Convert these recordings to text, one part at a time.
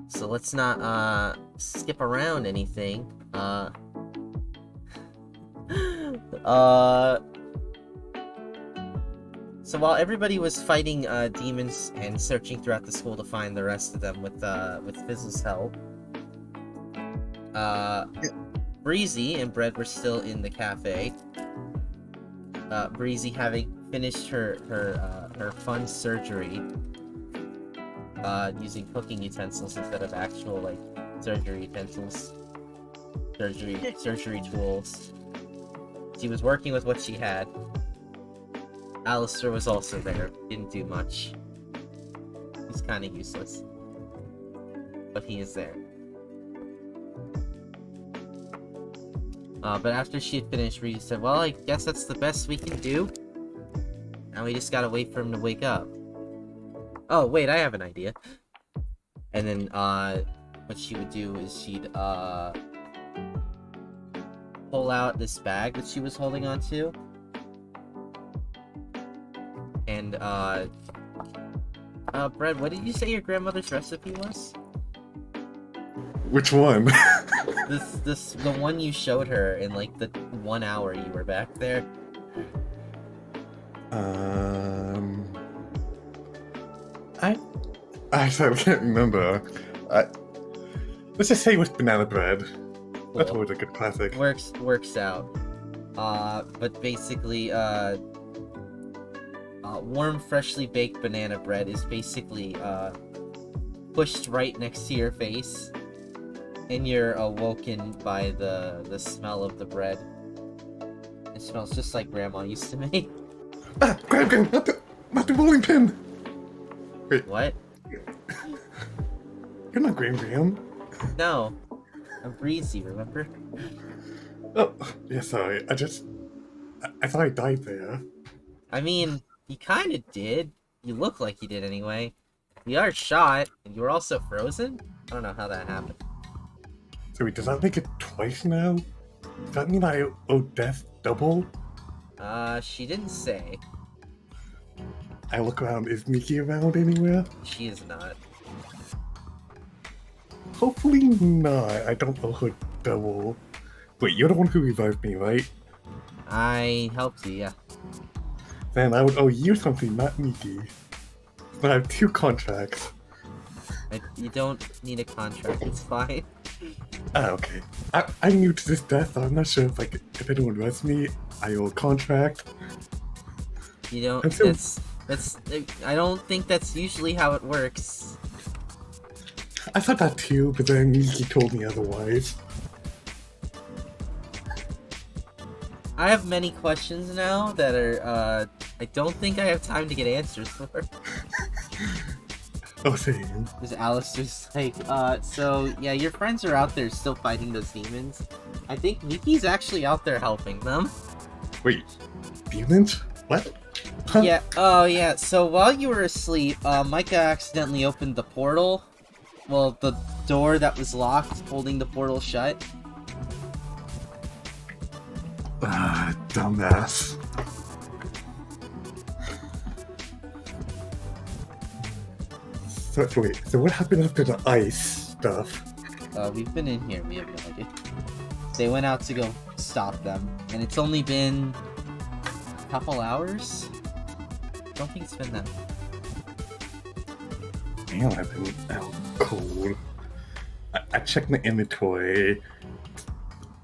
So let's not skip around anything. Uh, so while everybody was fighting demons and searching throughout the school to find the rest of them with Fizzle's help, Breezy and Bread were still in the cafe. Breezy having finished her fun surgery, using cooking utensils instead of actual like surgery utensils, surgery tools. She was working with what she had. Alistair was also there. Didn't do much. He's kind of useless, but he is there. But after she had finished, Reedy said, "Well, I guess that's the best we can do. Now we just gotta wait for him to wake up." Oh, wait, I have an idea. And then, what she would do is she'd, pull out this bag that she was holding on to. And, Brett, what did you say your grandmother's recipe was? Which one? The one you showed her in, like, the 1 hour you were back there. I can't remember. Let's just say it was banana bread. Cool. That's always a good classic. Works out. But basically, warm, freshly baked banana bread is basically, pushed right next to your face, and you're awoken by the smell of the bread. It smells just like Grandma used to make. Graham, not the bowling pin! Wait, What? you're not Graham. No. I'm Breezy, remember? Oh, yeah, sorry. I thought I died there. I mean, you kinda did. You look like you did anyway. You are shot, and you were also frozen? I don't know how that happened. So wait, does that make it twice now? Does that mean I owe death double? She didn't say. I look around, is Nikki around anywhere? She is not. Hopefully not. I don't owe her double. Wait, you're the one who revived me, right? I helped you, yeah. Then I would owe you something, not Nikki. But I have 2 contracts. You don't need a contract, it's fine. Ah, okay. I'm new to this death, so I'm not sure if anyone arrests me, I owe a contract. You don't, I'm so- that's, I don't think that's usually how it works. I thought that too, but then Nikki told me otherwise. I have many questions now that are, I don't think I have time to get answers for. Oh, same. Because Alistair's like, so, yeah, your friends are out there still fighting those demons. I think Nikki's actually out there helping them. Wait, demons? What? Huh? Yeah, oh yeah, so while you were asleep, Micah accidentally opened the portal. Well, the door that was locked, holding the portal shut. Ah, dumbass. So wait, so what happened after the ice stuff? We've been in here, we have no idea. They went out to go stop them, and it's only been a couple hours? I don't think it's been that. Man, I've been out cold. I checked my inventory.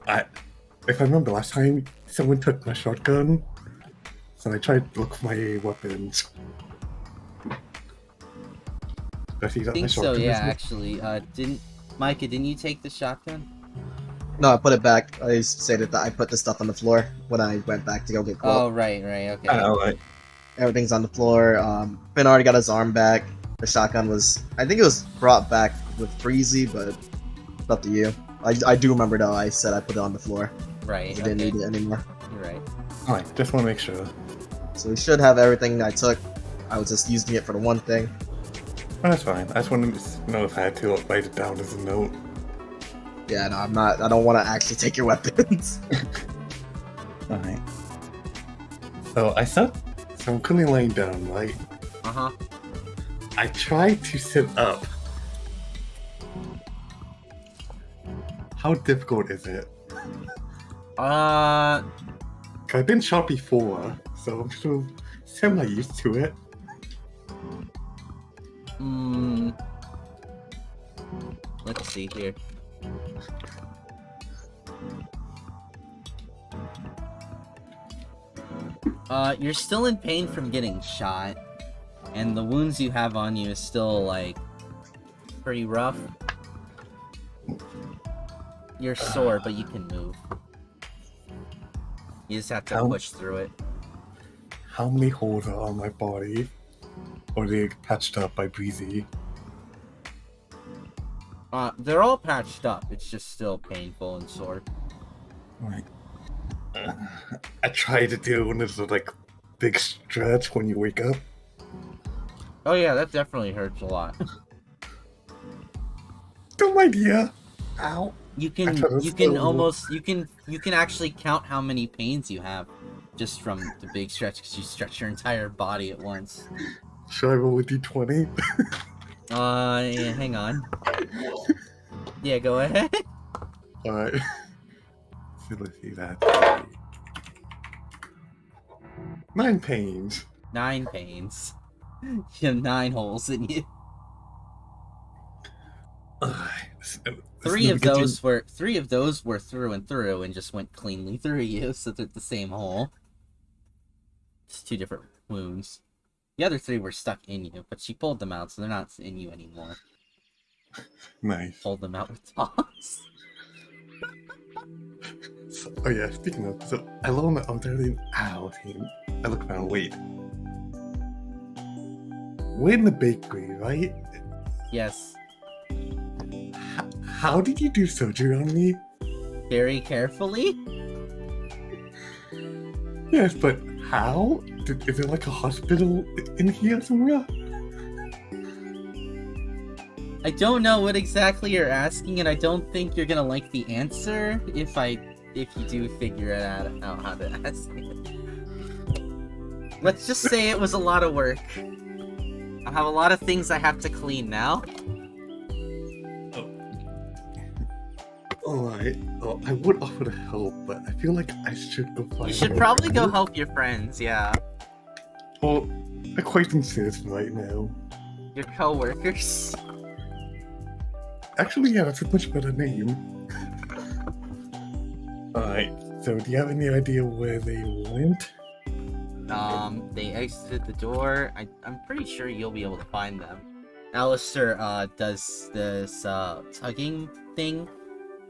If I remember last time, someone took my shotgun, so I tried to look for my weapons. I think so, yeah, actually. Micah, didn't you take the shotgun? No, I put it back. I stated that I put the stuff on the floor when I went back to go get Oh, Quill. right, okay. Alright. Everything's on the floor. Ben already got his arm back. The shotgun was, I think it was brought back with Breezy, but it's up to you. I do remember though, I said I put it on the floor. Right, I didn't need it anymore. You're right. Alright, just want to make sure. So we should have everything I took. I was just using it for the one thing. Oh, that's fine. I just wanted to know if I had to write it down as a note. Yeah, no, I'm not. I don't want to actually take your weapons. Alright. So I'm currently laying down, right? Uh-huh. I tried to sit up, How difficult is it? 'Cause I've been shot before, so I'm sort of semi-used to it. Let's see here. You're still in pain from getting shot, and the wounds you have on you is still, like, pretty rough. You're sore, but you can move. You just have to push through it. How many holes are on my body? Or are they patched up by Breezy? They're all patched up. It's just still painful and sore. Like, I try to do one of those, like, big stretch when you wake up. Oh yeah, that definitely hurts a lot. Dumb idea. Ow. You can actually count how many pains you have just from the big stretch because you stretch your entire body at once. Should I roll a d20? Yeah, hang on. Yeah, go ahead. Alright. So let's see that. 9 pains. 9 pains. You have 9 holes in you. Three of those were through and through and just went cleanly through you, so they're the same hole. Just 2 different wounds. The other 3 were stuck in you, but she pulled them out, so they're not in you anymore. Nice. Pulled them out with tongs. So, oh yeah, speaking of, so I love that I'm telling ow team. I look around, wait. We're in the bakery, right? Yes. How did you do surgery on me? Very carefully? Yes, but how? Is there like a hospital in here somewhere? I don't know what exactly you're asking, and I don't think you're gonna like the answer if you do figure out how to ask it. Let's just say it was a lot of work. I have a lot of things I have to clean now. Alright, well, I would offer to help, but I feel like I should go find You should probably go help your friends, yeah. Well, acquaintances right now. Your co-workers. Actually, yeah, that's a much better name. Alright, so do you have any idea where they went? They exited the door. I'm pretty sure you'll be able to find them. Alistair, does this, tugging thing.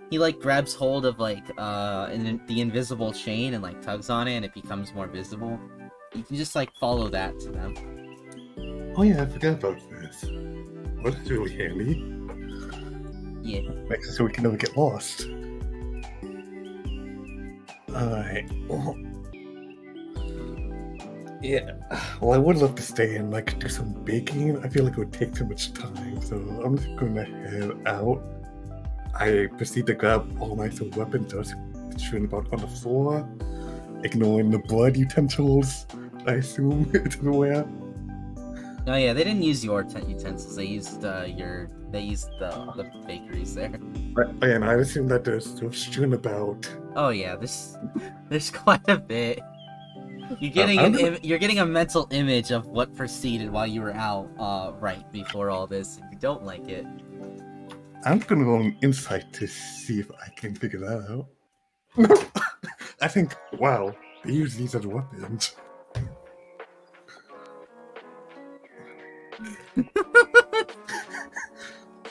He, like, grabs hold of, like, the invisible chain and, like, tugs on it and it becomes more visible. You can just, like, follow that to them. Oh yeah, I forgot about this. Well, that's really handy. Yeah. Makes it so we can never get lost. Alright. Yeah. Well, I would love to stay and, like, do some baking. I feel like it would take too much time, so I'm just gonna head out. I proceed to grab all my weapons that was strewn about on the floor, ignoring the blood utensils, I assume, everywhere. Oh yeah, they didn't use your utensils. They used the bakeries there. And I assume that there's stuff strewn about. Oh yeah, there's quite a bit. You're getting a mental image of what proceeded while you were out right before all this. If you don't like it, I'm gonna roll an insight to see if I can figure that out. I think, wow, they use these as weapons.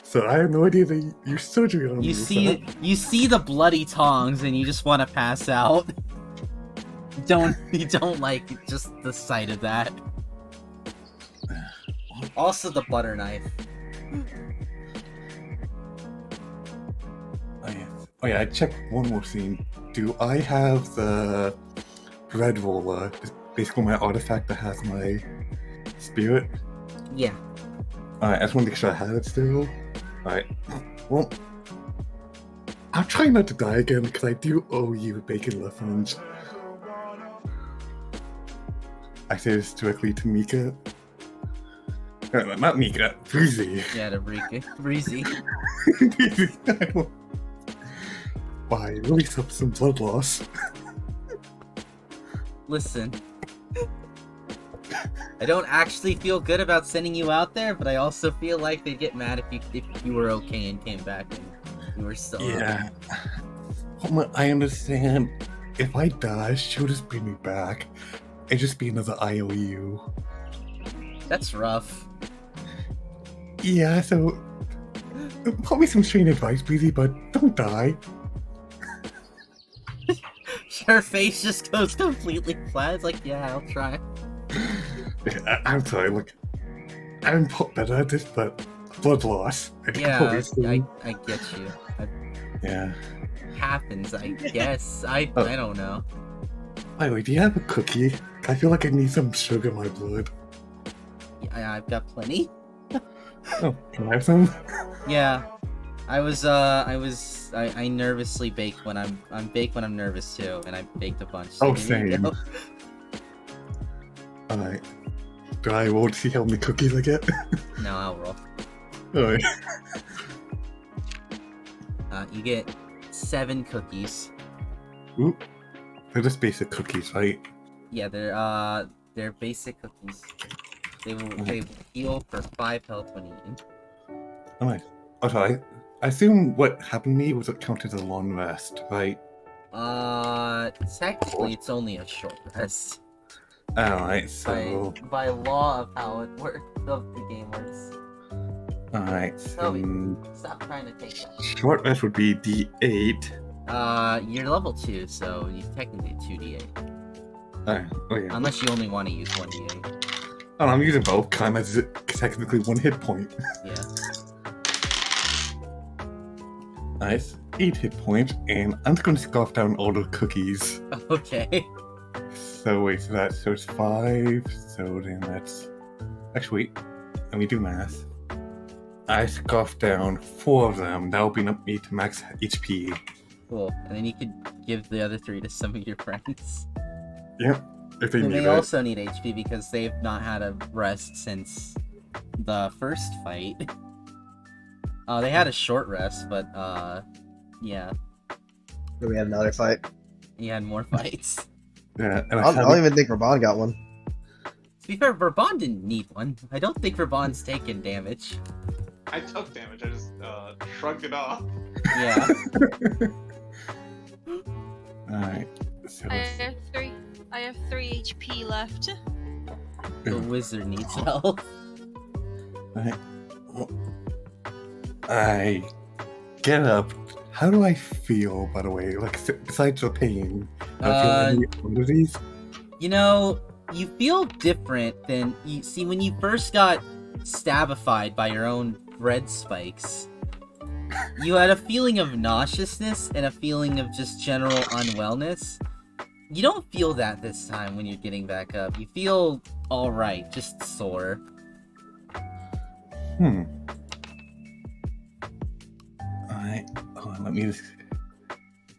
So I have no idea they use surgery on me. You see the bloody tongs and you just want to pass out. You don't like just the sight of that. Also the butter knife. Oh yeah, I checked one more thing. Do I have the bread roller? It's basically my artifact that has my spirit. Yeah. Alright, I just want to make sure I have it still. Alright. Well, I'll try not to die again because I do owe you bacon muffins. I say this directly to Mika. Not Mika, Breezy. Yeah, to Breezy. Breezy. by really some blood loss. Listen. I don't actually feel good about sending you out there, but I also feel like they'd get mad if you were okay and came back and you were still up. Yeah. I understand. If I die, she'll just bring me back. It'd just be another IOU. That's rough. Yeah, so probably some strange advice, Breezy, but don't die. Her face just goes completely flat. It's like, yeah, I'll try. I'm sorry, look, I'm better at this, but blood loss. Yeah, I get you. Yeah. Happens, I guess. I don't know. By the way, do you have a cookie? I feel like I need some sugar in my blood. Yeah, I've got plenty. Oh, can I have some? Yeah. I nervously bake when I'm baked when I'm nervous too, and I baked a bunch. So Oh, here you same. go. Alright. Do I roll to see how many cookies I get? No, I'll roll. Alright. You get 7 cookies. Oop. They're just basic cookies, right? Yeah, they're basic cookies. They will heal for 5 health when eaten. Alright. Okay, I assume what happened to me was it counted as a long rest, right? Technically it's only a short rest. Alright, so... By law of how it works, of the game works. Alright, so... Stop trying to take that. Short rest would be D8. You're level 2, so you technically 2d8. Oh yeah. Unless you only want to use 1d8. Oh, I'm using both, because I'm technically 1 hit point. Yeah. Nice. 8 hit points, and I'm just going to scarf down all the cookies. Okay. So wait, so it's 5, so then that's... Actually, wait, let me do math. I scarfed down 4 of them, that'll bring up me to max HP. Cool. And then you could give the other 3 to some of your friends. Yep, if they And need they it. also need HP because they've not had a rest since the first fight. They had a short rest, but yeah. We had another fight. He had more fights. Yeah, and I don't even think Raban got one. To be fair, Verbon didn't need one. I don't think Verbon's taken damage. I took damage, I just shrugged it off. Yeah. Alright, so... I have 3 HP left. The wizard needs help. Alright. I get up. How do I feel, by the way? Like, besides the pain, do I feel any under these? You know, you feel different than you see when you first got stabified by your own bread spikes. You had a feeling of nauseousness and a feeling of just general unwellness. You don't feel that this time when you're getting back up. You feel alright, just sore. Alright, hold on, let me just...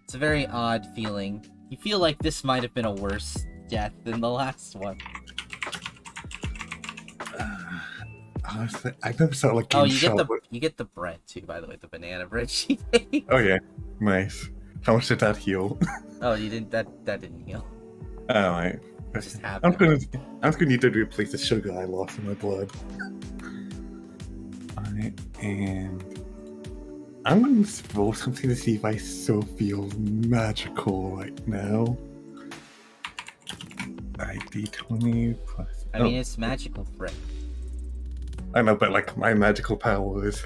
It's a very odd feeling. You feel like this might have been a worse death than the last one. Honestly, I never saw like Oh, you get the bread too, by the way, the banana bread she made. Oh yeah, nice. How much did that heal? Oh, you didn't. That didn't heal. Alright. It just I'm happened. gonna need to replace the sugar I lost in my blood. Alright, and I'm gonna roll something to see if I still feel magical right now. Alright, D20 plus. I mean, it's magical bread. I know, but like my magical powers,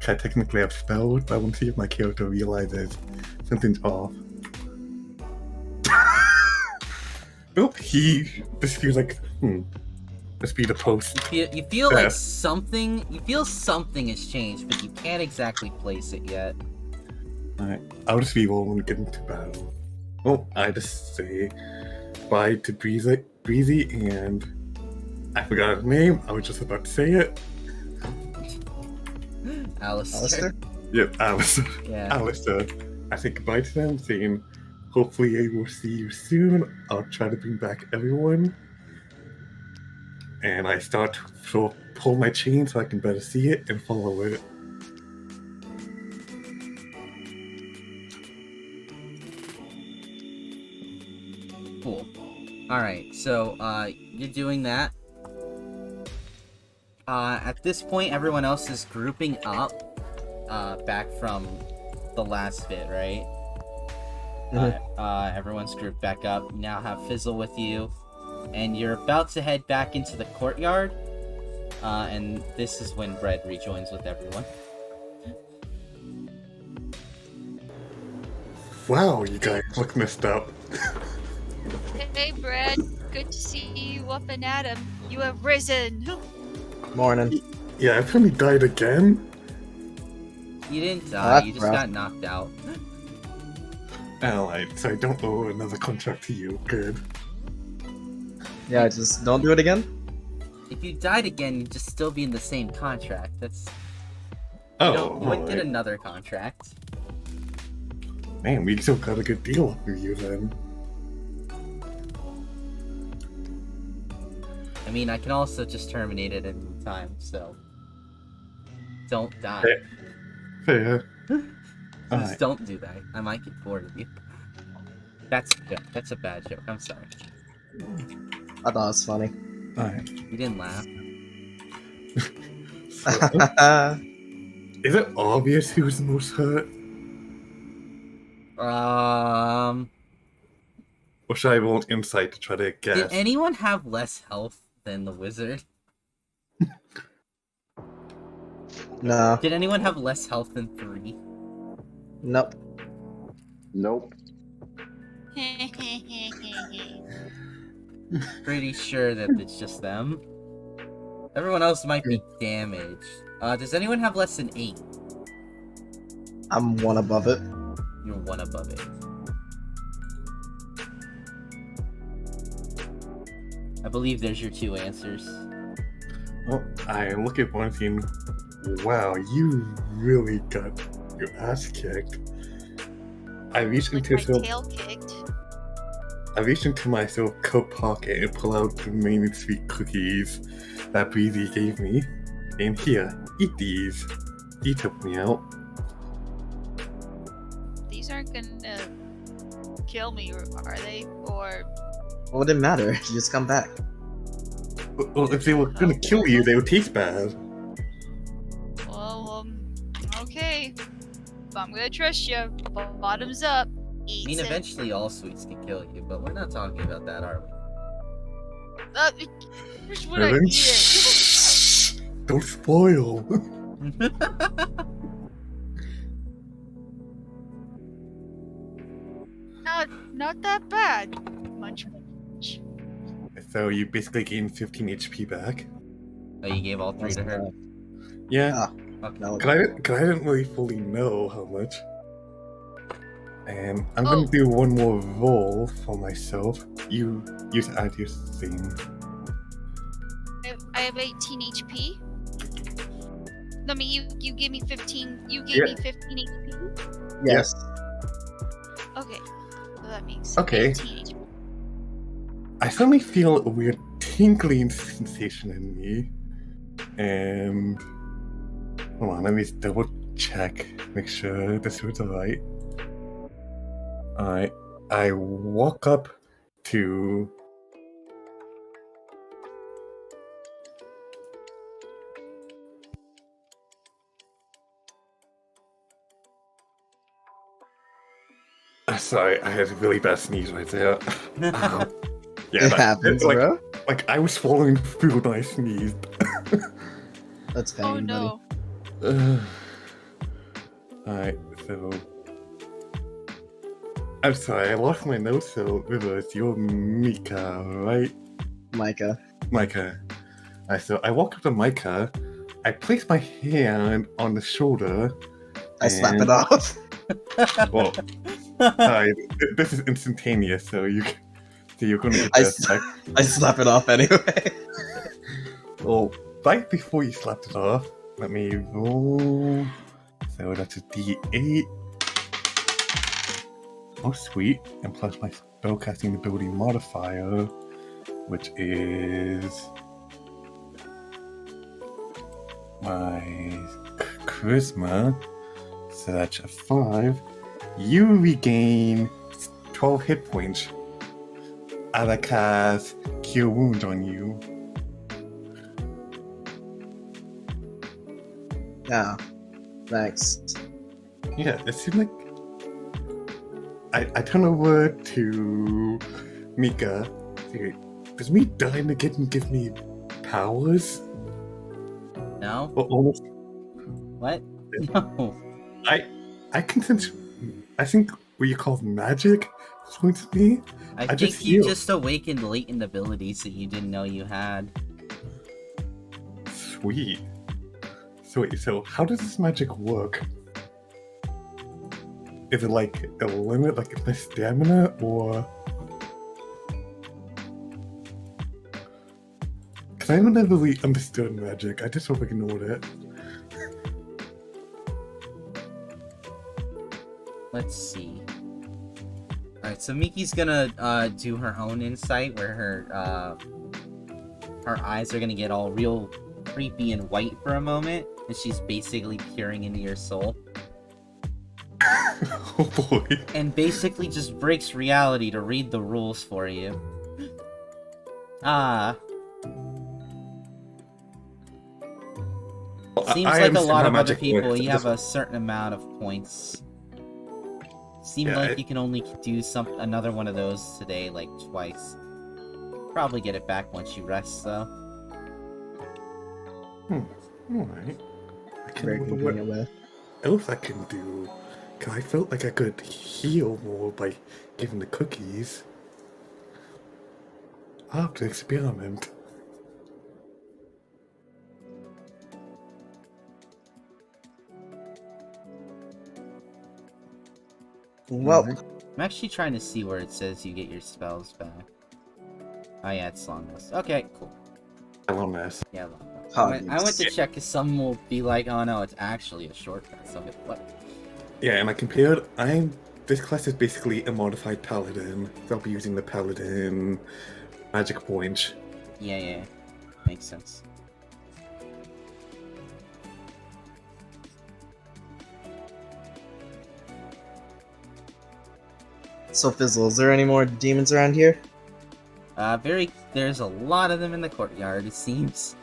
I technically have spells, but I want to see if my character realizes something's off. Nope, he just feels like, let's be the post. You feel like something. You feel something has changed, but you can't exactly place it yet. Alright, I'll just re-roll when we get into battle. Oh, I just say bye to Breezy, and I forgot his name. I was just about to say it. Alistair. Yep, Alistair. Yeah. Alistair. I say goodbye to them, saying, hopefully I will see you soon. I'll try to bring back everyone. And I start to pull my chain so I can better see it and follow it. Alright, so, you're doing that. At this point, everyone else is grouping up, back from the last bit, right? Everyone's grouped back up. You now have Fizzle with you, and you're about to head back into the courtyard, and this is when Bread rejoins with everyone. Wow, you guys look messed up. Hey, Brad. Good to see you up and at 'em. You have risen. Morning. Yeah, I probably died again. You didn't die, That's you just rough. got knocked out. Alright, so I don't owe another contract to you. Good. Yeah, just don't do it again. If you died again, you'd just still be in the same contract. That's... Oh, you wouldn't get alright. another contract. Man, we still got a good deal off of you then. I mean, I can also just terminate it at any time, so... Don't die. Fair. Just Alright. don't do that. I might get bored of you. That's a joke. That's a bad joke. I'm sorry. I thought it was funny. Alright. You didn't laugh. So, is it obvious who's the most hurt? Or should I roll insight to try to guess? Did anyone have less health than the wizard? No. Did anyone have less health than 3? Nope. Nope. Pretty sure that it's just them. Everyone else might be damaged. Does anyone have less than 8? I'm one above it. You're 1 above it. I believe there's your 2 answers. Well, I look at one thing. Wow, you really got your ass kicked. I reach Like into my tail kicked. my silk coat pocket and pull out the remaining sweet cookies that Breezy gave me. And here, eat these. He took me out. These aren't gonna kill me, are they? Or What would it matter? You just come back. Well, if they were gonna kill you, they would taste bad. well, okay. I'm gonna trust you. Bottoms up. I Eat mean, it. eventually all sweets can kill you, but we're not talking about that, are Here's what I Evan, eat. shh, don't spoil. we? Not that bad. Munch. So you basically gain 15 HP back. Oh, you gave all 3 to her? Yeah. Ah. Okay. No. Cause I didn't really fully know how much. And I'm gonna do one more roll for myself. You add your thing. I have 18 HP. No, I mean, you gave me 15. You gave Yeah. me 15 HP. Yes. Okay. So that makes Okay. 18 HP. I suddenly feel a weird tingling sensation in me. And hold on, let me double check, make sure this was alright. Alright. I walk up to sorry, I had a really bad sneeze right there. Yeah, It happens, like, bro. like I was swallowing food when I sneezed. That's pain, Oh buddy. no. Alright, so I'm sorry, I lost my notes, so Rivers, you're Mika, right? Micah. Micah. Alright, so I walk up to Micah, I place my hand on the shoulder. I slap and- it off. Well, this is instantaneous, so you're gonna get I that s- back. I slap it off anyway. Well, right before you slapped it off, let me roll. So that's a D8. Oh, sweet. And plus my spellcasting ability modifier, which is my charisma. So that's a 5. You regain 12 hit points. I'm gonna cast Cure Wounds on you. Yeah. Thanks. Yeah, it seemed like I turn over to Mika. Wait, does me dying again give me powers? No? Or almost What? No. I can sense. I think what you call magic is going to be. I I just think you heal. just awakened latent abilities that you didn't know you had. Sweet. So wait, so how does this magic work? Is it like a limit, like my stamina, or? Because I never really understood magic. I just sort of ignored it. Let's see. Alright, so Miki's gonna do her own insight where her eyes are gonna get all real creepy and white for a moment, and she's basically peering into your soul. Oh boy. And basically just breaks reality to read the rules for you. Ah. Seems I like a understand lot how of other magic people, works. you I have just- a certain amount of points. Seems Yeah, like you can only do another one of those today, like, twice. Probably get it back once you rest, though. Alright. I can Very remember what convenient way. else I can do. Cause I felt like I could heal more by giving the cookies. I'll have to experiment. Well, I'm actually trying to see where it says you get your spells back. Oh yeah, it's long rest. Okay, cool. I love this. Yeah, long rest. Oh, I went to yes. check because some will be like, oh no, it's actually a shortcut. So what? Yeah, and I compared. This class is basically a modified paladin. So I'll be using the paladin magic points. Yeah, makes sense. so Fizzle, is there any more demons around here? There's a lot of them in the courtyard, it seems.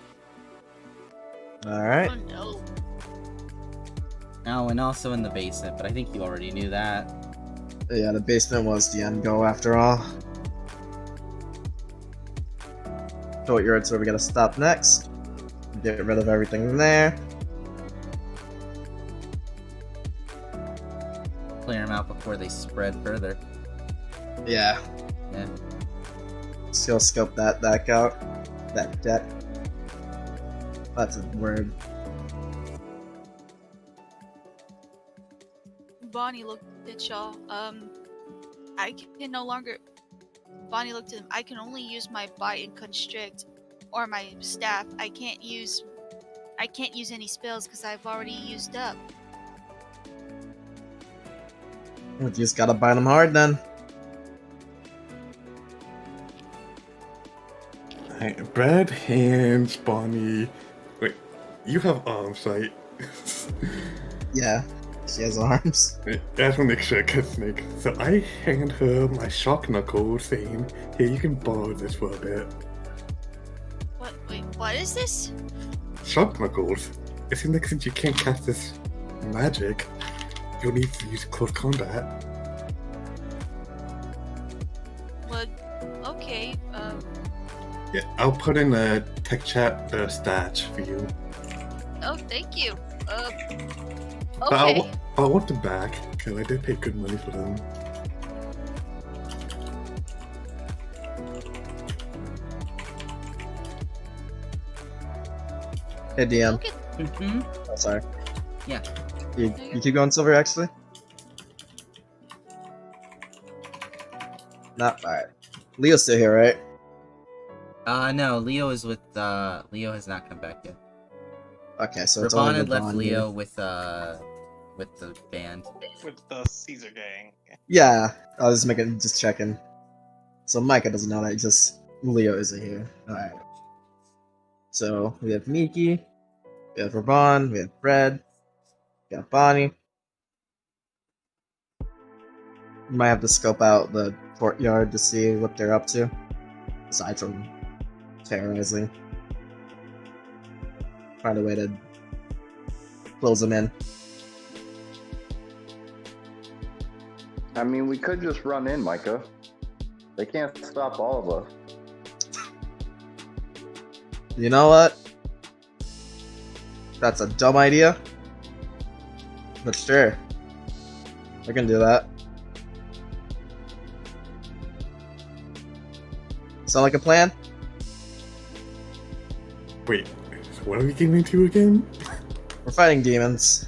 Alright. Oh no. Oh, and also in the basement, but I think you already knew that. Yeah, the basement was the end goal after all. Courtyard's where we gotta stop next. Get rid of everything there. Clear them out before they spread further. Yeah. Yeah. Let's go scope that deck out. That deck. That's a word. Bonnie looked at y'all. I can no longer. Bonnie looked at him. I can only use my bite and constrict, or my staff. I can't use any spells because I've already used up. We just gotta bite them hard then. Alright, bread, hands, Bonnie. Wait, you have arms, right? Yeah. She has arms. I just want to make sure I get Snake. So I hand her my shock knuckles, saying, "Here, you can borrow this for a bit." What? Wait, what is this? Shock knuckles. It seems like since you can't cast this magic, you'll need to use close combat. What? Okay. Yeah, I'll put in a tech chat stats for you. Oh, thank you. But Okay. I want them back because I did pay good money for them. Hey DM. Okay. Mm-hmm. Oh, sorry. Yeah. You keep going, Silver, actually? Not alright. Leo's still here, right? No, Leo is with, Leo has not come back yet. Okay, so it's Raban only had left Raban Leo here. with the band. With the Caesar gang. Yeah, I was just checking. So Micah doesn't know that, just Leo isn't here. Alright. So we have Miki, we have Raban, we have Fred, we got Bonnie. We might have to scope out the courtyard to see what they're up to, aside from terrorizing. Find a way to close them in. I mean, we could just run in, Micah. They can't stop all of us. You know what? That's a dumb idea. But sure. I can do that. Sound like a plan? Wait, so what are we getting into again? We're fighting demons.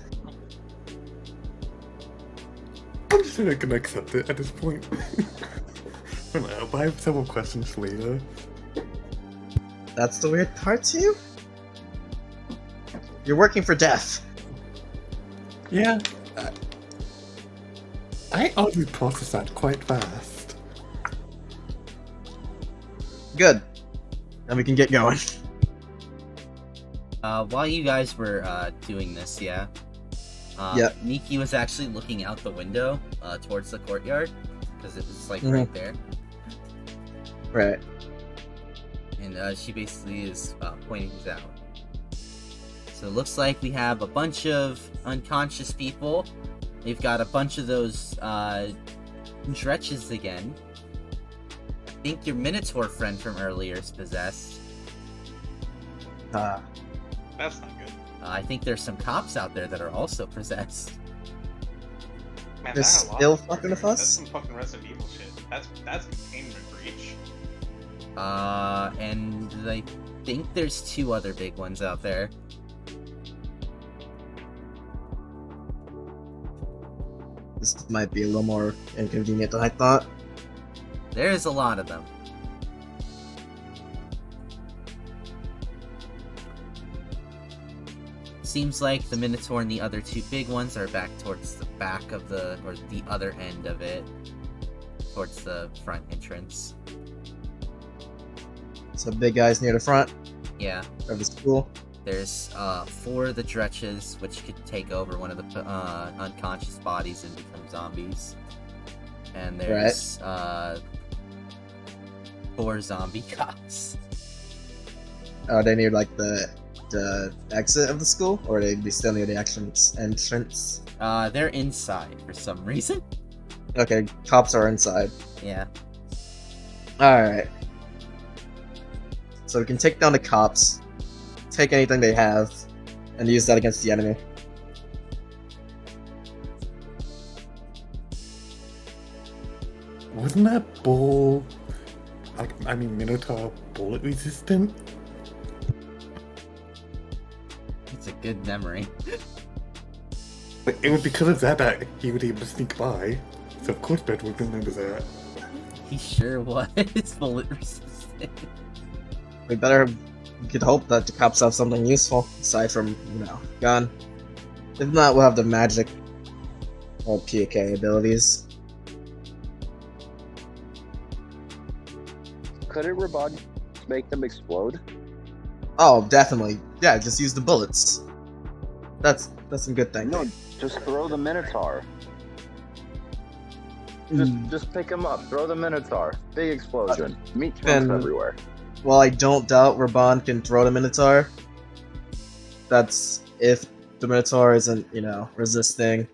I'm just not gonna accept it at this point. I don't know, but I have several questions later. That's the weird part to you? You're working for death. Yeah, I always process that quite fast. Good. Then we can get going. While you guys were doing this, yeah. Yep. Nikki was actually looking out the window towards the courtyard because it was like Mhm. right there, Right. and she basically is pointing these out. So it looks like we have a bunch of unconscious people. We've got a bunch of those dretches again. I think your Minotaur friend from earlier is possessed. That's not good. I think there's some cops out there that are also possessed. Man, They're that a lot. still fucking with That's us? some fucking Resident Evil shit. That's containment breach. And I think there's 2 other big ones out there. This might be a little more inconvenient than I thought. There's a lot of them. Seems like the Minotaur and the other 2 big ones are back towards the back of the, or the other end of it. Towards the front entrance. So big guys near the front Yeah. of the school. There's 4 of the Dretches, which could take over one of the unconscious bodies and become zombies. And there's 4 zombie cops. Are they near like the exit of the school, or are they still near the entrance? They're inside for some reason. Okay, cops are inside. Yeah. Alright. So we can take down the cops, take anything they have, and use that against the enemy. Wasn't that bull, Minotaur bullet resistant? It's a good memory. But it was because of that he was able to sneak by. So of course Brett would remember that. He sure was bullet resistant. We could hope that the cops have something useful, aside from, gun. If not, we'll have the magic or PK abilities. Could it, Rabod, make them explode? Oh, definitely. Yeah, just use the bullets. That's some good thing. No, just throw the Minotaur. Just pick him up. Throw the Minotaur. Big explosion. Meat chunks then- everywhere. While I don't doubt Raban can throw the Minotaur, that's if the Minotaur isn't, resisting. It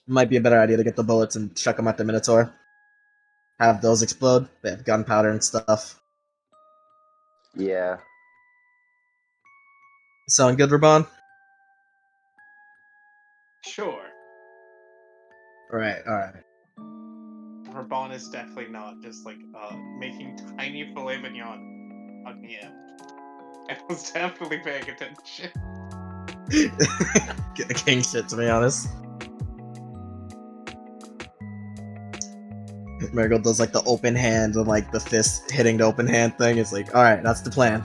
might be a better idea to get the bullets and chuck them at the Minotaur. Have those explode. They have gunpowder and stuff. Yeah. Sound good, Raban? Sure. Alright. Rabon is definitely not just like making tiny filet mignon on him. I was definitely paying attention. King shit, to be honest. Marigold does like the open hand and like the fist hitting the open hand thing. It's like, alright, that's the plan.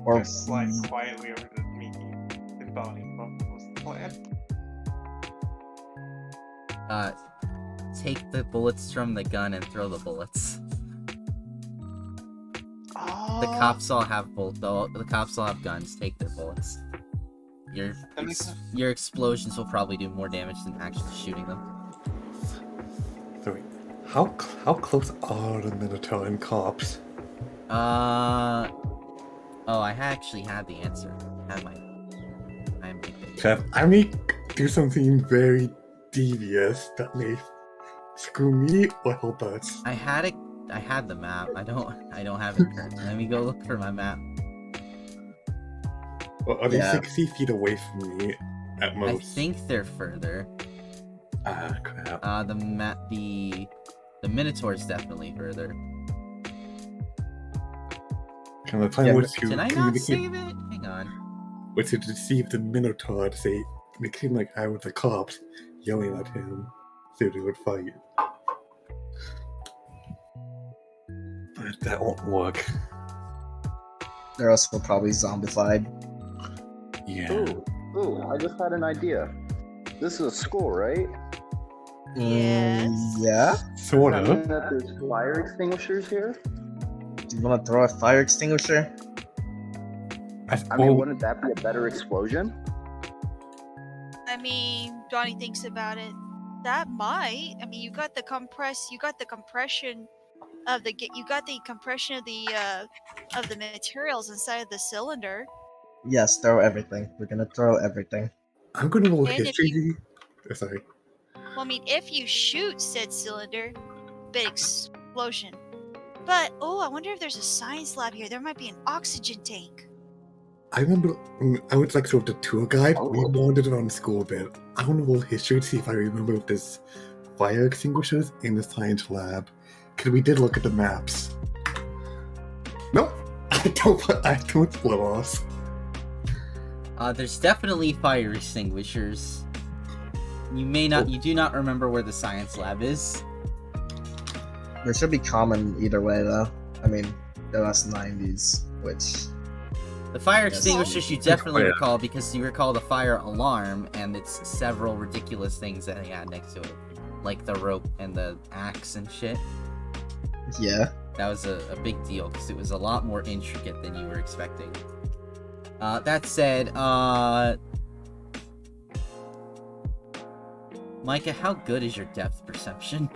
Or Just slide quietly over to Miki and Bonnie. What was the plan? Take the bullets from the gun and throw the bullets. Oh, The cops all have the cops all have guns. Take their bullets. Your That makes sense. your explosions will probably do more damage than actually shooting them. So wait, how close are the Minotaur and cops? Oh, I actually had the answer. I'm Chef, I may do something very devious that may screw me or help us. I had the map. I don't have it currently. Let me go look for my map. Well, are they Yeah. 60 feet away from me at I most? think they're further. Ah, crap. The Minotaur's definitely further. Kind of plan Yeah, was to Did I not communicate, save it? Hang on. was to deceive the Minotaur to say, make it seem like I was the cops yelling at him, so they would fight. But that won't work. They're also probably zombified. Yeah. Ooh, I just had an idea. This is a school, right? Yes. Yeah. Sort Does that of. mean that there's fire extinguishers here? Do you want to throw a fire extinguisher? I mean, wouldn't that be a better explosion? I mean, Donnie thinks about it. That might. I mean, you got the compression of the materials inside of the cylinder. Yes, throw everything. We're gonna throw everything. I'm going to roll And if history. Sorry. Well, I mean, if you shoot said cylinder, big explosion. But I wonder if there's a science lab here. There might be an oxygen tank. I remember I was like sort of the tour guide. We wandered around the school a bit. I want to roll history to see if I remember if there's fire extinguishers in the science lab. Because we did look at the maps. Nope. I don't blow us. There's definitely fire extinguishers. You do not remember where the science lab is. They should be common either way, though. I mean, they're less 90s, which... The fire Yes. extinguishers you definitely Oh, yeah. recall because you recall the fire alarm and it's several ridiculous things that they had next to it. Like the rope and the axe and shit. Yeah. That was a big deal because it was a lot more intricate than you were expecting. That said, Micah, how good is your depth perception?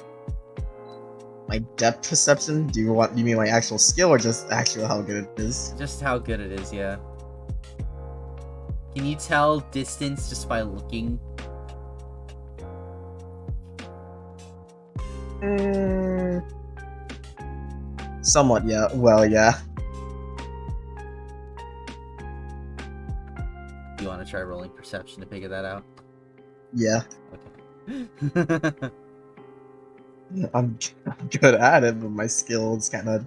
My depth perception? Do you mean my actual skill or just actual how good it is? Just how good it is, yeah. Can you tell distance just by looking? Somewhat, yeah. Well, yeah. Do you want to try rolling perception to figure that out? Yeah. Okay. I'm good at it, but my skills gotta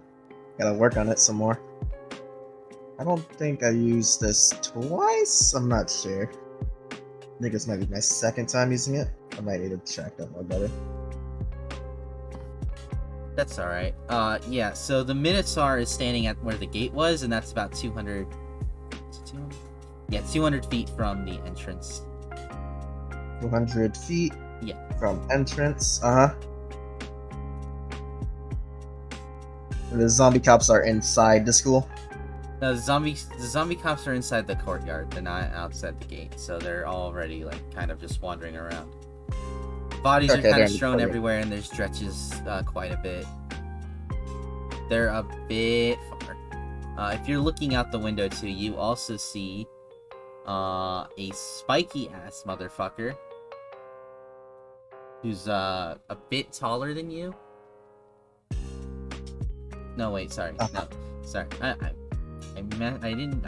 work on it some more. I don't think I used this twice. I'm not sure. I think this might be my second time using it. I might need to check that more better. That's alright. Yeah, so the Minotaur is standing at where the gate was, and that's about 200... Is it 200? Yeah, 200 feet from the entrance. 200 feet? Yeah. From entrance? Uh-huh. The zombie cops are inside the school? No, the zombie cops are inside the courtyard. They're not outside the gate, so they're already, like, kind of just wandering around. Bodies are Okay, kind they're of in the strewn courtyard. everywhere, and there's stretches quite a bit. They're a bit far. If you're looking out the window, too, you also see a spiky-ass motherfucker who's a bit taller than you. No, wait, sorry. No, sorry. I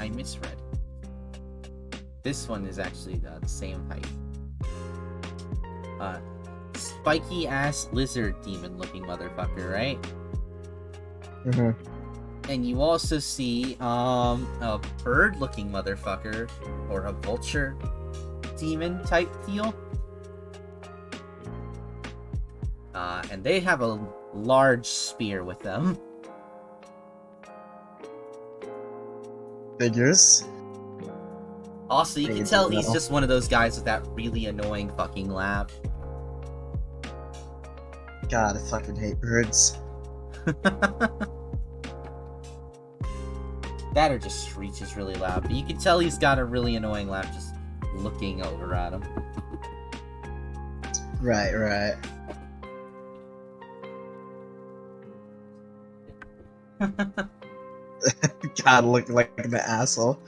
misread. This one is actually the same height. Spiky ass lizard demon looking motherfucker, right? Mm-hmm. And you also see a bird looking motherfucker or a vulture demon type deal. And they have a large spear with them. Figures. Also, you can Fades tell as he's well. just one of those guys with that really annoying fucking laugh. God, I fucking hate birds. That or just screeches really loud. But you can tell he's got a really annoying laugh just looking over at him. Right, right. God, look like an asshole.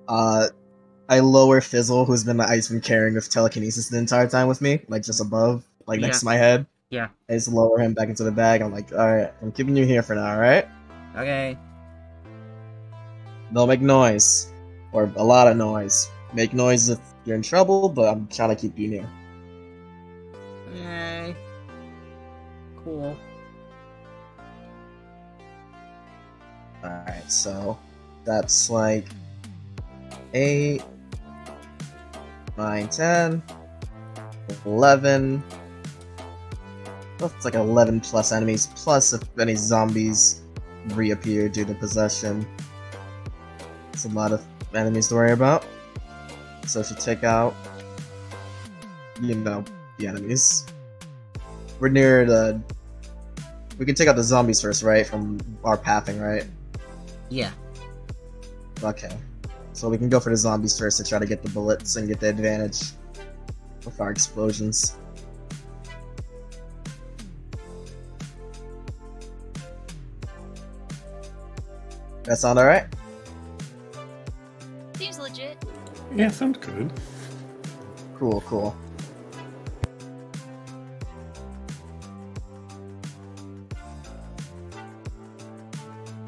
I lower Fizzle, who's been carrying with telekinesis the entire time with me, like just above, like next Yeah. to my head. Yeah. I just lower him back into the bag. I'm like, alright, I'm keeping you here for now, alright? Okay. Don't make noise. Or a lot of noise. Make noise if you're in trouble, but I'm trying to keep you near. Okay. Cool. Alright, so that's like 8, 9, 10, 11. That's like 11 plus enemies, plus if any zombies reappear due to possession. It's a lot of enemies to worry about. So if you take out, you know, the enemies. We're near the... We can take out the zombies first, right? From our pathing, right? Yeah. Okay. So we can go for the zombies first to try to get the bullets and get the advantage with our explosions. That sound alright? Seems legit. Yeah, sounds good. Cool, cool.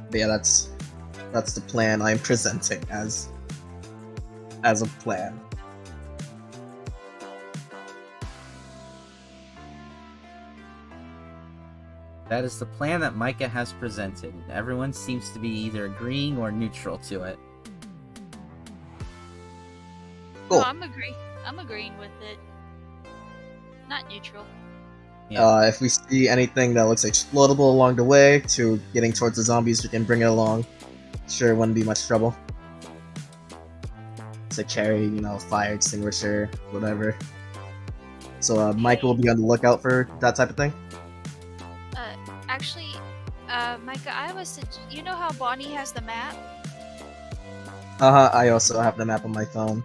But yeah, that's the plan I'm presenting as a plan. That is the plan that Micah has presented. Everyone seems to be either agreeing or neutral to it. Cool. No, I'm agreeing with it. Not neutral. Yeah. If we see anything that looks explodable along the way to getting towards the zombies, we can bring it along. Sure, it wouldn't be much trouble. To carry, fire extinguisher, whatever. So, Micah will be on the lookout for that type of thing? Actually, Micah, I have a you know how Bonnie has the map? I also have the map on my phone.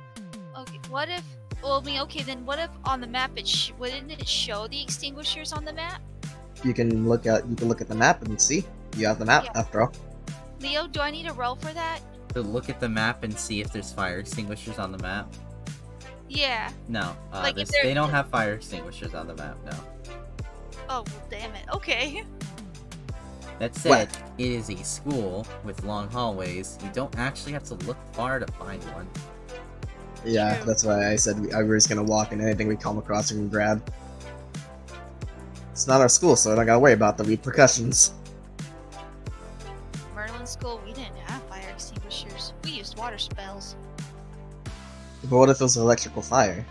Okay, what if... Well, okay, then what if on the map wouldn't it show the extinguishers on the map? You can look at the map and see. You have the map, Yeah. after all. Leo, do I need a roll for that? To look at the map and see if there's fire extinguishers on the map. Yeah. No, Like, if they they're- don't have fire extinguishers on the map. No. Oh, well, damn it. Okay. That said, What? it is a school with long hallways. You don't actually have to look far to find one. Yeah, True. that's why I said we were just gonna walk and anything we come across we can grab. It's not our school, so I don't gotta worry about the repercussions. Merlin School, we didn't have fire extinguishers. We used water spells. But what if it was electrical fire?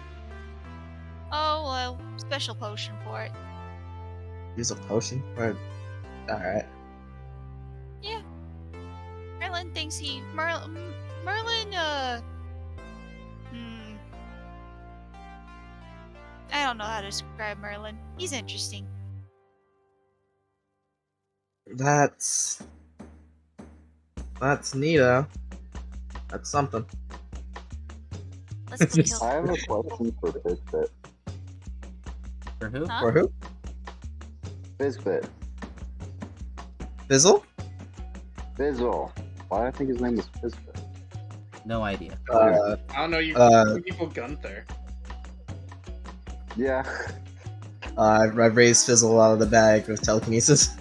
Oh, well, special potion for it. Use a potion? Alright. Merlin thinks Merlin, I don't know how to describe Merlin. He's interesting. That's Nita. That's something. Let's go kill I him. have a question for Fizbit. For who? Huh? For who? Fizbit. Fizzle? Fizzle. Why do I think his name is Fizbit? No idea. I don't know, you people Gunther. Yeah. I raised Fizzle out of the bag with telekinesis.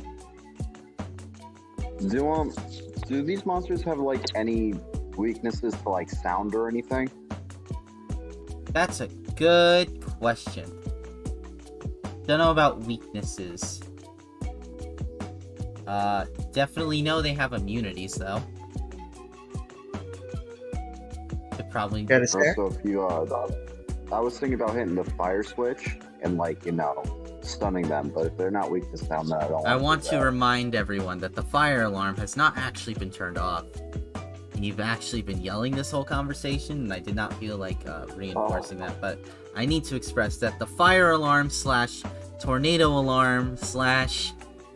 Do these monsters have like any weaknesses to like sound or anything? That's a good question. Don't know about weaknesses. Definitely know they have immunities though. Could probably. Got a share? Also, if you I was thinking about hitting the fire switch and stunning them, but if they're not weak to sound, then I don't. I want do to that. remind everyone that the fire alarm has not actually been turned off. You've actually been yelling this whole conversation, and I did not feel like reinforcing that, but I need to express that the fire alarm / tornado alarm /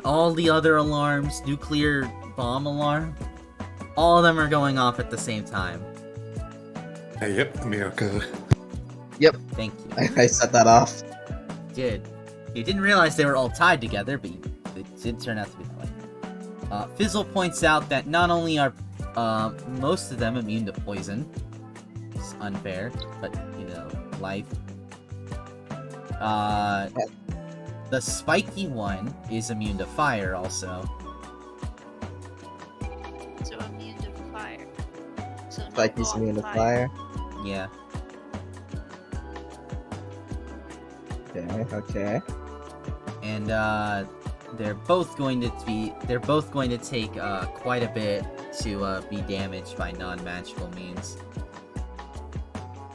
all the other alarms, nuclear bomb alarm, All of them are going off at the same time. Yep, America. Thank you. I set that off. Did. You didn't realize they were all tied together, but it did turn out to be that way. Fizzle points out that not only are most of them immune to poison, it's unfair, but you know, life. The spiky one is immune to fire also. So immune to fire. So no Like he's ball immune to fire. Yeah. Okay. And they're both going to take quite a bit to be damaged by non-magical means.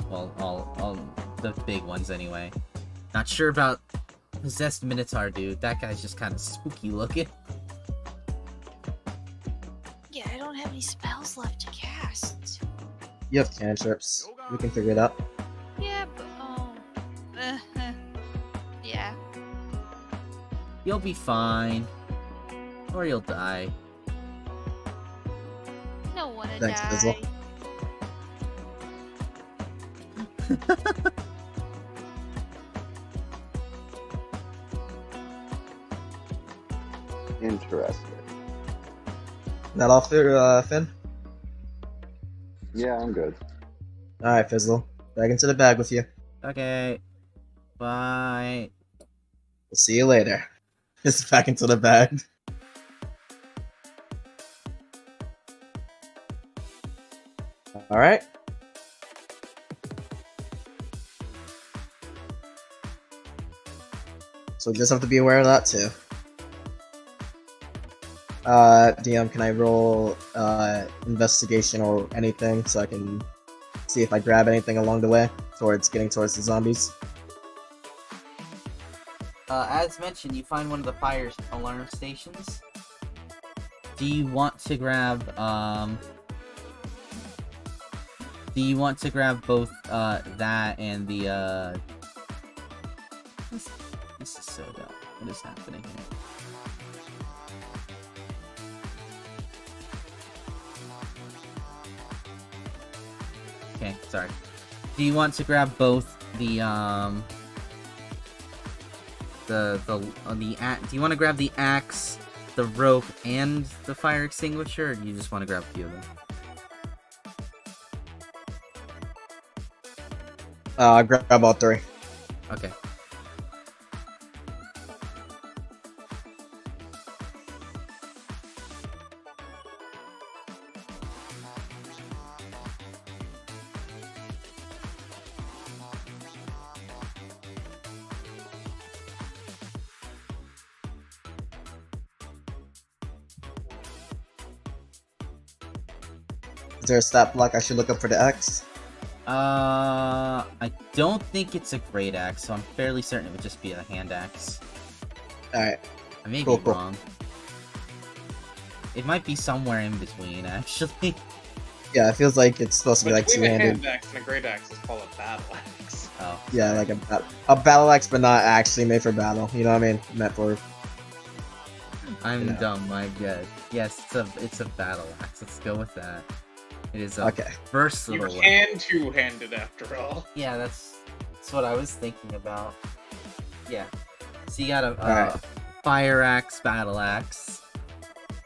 Well, all the big ones anyway. Not sure about possessed Minotaur dude. That guy's just kind of spooky looking. Yeah, I don't have any spells left to cast. You have cantrips. We can figure it out. Yeah, but yeah. You'll be fine, or you'll die. Don't wanna Thanks, die. Fizzle. Interesting. That all for Finn? Yeah, I'm good. Alright, Fizzle. Back into the bag with you. Okay. Bye. We'll see you later. It's back into the bag. Alright. So we just have to be aware of that too. DM, can I roll investigation or anything so I can see if I grab anything along the way towards getting towards the zombies? As mentioned, you find one of the fire alarm stations. Do you want to grab both that and the This is so dumb. What is happening here? Okay, sorry. Do you want to grab both the do you want to grab the axe, the rope, and the fire extinguisher, or do you just want to grab a few of them? Grab all three. Okay. Is there a stat block I should look up for the X? I don't think it's a great axe, so I'm fairly certain it would just be a hand axe. Alright. I may Cool, be cool. wrong. It might be somewhere in between, actually. Yeah, it feels like it's supposed to be like Between a two-handed. hand axe and a great axe is called a battle axe. Oh. Yeah, like a battle axe, but not actually made for battle. You know what I mean? Meant for. I'm Yeah. dumb, I guess. Yes, it's a battle axe. Let's go with that. It is a Okay. You versatile weapon. can two-hand it after all. Yeah, that's what I was thinking about. Yeah. So you got a Alright. fire axe, battle axe.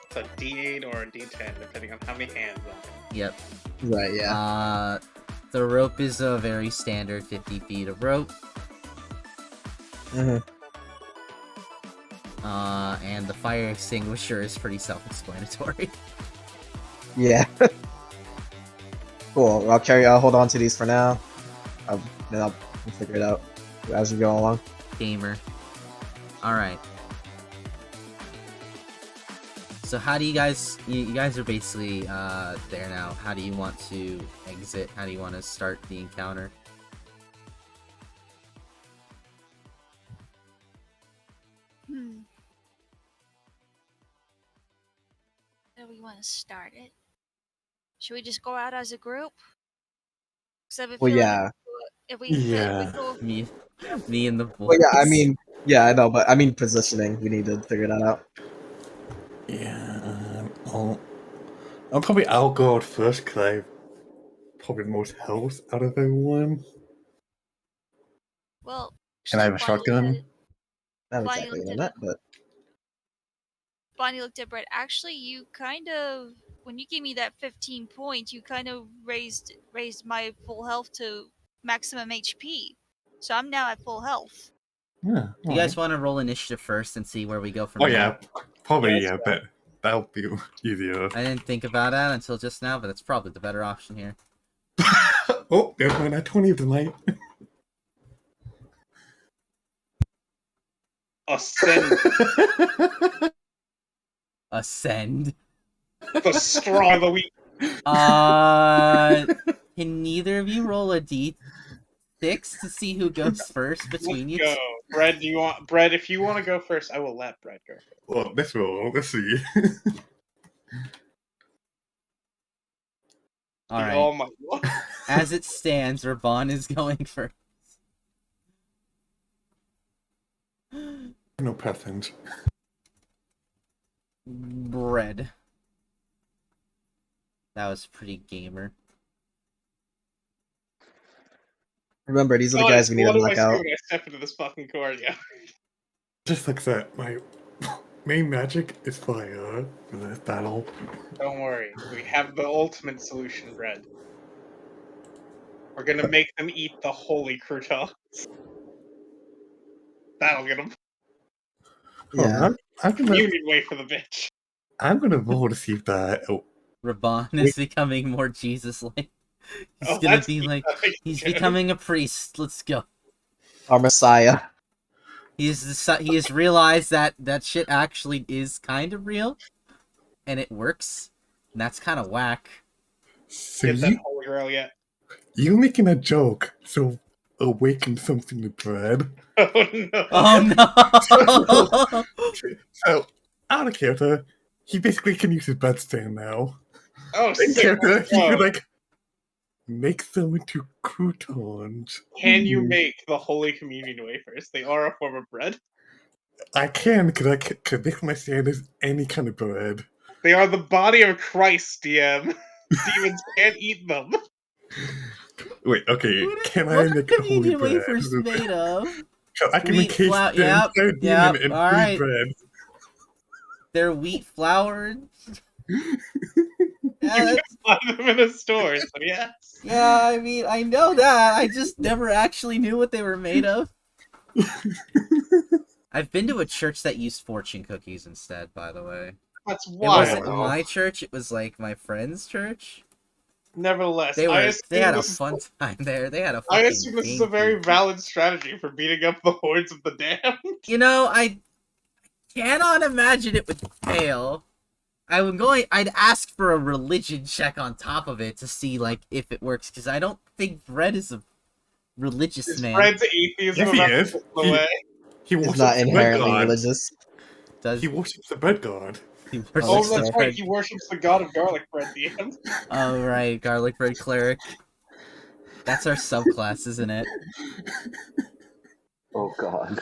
It's a D8 or a D10, depending on how many hands on it. Yep. Right. Yeah. The rope is a very standard 50 feet of rope. Mm-hmm. And the fire extinguisher is pretty self-explanatory. Yeah. Cool. I'll hold on to these for now. Then I'll figure it out as we go along. Gamer. Alright. So how do you guys... You guys are basically there now. How do you want to exit? How do you want to start the encounter? How do we want to start it? Should we just go out as a group? 'Cause I have a Well, feeling yeah. If we Yeah. go, Me and the boys. Well, yeah. I mean, yeah, I know, but I mean positioning. We need to figure that out. Yeah. I'll go out first because I have probably the most health out of everyone, Well, and I have a Bonnie looked at shotgun. it. Not Bonnie exactly looked on at that, it. but Bonnie looked at Brett. Actually, you kind of, when you gave me that 15 points, you kind of raised my full health to maximum HP. So I'm now at full health. Yeah. Do you guys want to roll initiative first and see where we go from Oh there? yeah, probably Yes, yeah, but that'll be easier. I didn't think about that until just now, but that's probably the better option here. Oh, there's my nat 20 of the night. Ascend Ascend. the straw of the week. Can neither of you roll a d6 to see who goes first between you? Let's go. Brett, Brett, if you want to go first, I will let Brett go first. Well, let's roll. Let's see. All The right. almighty one. As it stands, Raban is going first. No preference. Bread. That was pretty gamer. remember these are the God, guys we need to what do I knock say out. when I step into this fucking courtyard? Just like that, my main magic is fire for this battle. Don't worry, we have the ultimate solution, Brett. We're gonna make them eat the holy croutons. That'll get them. Yeah. I'm gonna Communion way for the bitch. roll to see if that. Oh, Raban is becoming more Jesus-like. He's Oh, gonna that's be like, good. he's becoming a priest. Let's go. Our Messiah. He has realized that that shit actually is kind of real, and it works. And that's kind of whack. so Get that holy grail yet? you making a joke, so awaken something to bread. Oh no. Oh no! So out of character, he basically can use his bedstand now. Oh, In sick. character, Let's he go. could like make them into croutons. Can you make the holy communion wafers? They are a form of bread. I can because I can make my stand as any kind of bread. They are the body of Christ, DM. Demons can't eat them. Wait, okay, can What I are make a holy communion bread? wafers made of? So I can Wheat encase flour. the Yep. entire demon in All holy right. bread. They're wheat flour. You Yeah, can buy them in a store, so yes. yeah, I mean, I know that. I just never actually knew what they were made of. I've been to a church that used fortune cookies instead, by the way. That's It wild. wasn't my church, it was like my friend's church. Nevertheless, They I had assume a this is fun time there. They had a I fucking assume this is a GameCube. very valid strategy for beating up the hordes of the damned. You know, I cannot imagine it would fail. I'd ask for a religion check on top of it to see, like, if it works, because I don't think Fred is a religious Is man. Fred's atheism Yes, he about to is. slip away? He Is worships not the bread inherently god. religious. Does He worships the bread god. he that's Oh, worships that's the fair. right. bread? He worships the god of garlic bread, DM. Oh, right, garlic bread cleric. That's our subclass, isn't it? Oh god.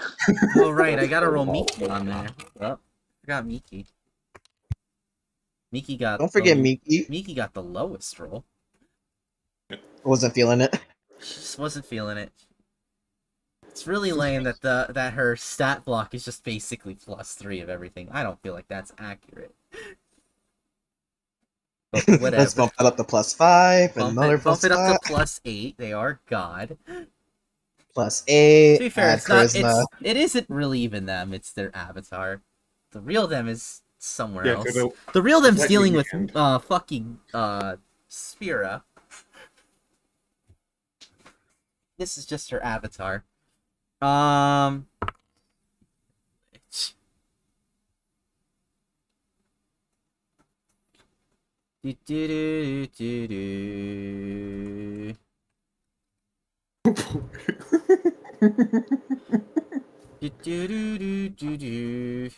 Oh, right, I That's gotta so roll Miki helpful. on there. Oh, I got Miki. Miki got Don't forget the Miki. Miki got the lowest roll. Wasn't feeling it. She just wasn't feeling it. It's really lame that that her stat block is just basically +3 of everything. I don't feel like that's accurate. But Let's whatever. bump that up to +5 and Bump another bump it up to +5. +8. They are god. +8. To be fair, Add it's not. charisma. It isn't really even them. It's their avatar. The real them is somewhere Yeah, else. so The real them's Lightning dealing with hand. fucking Sphera. This is just her avatar. Do, do, do, do, do. Do, do, do, do, do, do.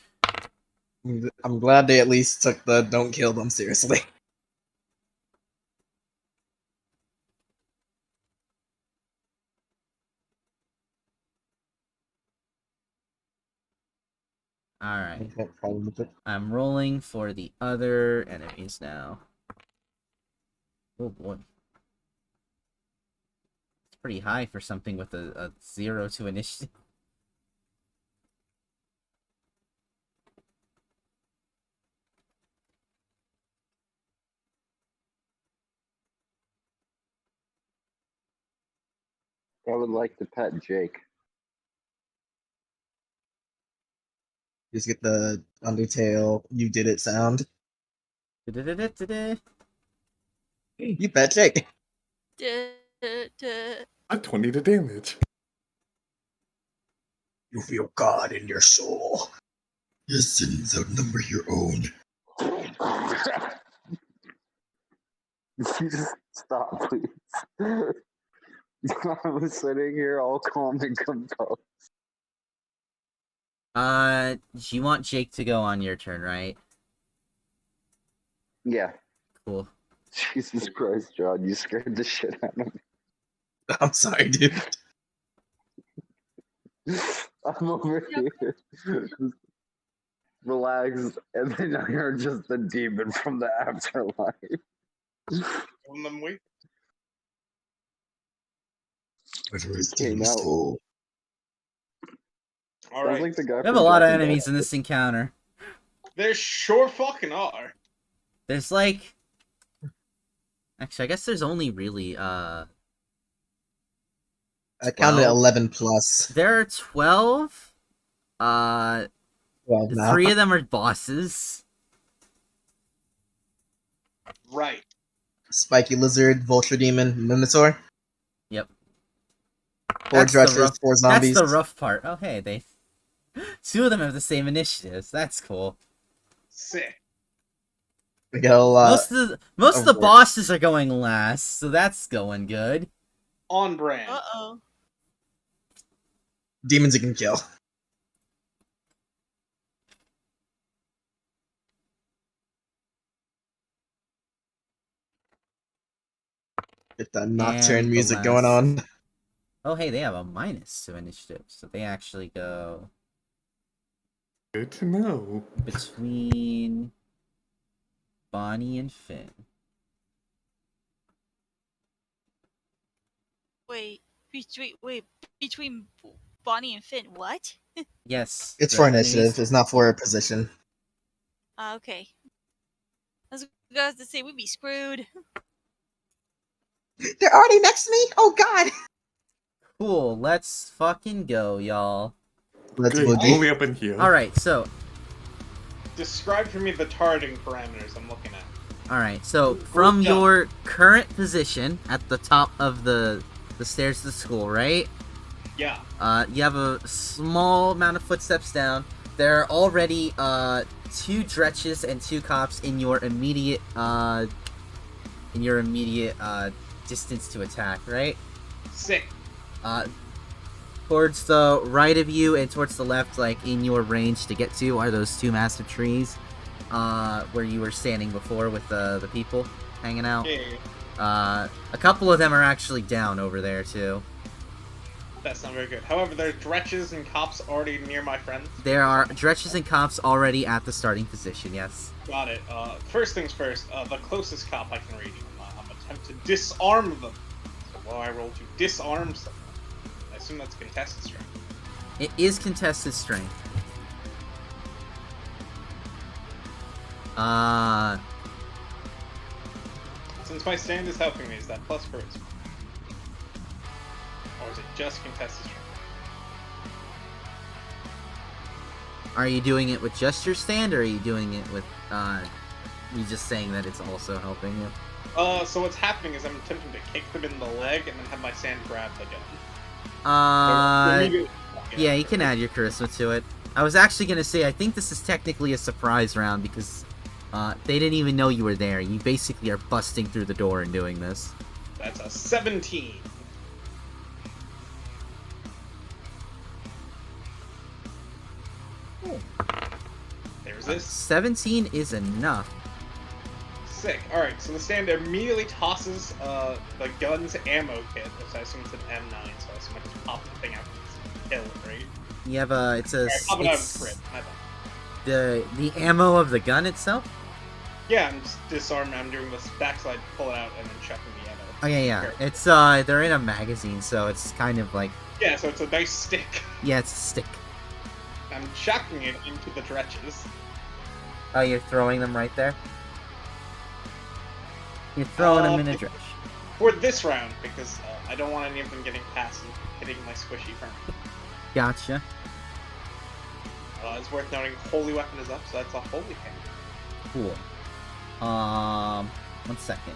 I'm glad they at least took the don't kill them seriously. Alright. Okay, problem with it. I'm rolling for the other enemies now. Oh boy. It's pretty high for something with a 0 to initiative. I would like to pet Jake. Just get the Undertale "You Did It" sound. Da-da-da-da-da-da. You bet, Jake. At 20 to damage. You feel God in your soul. Your sins outnumber your own. Just stop, please. I was sitting here all calm and composed. You want Jake to go on your turn, right? Yeah. Cool. Jesus Christ, John, you scared the shit out of me. I'm sorry, dude. I'm over here. Relaxed, and then I heard just the demon from the afterlife. On them weak. Came out. All Sounds right. like the guy We have from a lot of Jack and enemies in Daxter. this encounter. There sure fucking are. There's like... Actually, I guess there's only really, I counted 12? 11 plus. There are 12. 12 now. 3 of them are bosses. Right. Spiky Lizard, Vulture Demon, Minotaur. Yep. 4 That's the Dretches, rough- 4 zombies. That's the rough part. Oh, hey, they... 2 of them have the same initiatives. That's cool. Sick. We got a lot. Most of the work. bosses are going last, so that's going good. On brand. Uh-oh. Demons you can kill. Get that nocturne And the music going last- on. Oh, hey, they have a minus to initiative, so they actually go Good to know. between Bonnie and Finn. Wait, between Bonnie and Finn, what? Yes. It's the for enemies- initiative. It's not for a position. Okay. I was going to say, we'd be screwed. They're already next to me. Oh God. Cool, let's fucking go, y'all. Let's Good, boogie. only up in here. Alright, so, Describe for me the targeting parameters I'm looking at. alright, so from done. your current position at the top of the stairs to the school, right? Yeah. You have a small amount of footsteps down. There are already 2 dretches and 2 cops in your immediate distance to attack, right? Sick. Towards the right of you and towards the left, like in your range to get to, are those 2 massive trees where you were standing before with the people hanging out. Yeah. A couple of them are actually down over there too. That's not very good. However, there's dretches and cops already near my friends. There are dretches and cops already at the starting position. Yes. Got it. First things first, the closest cop I can reach, I'm attempt to disarm them. So while I roll to disarm someone, I assume that's contested strength. It is contested strength. Since my stand is helping me, is that plus charisma? Or is it just contested strength? Are you doing it with just your stand, or are you doing it with you just saying that it's also helping you? So what's happening is I'm attempting to kick them in the leg and then have my stand grab the gun. Yeah, you can add your charisma to it. I was actually gonna say, I think this is technically a surprise round because they didn't even know you were there. You basically are busting through the door and doing this. That's a 17. There's this. 17 is enough. Sick. Alright, so the stand immediately tosses the gun's ammo kit, which I assume it's an M9, so I assume I just pop the thing out and kill it, right? You have a, it's a, Alright, pop it out of it's crit. My bad. the ammo of the gun itself. Yeah, I'm just disarmed. I'm doing this backslide, pull it out, and then chucking the ammo. Oh yeah. Here. It's they're in a magazine, so it's kind of like Yeah, so it's a nice stick. yeah, it's a stick. I'm chucking it into the dretches. Oh, you're throwing them right there. You're throwing them in a dredge. For this round, because I don't want any of them getting past and hitting my squishy friend. Gotcha. It's worth noting, holy weapon is up, so that's a holy hand. Cool. 1 second.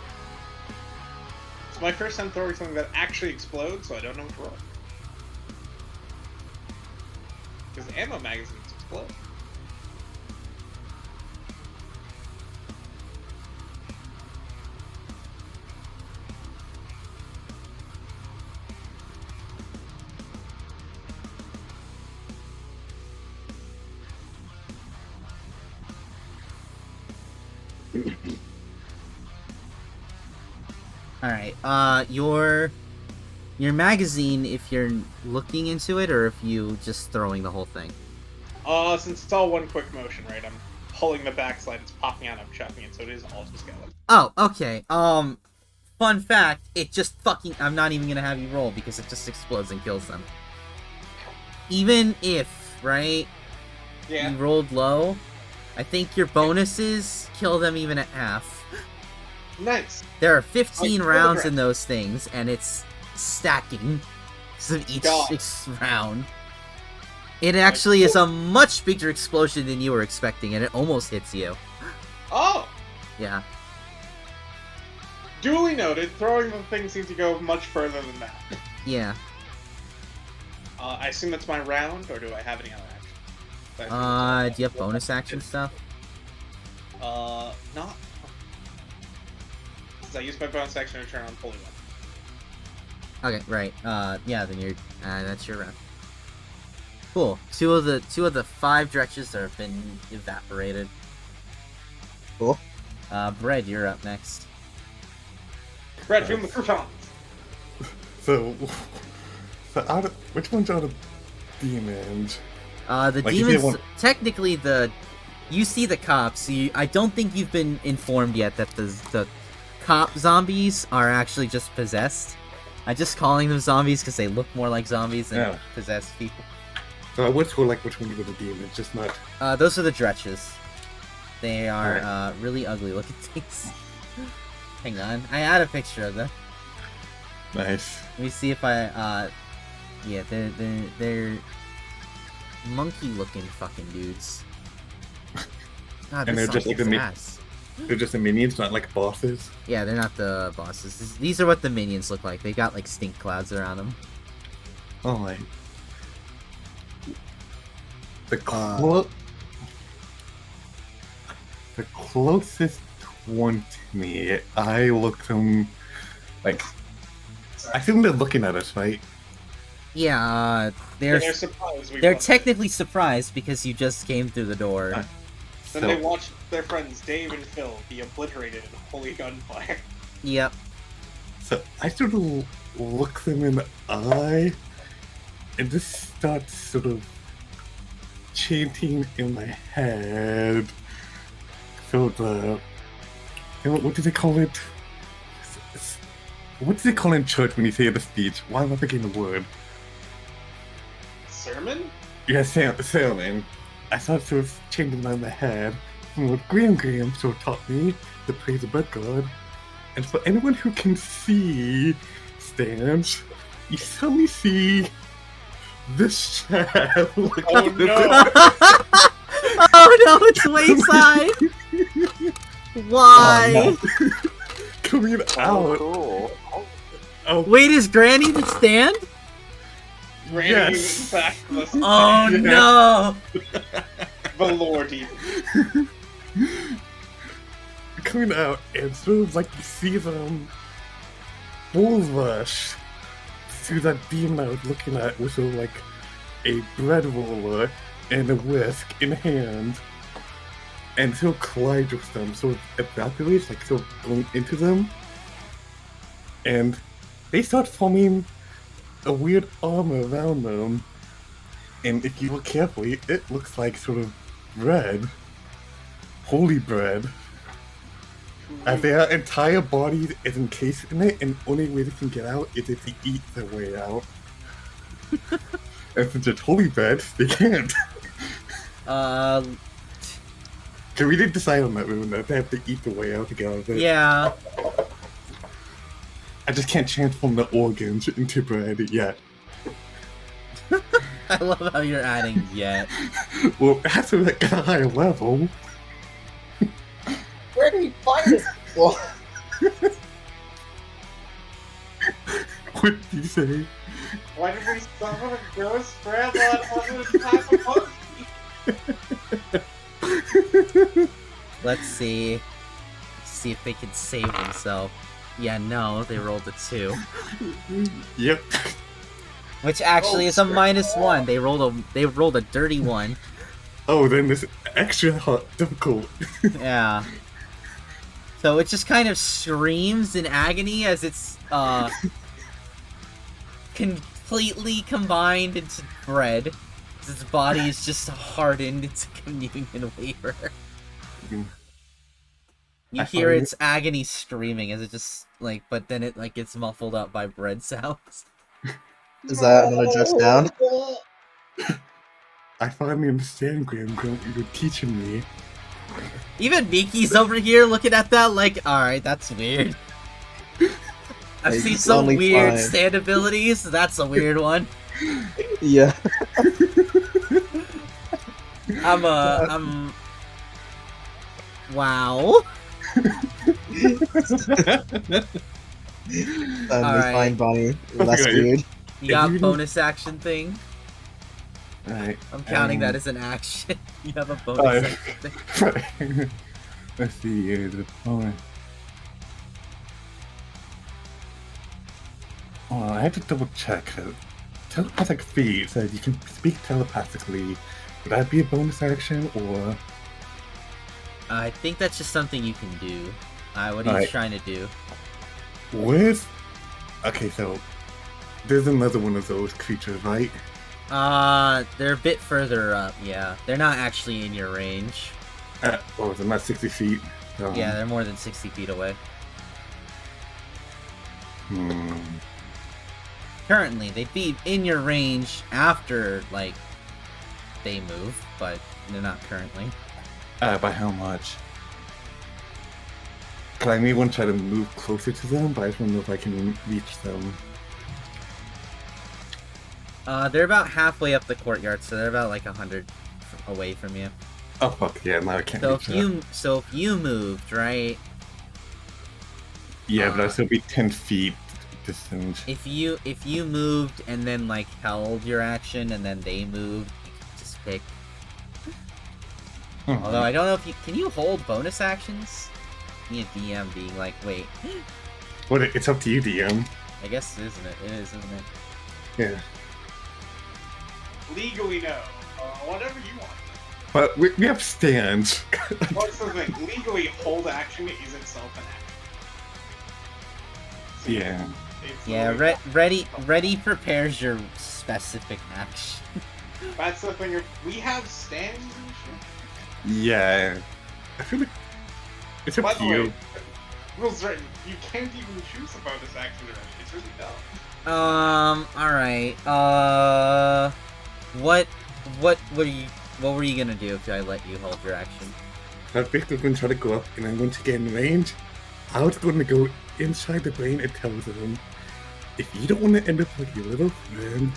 It's my first time throwing something that actually explodes, so I don't know what to roll. Because the ammo magazines explode. Alright, your magazine, if you're looking into it, or if you just throwing the whole thing? Since it's all one quick motion, right, I'm pulling the backslide, it's popping out, I'm chucking it, so it is all just skeleton. Oh, okay, fun fact, it just fucking, I'm not even gonna have you roll, because it just explodes and kills them. Even if, right, Yeah. you rolled low, I think your bonuses kill them even at half. Nice. There are 15 Like, rounds in those things, and it's stacking so each God. round. It actually is a much bigger explosion than you were expecting, and it almost hits you. Oh! Yeah. Duly noted, throwing the thing seems to go much further than that. Yeah. I assume that's my round, or do I have any other action? Do you have bonus action stuff? Not. Since I used my bonus action to turn on holy weapon. Okay, right. Yeah, then you're, that's your round. Cool. Two of the 5 dretches have been evaporated. Cool. Bread, you're up next. Brad, film the croutons! So out of, which ones are the demons? The Like, if you demons, want- technically you see the cops, so I don't think you've been informed yet that the cop zombies are actually just possessed. I'm just calling them zombies because they look more like zombies than Yeah. possessed people. So I would score like which ones were the demons, just not. Those are the dretches. They are Alright. really ugly looking things. Hang on, I had a picture of them. Nice. Let me see if I, yeah, they're monkey-looking fucking dudes. God, And this they're just song like the kicks mi- ass. They're just the minions, not like bosses. Yeah, they're not the bosses. These are what the minions look like. They got like stink clouds around them. Oh my. The closest one to me, I look them like. I assume they're looking at us, right? Yeah, They're they're surprised we they're won. technically surprised because you just came through the door. Uh, Then So- they watched their friends Dave and Phil be obliterated in holy gunfire. Yep. So I sort of look them in the eye, and this starts sort of chanting in my head. So what do they call it? What do they call in church when you say the speech? Why am I thinking the word? Sermon? Yeah, sermon. I started sort of chanting in my head. And what Graham sort of taught me to praise the bread God. And for anyone who can see stands, you suddenly see this shaft. Like, Oh, no. Oh no, it's Wayside! Why? coming Oh, out. cool. Oh, Wait, is Granny the stand? Randy Yes. back to the Oh Yeah. no! Velour coming out and sort of like you see them bull rush through that demon I was looking at with sort of like a bread roller and a whisk in hand, and sort of collides with them, sort of evaporates, like sort of going into them, and they start forming a weird arm around them, and if you look carefully, it looks like sort of bread, holy bread. As their entire body is encased in it, and the only way they can get out is if they eat their way out. And since they're totally bad, they can't. Cause we did decide on that one that they have to eat their way out to get out of it. Yeah. I just can't transform the organs into bread yet. I love how you're adding yet. Well, it has to be at a higher level. Where do we find this? Well, What did you say? Why did we summon a ghost grandma on this type of monkey? Let's see. See if they can save themselves. Yeah, no, they rolled a 2. Yep. Which actually is a -1. They rolled a dirty 1. Oh, then this extra difficult. Yeah. So it just kind of screams in agony as it's completely combined into bread. Its body is just hardened into communion wafer. You hear its agony screaming as it just but then it gets muffled up by bread sounds. is that another judge down? I finally understand, Graham. You're teaching me. Even Miki's over here looking at that alright, that's weird. I've seen It's some only weird fine. stand abilities, that's a weird one. Yeah. Wow. Alright. Fine, Bonnie. That's Okay. weird. You got you- bonus action thing? Right. I'm counting that as an action. You have a bonus action thing. Right. Let's see. The point. Oh, I had to double check. Telepathic feed says you can speak telepathically. Would that be a bonus action or? I think that's just something you can do. What are you Alright. trying to do? Where's? Okay, so there's another one of those creatures, right? They're a bit further up, yeah. They're not actually in your range. Oh, they're not 60 feet. Yeah, they're more than 60 feet away. Hmm. Currently, they'd be in your range after, they move, but they're not currently. By how much? Cause I may want to try to move closer to them, but I just don't know if I can reach them. They're about halfway up the courtyard, so they're about 100 away from you. Oh fuck yeah! Now I can't So reach if you moved, right? Yeah, but I'd still be 10 feet distant. If you moved and then held your action and then they moved, you could just pick. Although I don't know if can you hold bonus actions? Me and DM being wait. What? It's up to you, DM. I guess isn't it? It is, isn't it? Yeah. Legally, no. Whatever you want. But we have stands. What's the thing? Legally, hold action is itself an action. So Yeah. it's Yeah, literally- ready prepares your specific action. That's the thing. We have stands and shit. Yeah. I feel like it's By up the to way, you. rules written. You can't even choose a bonus action already. It's really dumb. Alright. What were you gonna do if I let you hold your action? I was basically going to try to go up, and I'm going to get in range. I was going to go inside the brain and tell them, if you don't want to end up like your little friend,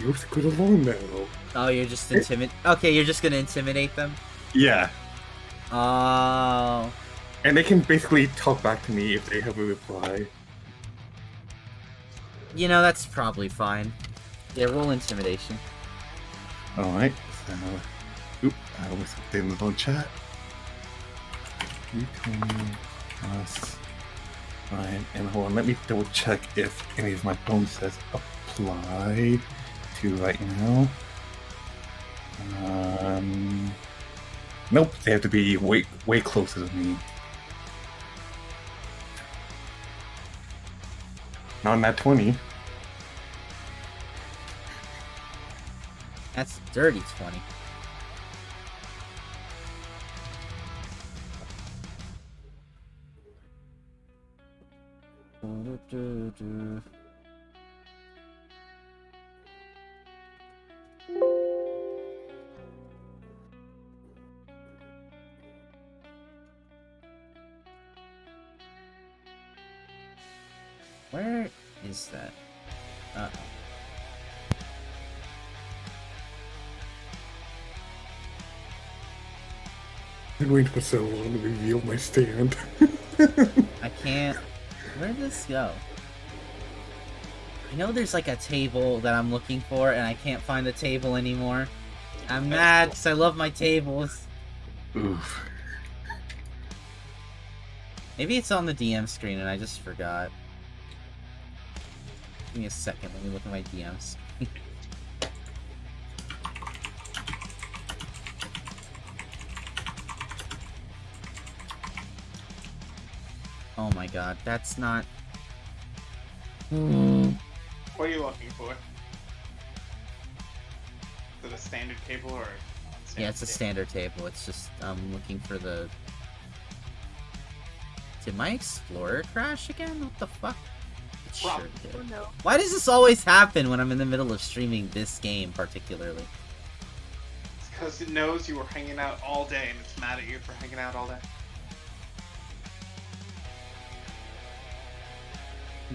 you're screwed along now. Oh, you're just Okay, you're just gonna intimidate them? Yeah. Oh. And they can basically talk back to me if they have a reply. That's probably fine. Yeah, roll intimidation. Alright, so... Oop, I almost put in the wrong chat. D20 plus... Alright, and hold on, let me double check if any of my bonuses apply to right now. Nope, they have to be way closer to me. Not in that 20. That's dirty 20. Where is that? I've been waiting for so long to reveal my stand. I can't. Where did this go? I know there's like a table that I'm looking for, and I can't find the table anymore. I'm mad because I love my tables. Oof. Maybe it's on the DM screen and I just forgot. Give me a second, let me look at my DMs. Oh my god, that's not... What are you looking for? Is it a standard table or? Yeah, it's a standard table. It's just, I'm looking for the... Did my Explorer crash again? What the fuck? It sure Oh did. no. Why does this always happen when I'm in the middle of streaming this game, particularly? It's because it knows you were hanging out all day and it's mad at you for hanging out all day.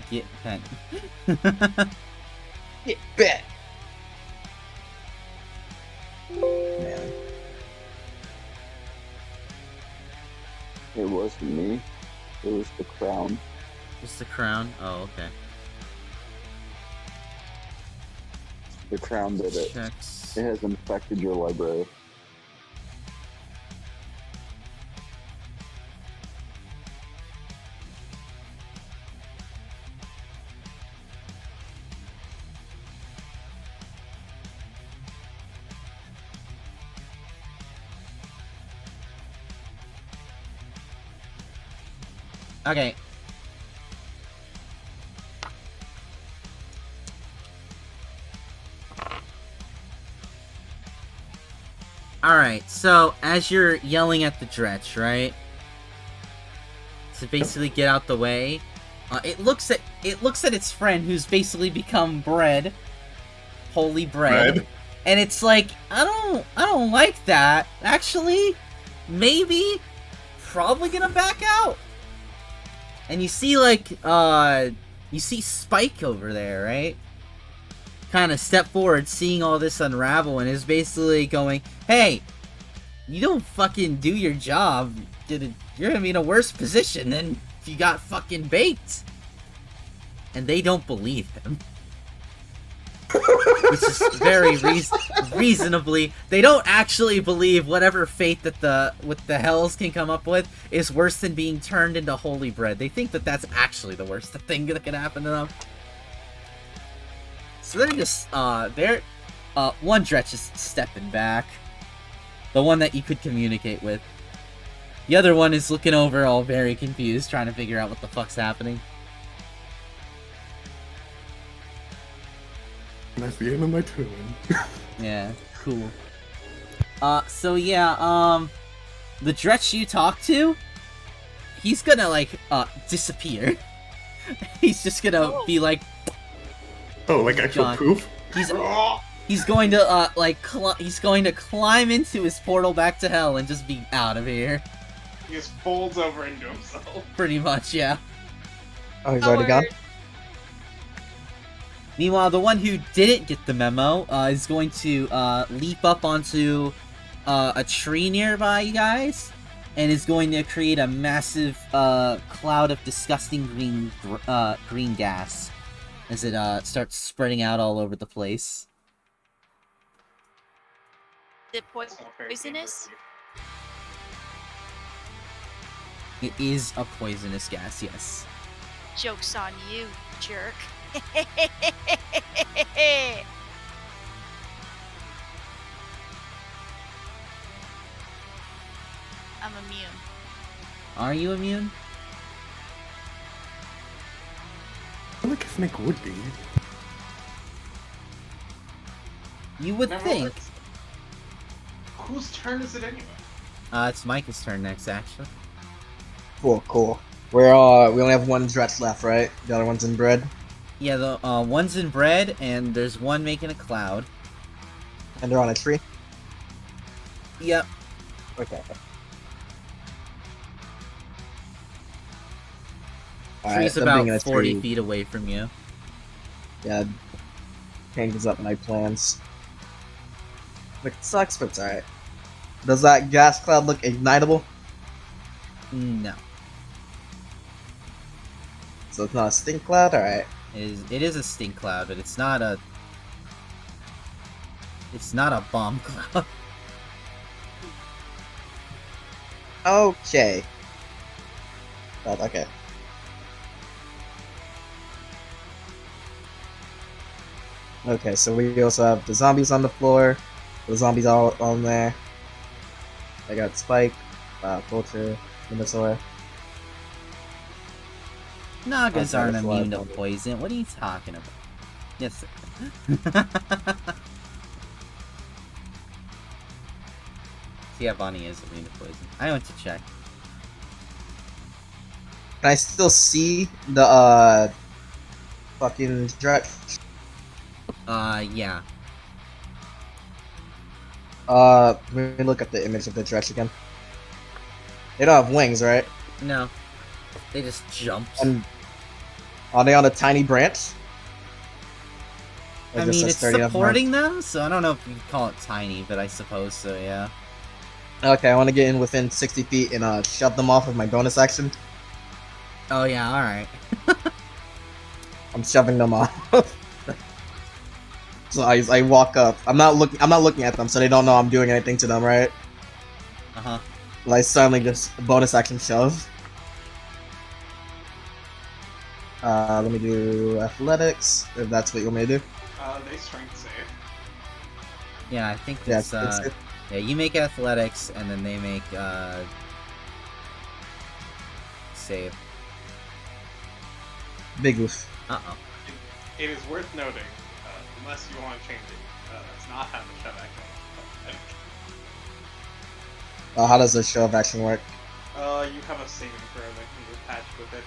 Get pen. Get bet. Man. It wasn't me. It was the crown. Just the crown? Oh, okay. The crown did it. Checks. It has infected your library. Okay. Alright, so as you're yelling at the Dretch, right? To basically get out the way, it looks at its friend who's basically become bread. Holy bread. And it's like, I don't like that. Actually, maybe probably gonna back out. And you see like you see Spike over there, right? Kind of step forward, seeing all this unravel, and is basically going, "Hey, you don't fucking do your job. You're gonna be in a worse position than if you got fucking baked." And they don't believe him. Which is very reasonably, they don't actually believe whatever fate that the hells can come up with is worse than being turned into holy bread. They think that that's actually the worst thing that can happen to them. So they're just one Dretch is stepping back, the one that you could communicate with. The other one is looking over, all very confused, trying to figure out what the fuck's happening. And that's the end of my turn. Yeah, cool. So yeah, the Dretch you talk to, he's gonna, like, disappear. He's just gonna be like... Oh, like actual Gone. proof? He's going to, he's going to climb into his portal back to hell and just be out of here. He just folds over into himself. Pretty much, yeah. Oh, he's already gone? Meanwhile, the one who didn't get the memo is going to leap up onto a tree nearby, you guys, and is going to create a massive cloud of disgusting green gas as it starts spreading out all over the place. Is it That's not very poisonous? It is a poisonous gas, yes. Joke's on you, jerk. I'm immune. Are you immune? I feel like a snake would be. You would Never think. works. Whose turn is it anyway? It's Micah's turn next, actually. Cool, cool. We only have one Dretch left, right? The other one's in bread. Yeah, the one's in bread, and there's one making a cloud. And they're on a tree? Yep. Okay. Tree's them being in about a 40 tree, feet away from you. yeah, changes up my plans. It sucks, but it's alright. Does that gas cloud look ignitable? No. So it's not a stink cloud? Alright. It is a stink cloud, but it's not a bomb cloud. Okay. Okay. Okay, so we also have the zombies on the floor. The zombies all on there. I got Spike, Vulture, Minotaur. Nagas Okay, aren't that's a lot of immune to zombies. poison. What are you talking about? Yes, sir. Yeah, Bonnie is immune to poison. I went to check. Can I still see the fucking Dretch? Yeah. Let me look at the image of the Dretch again. They don't have wings, right? No. They just jumped. And are they on a tiny branch? Or I just mean, a it's sturdy enough supporting them, so I don't know if you can call it tiny, but I suppose so, yeah. branch? Okay, I want to get in within 60 feet and shove them off with my bonus action. Oh, yeah, alright. I'm shoving them off. So I walk up. I'm not looking at them, so they don't know I'm doing anything to them, right? Uh-huh. I suddenly just bonus action shove. Let me do athletics, if that's what you want me to do. They strength save. Yeah, I think Yeah, it's, yeah, you make athletics, and then they make, save. Big oof. Uh-oh. It is worth noting, unless you want to change it, that's not how the shove action. How does the show of action work? You have a saving throw that can be attached with it.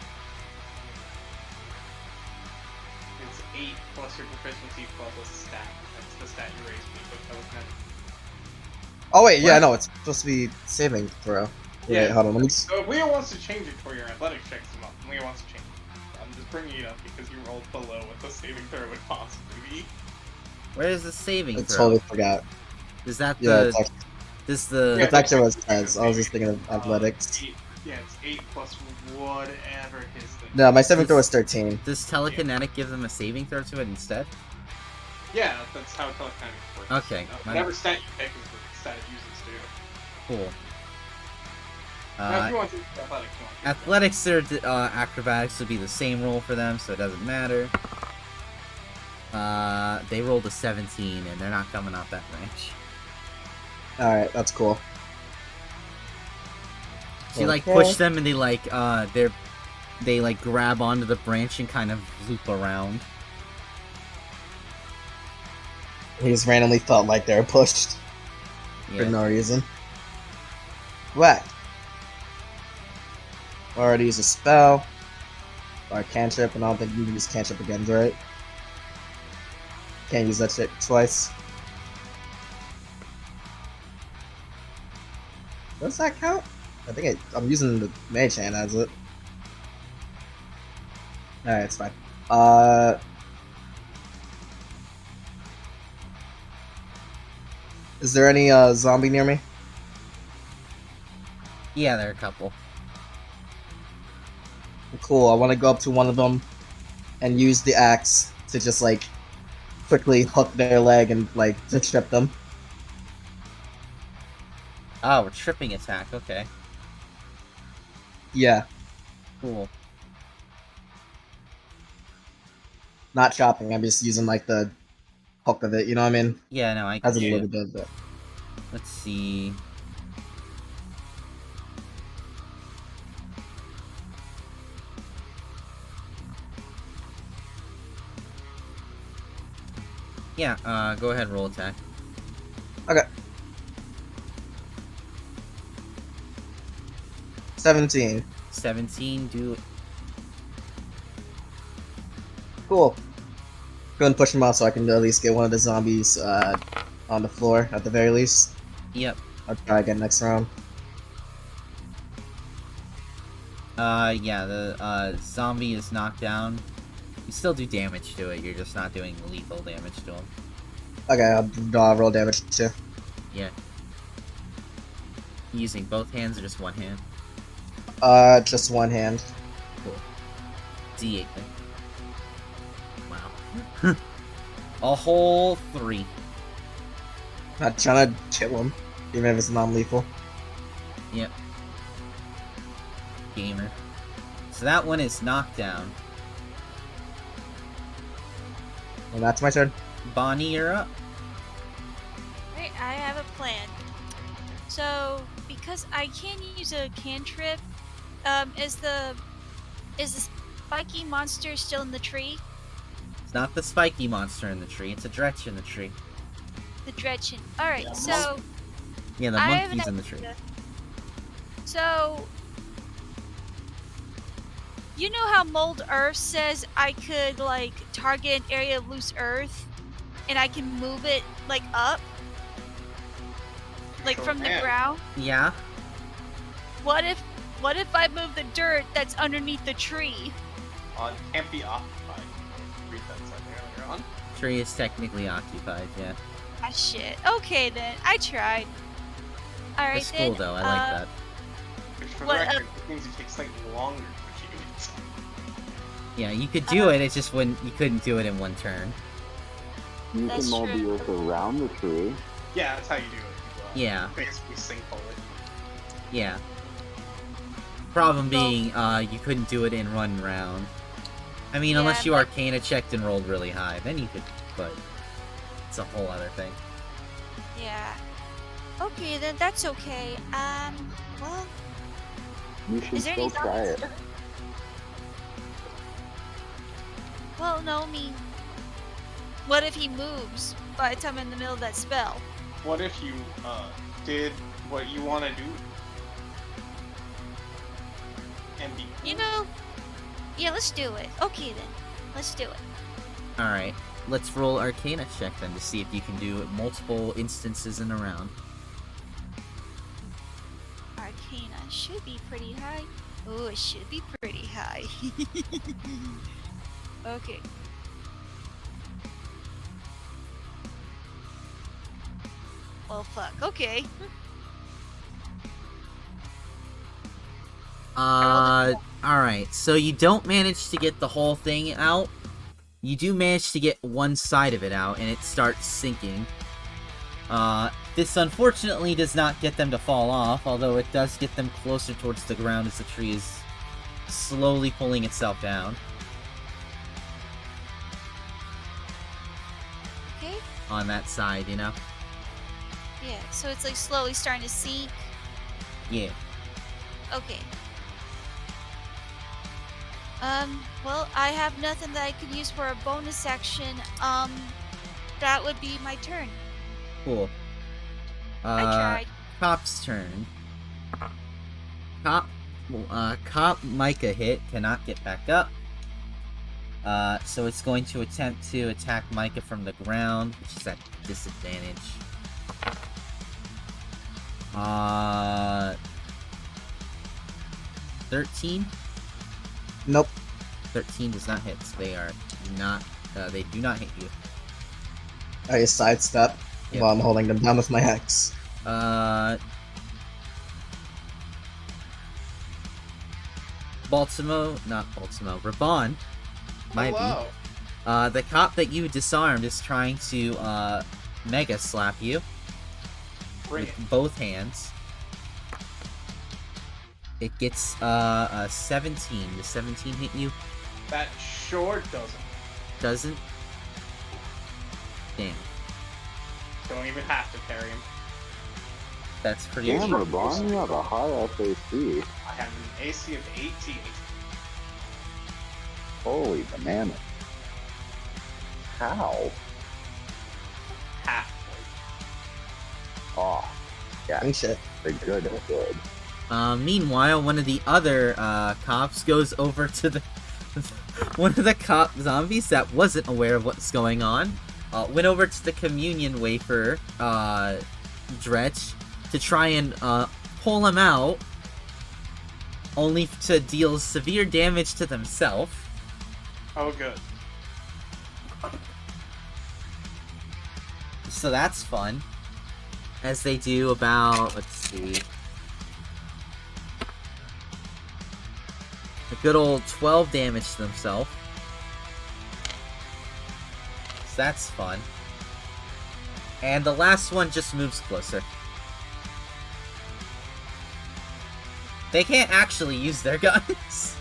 It's 8 plus your proficiency plus a stat. That's the stat you raised me, but that was meant. Oh wait, yeah, What? no, it's supposed to be saving throw. Yeah. Wait, hold on, let me. So if Leo wants to change it for your athletics checks him up, Leo wants to change it. I'm just bringing it up because you rolled below what the saving throw would possibly be. Where is the saving I throw? totally forgot. Is that Yeah, the... it's actually, This the... it's actually what it says. I was just thinking of athletics. 8, yeah, it's 8 plus whatever his thing. No, my saving throw is 13. Does telekinetic give them a saving throw to it instead? Yeah, that's how telekinetic works. Okay, Whatever stat you pick is the stat it uses too. Cool. Now, if you want to do athletics, you want to. Athletics or acrobatics would be the same roll for them, so it doesn't matter. They rolled a 17, and they're not coming off that range. Alright, that's cool. So you, like, Okay. push them, and they, like, they, like, grab onto the branch and kind of loop around. He just randomly felt like they were pushed for Yeah. no reason. Whack. Already use a spell. Or a cantrip, and I don't think you can use cantrip again, right? Can't use that shit twice. Does that count? I think I'm using the mage hand as it. Alright, it's fine. Is there any zombie near me? Yeah, there are a couple. Cool, I want to go up to one of them and use the axe to just like quickly hook their leg and like to strip them. Oh, a tripping attack, okay. Yeah, Cool. not chopping, I'm just using like the hook of it, you know what I mean? Yeah, no, I Has a get little you. bit of it. Let's see. Yeah, go ahead, roll attack. Okay. 17. 17, do Cool. Go ahead and push him out so I can at least get one of the zombies on the floor at the very least. Yep. I'll try again next round. Yeah, the zombie is knocked down. You still do damage to it, you're just not doing lethal damage to him. Okay, I'll roll damage too. Yeah. Using both hands or just one hand? Just one hand. Cool. D8 then. Wow. A whole 3. Not trying to kill him, even if it's non-lethal. Yep. Gamer. So that one is knocked down. And that's my turn. Bonnie, you're up. Right, I have a plan. So, because I can use a cantrip, is the spiky monster still in the tree? It's not the spiky monster in the tree, it's a dretch in the tree. The Dretchen. Alright, Yeah. so Yeah, the I have an monkey's in the tree. idea. So, you know how Mold Earth says I could, like, target an area of loose earth, and I can move it, like, up? Like, Sure from the can. ground? Yeah? What if I move the dirt that's underneath the tree? Can't be occupied. Read that said earlier on. Tree is technically occupied, yeah. Ah, shit. Okay, then. I tried. Alright, That's then. cool though, I like that. Which for the What, record, it means it takes slightly longer to achieve it. Yeah, you could do it, it's just when you couldn't do it in one turn. You That's can mold true. the earth around the tree. Yeah, that's how you do it. You, Yeah. Basically sinkhole it. Yeah. Problem being, you couldn't do it in one round. I mean, Yeah, unless you but- Arcana checked and rolled really high, then you could, but it's a whole other thing. Yeah. Okay, then that's okay. Well, You should is there still any try it. zombies? Well, no, I mean, what if he moves by the time I'm in the middle of that spell? What if you did what you want to do and be You know, yeah, let's do it. Okay, then. Let's do it. Alright, let's roll Arcana check then to see if you can do multiple instances in a round. Arcana should be pretty high. Oh, it should be pretty high. Okay. Well, fuck. Okay. Alright, so you don't manage to get the whole thing out. You do manage to get one side of it out, and it starts sinking. This unfortunately does not get them to fall off, although it does get them closer towards the ground as the tree is slowly pulling itself down. Okay. On that side, you know? Yeah, so it's like slowly starting to sink. Yeah. Okay. Well, I have nothing that I could use for a bonus action. That would be my turn. Cool. I tried. Cop's turn. Cop Micah hit, cannot get back up. So it's going to attempt to attack Micah from the ground, which is at disadvantage. 13? Nope. 13 does not hit, so they are not, they do not hit you. I sidestep Yep. while I'm holding them down with my axe. Raban, might wow. be. The cop that you disarmed is trying to, mega slap you Bring with it. both hands. It gets, a 17. Does 17 hit you? That sure doesn't. Doesn't? Damn. Don't even have to parry him. That's pretty Damn, cheap. LeBron, you have a high FAC. I have an AC of 18. Holy banana. How? Halfway. Oh, And shit. they're good. Meanwhile, one of the other cops goes over to the one of the cop zombies that wasn't aware of what's going on. Went over to the communion wafer Dretch to try and pull him out, only to deal severe damage to themselves. Oh, good. So that's fun. As they do about, let's see, a good old 12 damage to themselves. So that's fun. And the last one just moves closer. They can't actually use their guns.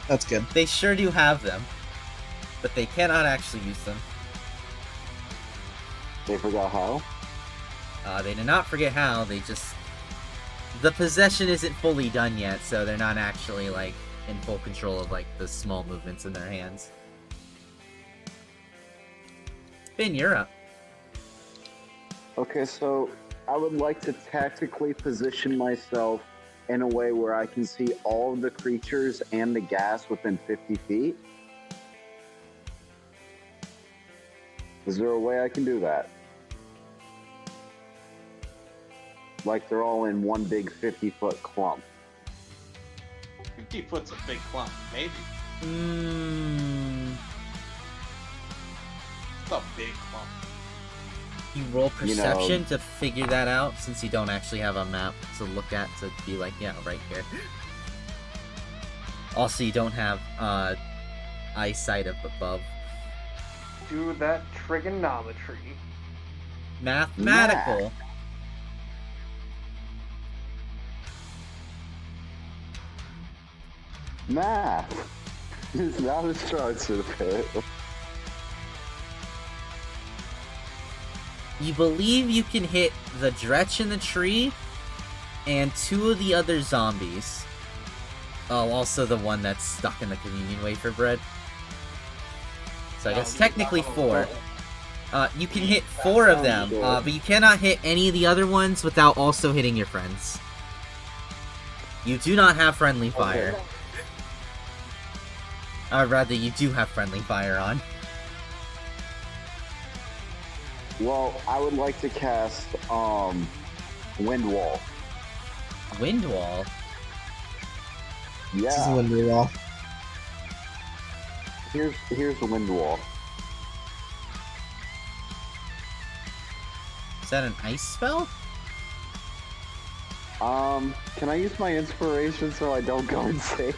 That's good. They sure do have them, but they cannot actually use them. They forgot how? They did not forget how, they just... The possession isn't fully done yet, so they're not actually, like, in full control of, like, the small movements in their hands. Finn, you're up. Okay, so I would like to tactically position myself in a way where I can see all of the creatures and the gas within 50 feet. Is there a way I can do that? Like they're all in one big 50-foot clump. 50 foot's a big clump, maybe. It's a big clump. You roll perception You know- to figure that out, since you don't actually have a map to look at to be like, yeah, right here. Also, you don't have eyesight up above. Do that trigonometry. Mathematical. Math is not a strong suit of it. You believe you can hit the Dretch in the tree and two of the other zombies. Oh, also the one that's stuck in the communion wafer bread. So I guess technically 4. You can hit 4 of them, but you cannot hit any of the other ones without also hitting your friends. You do not have friendly fire. Okay. Rather, you do have friendly fire on. Well, I would like to cast Wind Wall. Wind Wall? This is Yeah, when we roll. here's the Wind Wall. Is that an ice spell? Can I use my inspiration so I don't go insane?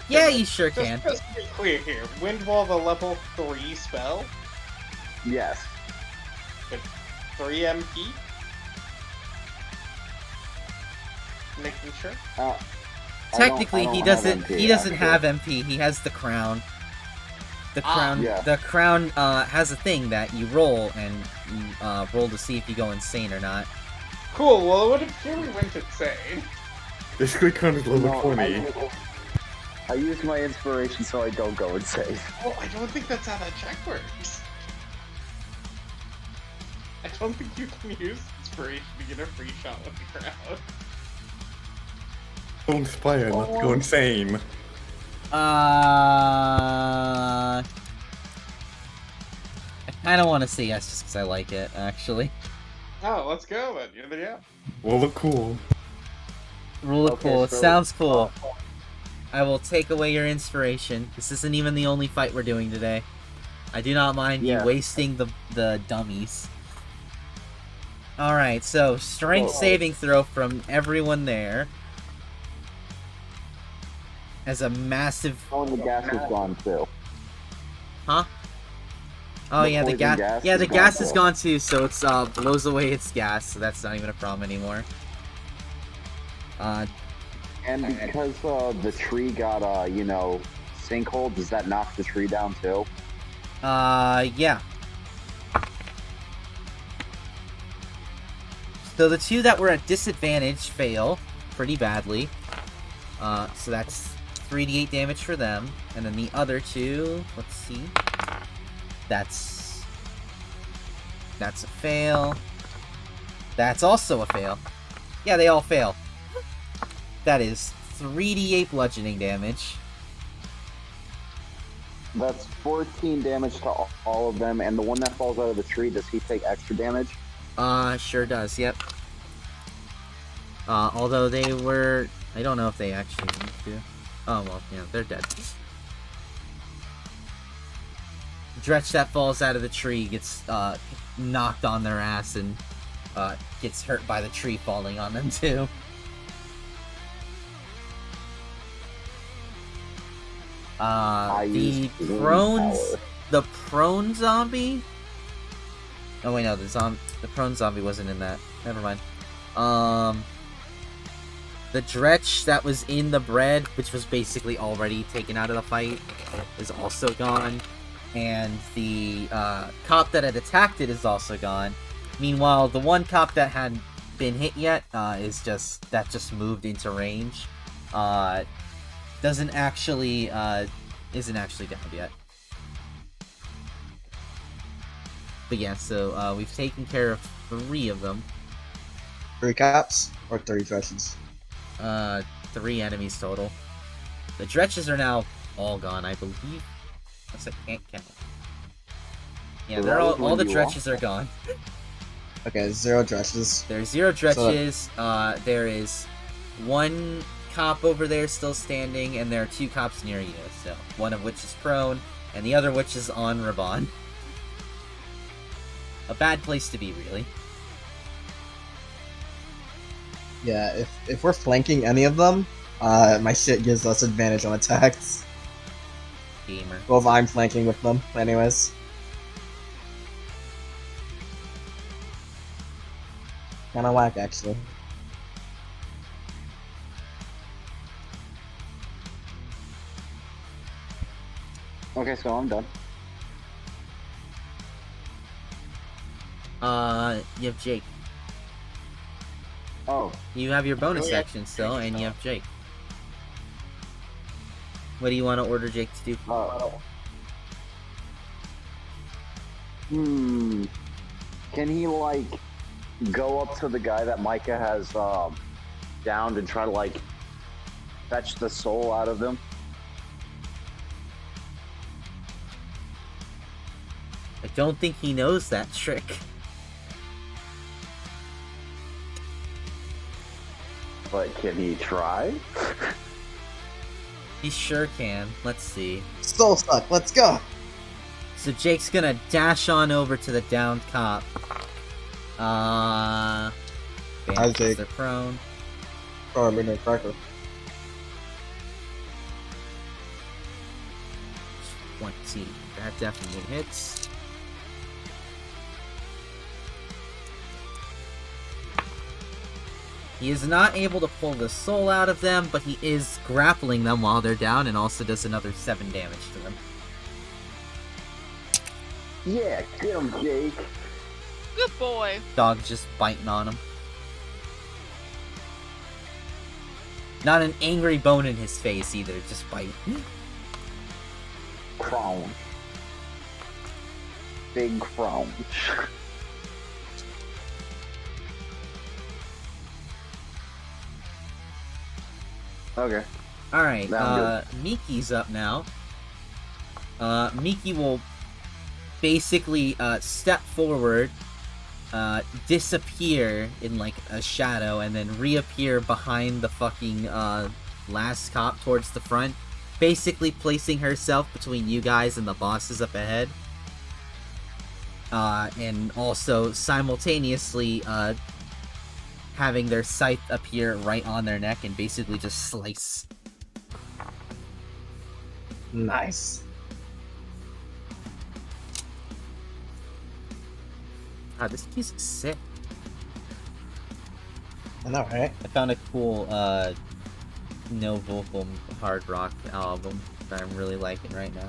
Yeah, you sure can. Just to be clear here, Wind Wall, the level 3 spell, Yes. with 3 MP. Making sure. Technically, I he don't doesn't. have MP, He doesn't actually. have MP. He has the crown. The crown. Yeah. The crown has a thing that you roll, and you roll to see if you go insane or not. Cool, well, it would appear we went insane. This quick count is level No, 20. I use my inspiration so I don't go insane. Oh, I don't think that's how that check works. I don't think you can use inspiration to get a free shot with the crowd. Don't inspire, not go insane. I kind of want to say yes, just because I like it, actually. Oh, let's go then. You're the yeah. Well, look cool. Rule of Okay, cool. It so- sounds cool. I will take away your inspiration. This isn't even the only fight we're doing today. I do not mind Yeah. you wasting the dummies. Alright, so strength saving throw from everyone there. As a massive... Oh, and the gas is gone too. Huh? Oh The yeah, the poison gas. gas Yeah, is the gone gas is too. gone too, so it's blows away its gas, so that's not even a problem anymore. And because the tree got sinkhole, does that knock the tree down too? Yeah. So the two that were at disadvantage fail pretty badly. So that's 3d8 damage for them. And then the other two, let's see. That's a fail. That's also a fail. Yeah, they all fail. That is 3d8 bludgeoning damage. That's 14 damage to all of them, and the one that falls out of the tree, does he take extra damage? Sure does, yep. Although they were... I don't know if they actually need to. Oh, well, yeah, they're dead. Dretch that falls out of the tree gets, knocked on their ass and, gets hurt by the tree falling on them, too. The prone zombie? Oh wait, no, the prone zombie wasn't in that. Never mind. The Dretch that was in the bread, which was basically already taken out of the fight, is also gone. And the, cop that had attacked it is also gone. Meanwhile, the one cop that hadn't been hit yet, that just moved into range. Isn't actually down yet. But yeah, so we've taken care of 3 of them. 3 cops or 3 Dretches? 3 enemies total. The Dretches are now all gone, I believe. Unless I can't count. Yeah, they're all the Dretches are gone. Okay, 0 Dretches. There's 0 Dretches. There is 1 cop over there still standing, and there are 2 cops near you, so one of which is prone, and the other which is on Raban. A bad place to be, really. Yeah, if we're flanking any of them, my shit gives us advantage on attacks. Gamer. Well, if I'm flanking with them, anyways. Kinda whack, actually. Okay, so I'm done. You have Jake. Oh, You have your bonus Oh, yeah. action still, and you have Jake. What do you want to order Jake to do? Can he, like, go up to the guy that Micah has, downed and try to, like, fetch the soul out of them? I don't think he knows that trick. But can he try? He sure can. Let's see. Soul suck, let's go! So Jake's gonna dash on over to the downed cop. How's Jake? They're prone. Or Midnight Cracker. 20. That definitely hits. He is not able to pull the soul out of them, but he is grappling them while they're down and also does another 7 damage to them. Yeah, get him, Jake. Good boy. Dog's just biting on him. Not an angry bone in his face either, just bite. Crown. Big crown. Okay. Alright, Now Miki's up now. Miki will basically step forward, disappear in like a shadow, and then reappear behind the fucking last cop towards the front, basically placing herself between you guys and the bosses up ahead. And also simultaneously having their scythe appear right on their neck and basically just slice. Nice. God, this music's sick. I know, right? I found a cool, no vocal hard rock album that I'm really liking right now.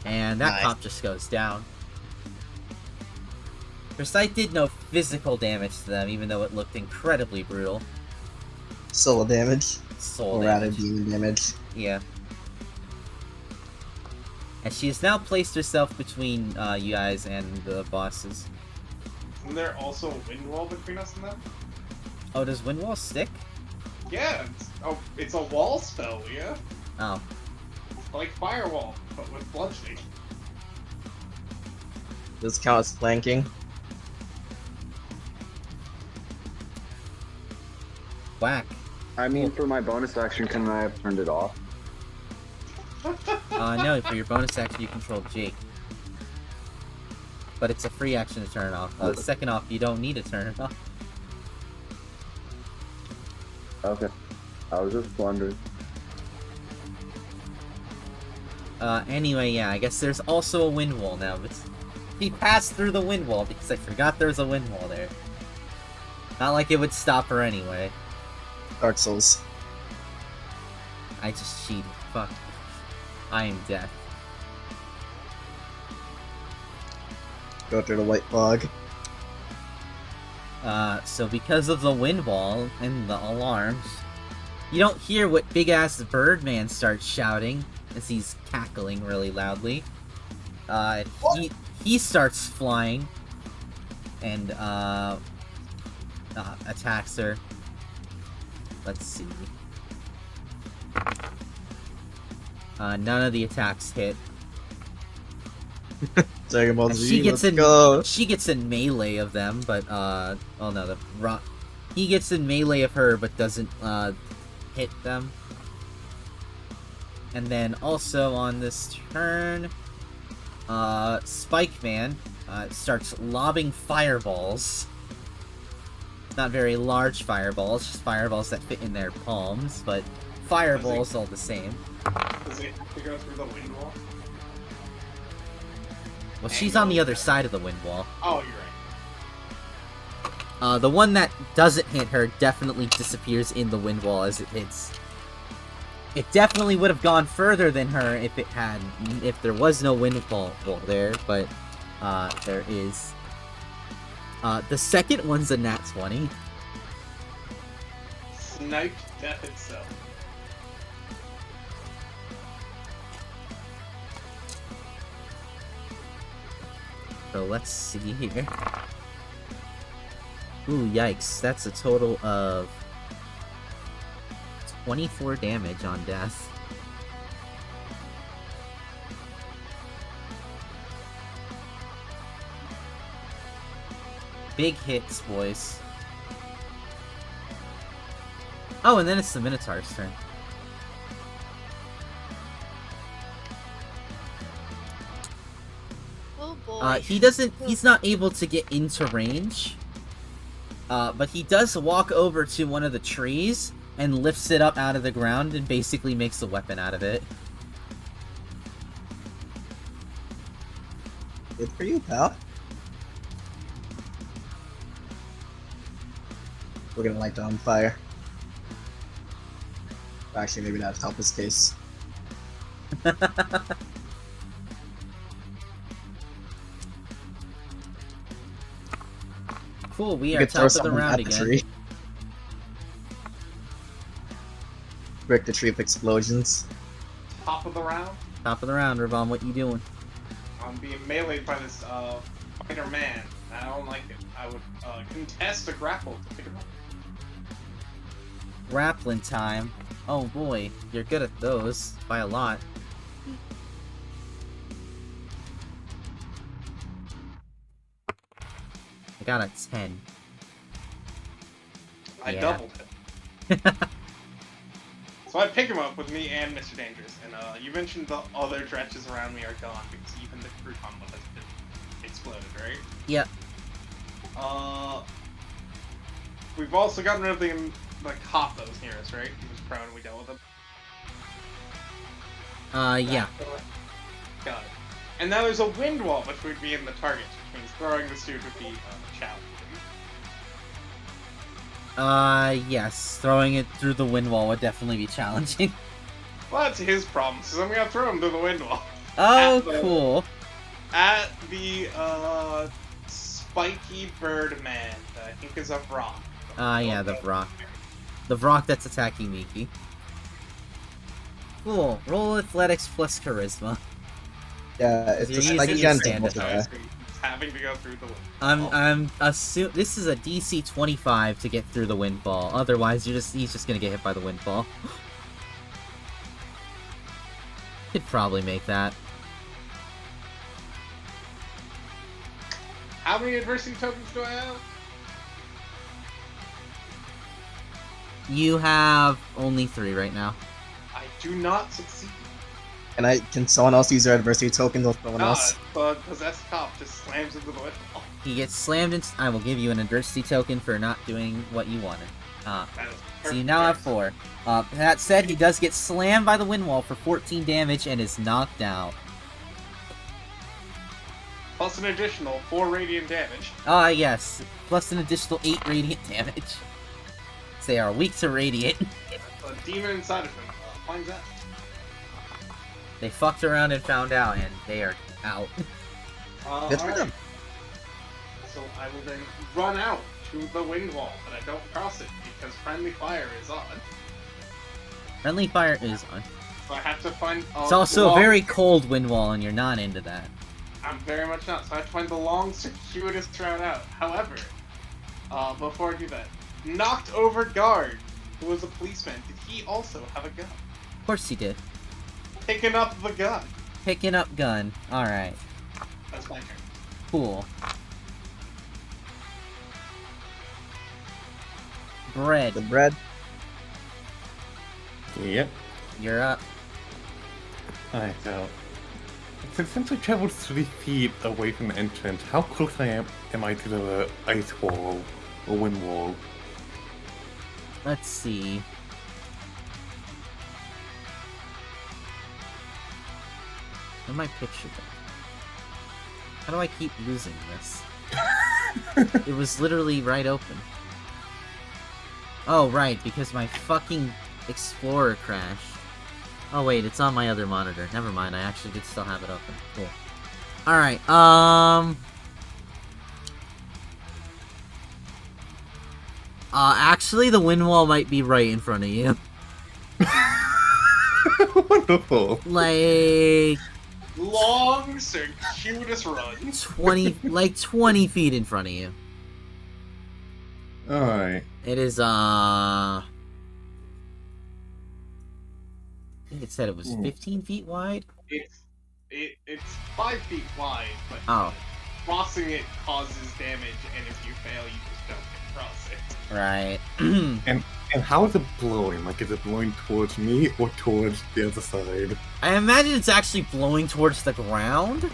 And that Nice. cop just goes down. Her sight did no physical damage to them, even though it looked incredibly brutal. Soul damage. Soul Or rather, damage. demon damage. Yeah. And she has now placed herself between you guys and the bosses. Isn't there also a wind wall between us and them? Oh, does wind wall stick? Yeah, it's a wall spell, yeah? Oh. Like firewall, but with bludgeoning. Does it count as flanking? Whack. I mean, for my bonus action, can I have turned it off? No, for your bonus action you control Jake. But it's a free action to turn it off. Second off, you don't need to turn it off. Okay. I was just wondering. Anyway, yeah, I guess there's also a wind wall now. But he passed through the wind wall because I forgot there's a wind wall there. Not like it would stop her anyway. Dark Souls. I just cheated. Fuck. I am death. Go through the white fog. So because of the wind wall and the alarms, you don't hear what big-ass Birdman starts shouting as he's cackling really loudly. He starts flying and, attacks her. Let's see. None of the attacks hit. Dragon Ball And Z, she gets let's in. go. She gets in melee of them, but oh no, he gets in melee of her, but doesn't hit them. And then also on this turn, Spike Man starts lobbing fireballs. Not very large fireballs, just fireballs that fit in their palms, but fireballs all the same. Does it have to go through the wind wall? Well, she's on the other side of the wind wall. Oh, you're right. The one that doesn't hit her definitely disappears in the wind wall as it hits. It definitely would have gone further than her if there was no wind wall there, but there is. The second one's a nat 20. Sniped death itself. So let's see here. Ooh, yikes. That's a total of 24 damage on death. Big hits, boys. Oh, and then it's the Minotaur's turn. Oh boy. He's not able to get into range. But he does walk over to one of the trees and lifts it up out of the ground and basically makes a weapon out of it. Good for you, pal. We're gonna light it on fire. Actually, maybe not help his case. Cool, we You are could throw top of the someone round at the again. tree. Break the tree with explosions. Top of the round. Top of the round, Ravon, what you doing? I'm being meleeed by this fighter man. I don't like it. I would contest a grapple to pick him up. Grappling time. Oh boy, you're good at those by a lot. I got a 10. I Yeah. doubled it. So I pick him up with me and Mr. Dangerous, and you mentioned the other dredges around me are gone because even the crouton one has been exploded, right? Yep. We've also gotten rid of the cop that was near us, right? He was prone and we dealt with him. Yeah. Got it. And now there's a wind wall between me and the target, which means throwing this dude would be challenging. Yes. Throwing it through the wind wall would definitely be challenging. Well, that's his problem, so I'm gonna throw him through the wind wall. Oh, cool. At the, spiky bird man that I think is a rock. Yeah, the rock. The rock that's attacking Miki. Cool. Roll athletics plus charisma. Yeah, it's You're just using like your again. standard multiplier. So you can having to go through the wind. I'm assume this is a DC 25 to get through the windfall. Otherwise, he's just gonna get hit by the windfall. Could probably make that. How many adversity tokens do I have? You have only 3 right now. I do not succeed. Can someone else use their adversity token with someone else? The possessed cop just slams into the windfall. He gets slammed into. I will give you an adversity token for not doing what you wanted. That is So you perfect. now have 4. That said, he does get slammed by the wind wall for 14 damage and is knocked out. Plus an additional 4 radiant damage. Yes. Plus an additional 8 radiant damage. They are weak to radiant. A demon inside of him finds out. They fucked around and found out, and they are out. Good for Alright. them. So I will then run out to the wind wall, but I don't cross it because friendly fire is on. Friendly fire is on. So I have to find. It's also a long- very cold wind wall, and you're not into that. I'm very much not. So I have to find the long, circuitous route out. However, before I do that, knocked over guard, who was a policeman, did he also have a gun? Of course he did. Picking up the gun. Picking up gun. Alright. That's my turn. Cool. Bread. The bread. Yep. You're up. Alright, so since I traveled 3 feet away from the entrance, how close am I to the ice wall or wind wall? Let's see. Where my picture go? How do I keep losing this? It was literally right open. Oh, right, because my fucking Explorer crashed. Oh wait, it's on my other monitor. Never mind, I actually did still have it open. Cool. Alright, actually the wind wall might be right in front of you. Wonderful. Like Long, circuitous run. 20 feet in front of you. Alright. It is, I think it said it was 15 feet wide. It's 5 feet wide, but Oh, crossing it causes damage, and if you fail, you just don't get across it. right. And how is it blowing? Like, is it blowing towards me or towards the other side? I imagine it's actually blowing towards the ground.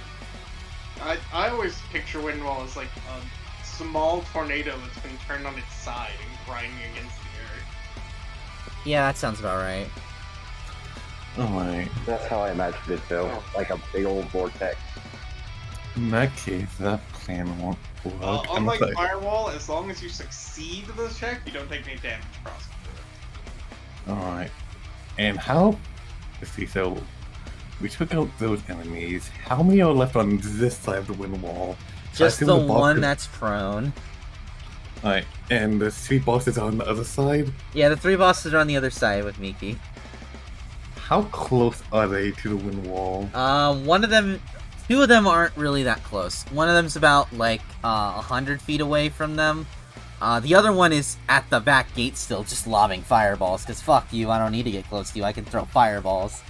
I always picture wind wall as like a small tornado that's been turned on its side and grinding against the earth. Yeah, that sounds about right. Alright. That's how I imagined it too. Like a big old vortex. In that case, that plan won't work. I'm Unlike sorry. Firewall, as long as you succeed the check, you don't take any damage crossing through it. Alright. And how... Let's see, so... We took out those enemies. How many are left on this side of the wind wall? So I Just assume the boss one is- that's prone. Alright, and the 3 bosses are on the other side? Yeah, the 3 bosses are on the other side with Miki. How close are they to the wind wall? One of them... 2 of them aren't really that close. One of them's about, like, 100 feet away from them. The other one is at the back gate still, just lobbing fireballs, because fuck you, I don't need to get close to you, I can throw fireballs.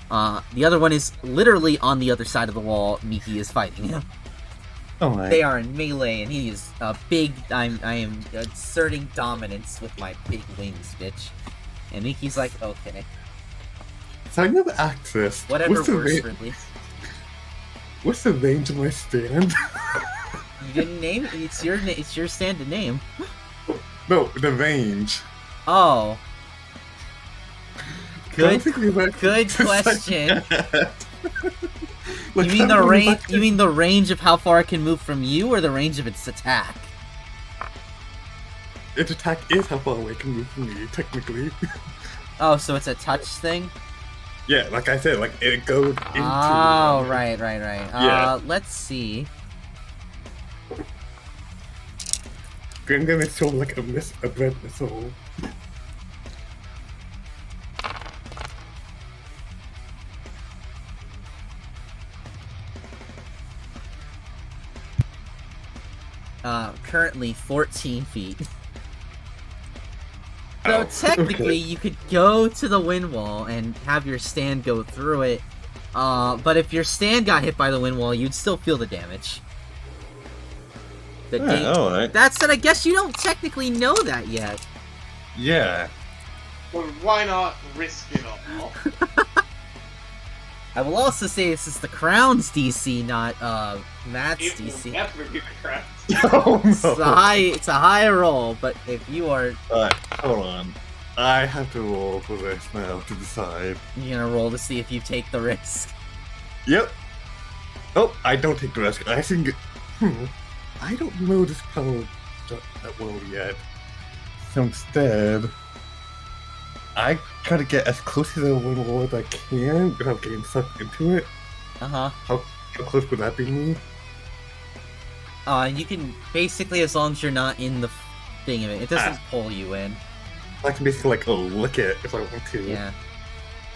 The other one is literally on the other side of the wall, Miki is fighting him. Alright. They are in melee, and he is a big... I am asserting dominance with my big wings, bitch. And Miki's like, okay. So I never asked this. Whatever What's the, works, ra- Ridley. what's the range of my stand? You didn't name it? It's your stand to name. No, the range. Oh. I'm Good, thinking about- good question. Like, You mean I'm the going range? back- You mean the range of how far it can move from you, or the range of its attack? Its attack is how far away it can move from me, technically. Oh, so it's a touch thing? Yeah, like I said, like it goes into. Oh, right. Yeah. Let's see. I'm gonna show like a bread missile. currently 14 feet. So Oh, technically, okay. you could go to the wind wall and have your stand go through it. But if your stand got hit by the wind wall, you'd still feel the damage. Alright. That said, I guess you don't technically know that yet. Yeah. Well, why not risk it all? I will also say this is the Crown's DC, not Matt's It will DC. definitely be the crap. Oh It's no. it's a high roll, but if you are, Alright, hold on. I have to roll for this now to decide. you're gonna roll to see if you take the risk. Yep. Oh, I don't take the risk. I think. I don't know this power that well yet. So instead, I try to get as close to the wind wall as I can without getting sucked into it. Uh-huh. How close would that be me? You can basically, as long as you're not in the thing of it, it doesn't pull you in. I can basically like lick it if I want to. Yeah.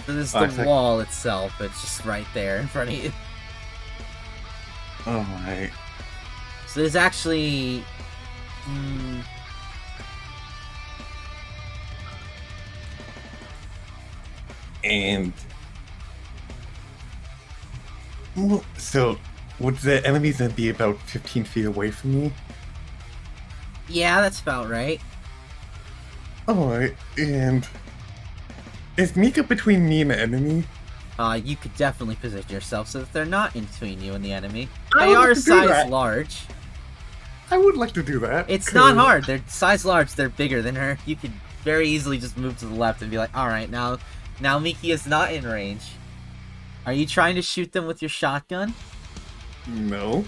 So this is Alright, the wall itself, it's just right there in front of you. Alright. So there's actually... And so would the enemies then be about 15 feet away from me? yeah, that's about right. Alright, and is Mika between me and the enemy? You could definitely position yourself so that they're not in between you and the enemy. I They would are like to do size that. large. I would like to do that. It's not 'cause- hard. They're size large. They're bigger than her. You could very easily just move to the left and be like, alright, now Miki is not in range. Are you trying to shoot them with your shotgun? No.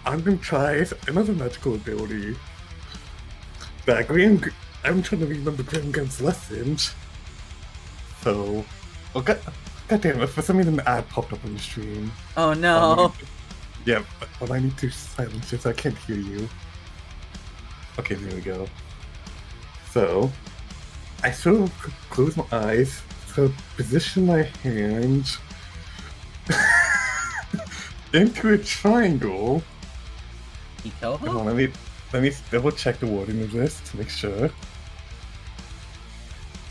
I'm gonna try another magical ability. I'm trying to remember Grimgrim's lessons. So, God damn it, for some reason the ad popped up on the stream. Oh no. Yeah, but I need to silence it so I can't hear you. Okay, there we go. So, I sort of close my eyes, so position my hand into a triangle. Hikoho? Hold on, let me double check the wording of this to make sure.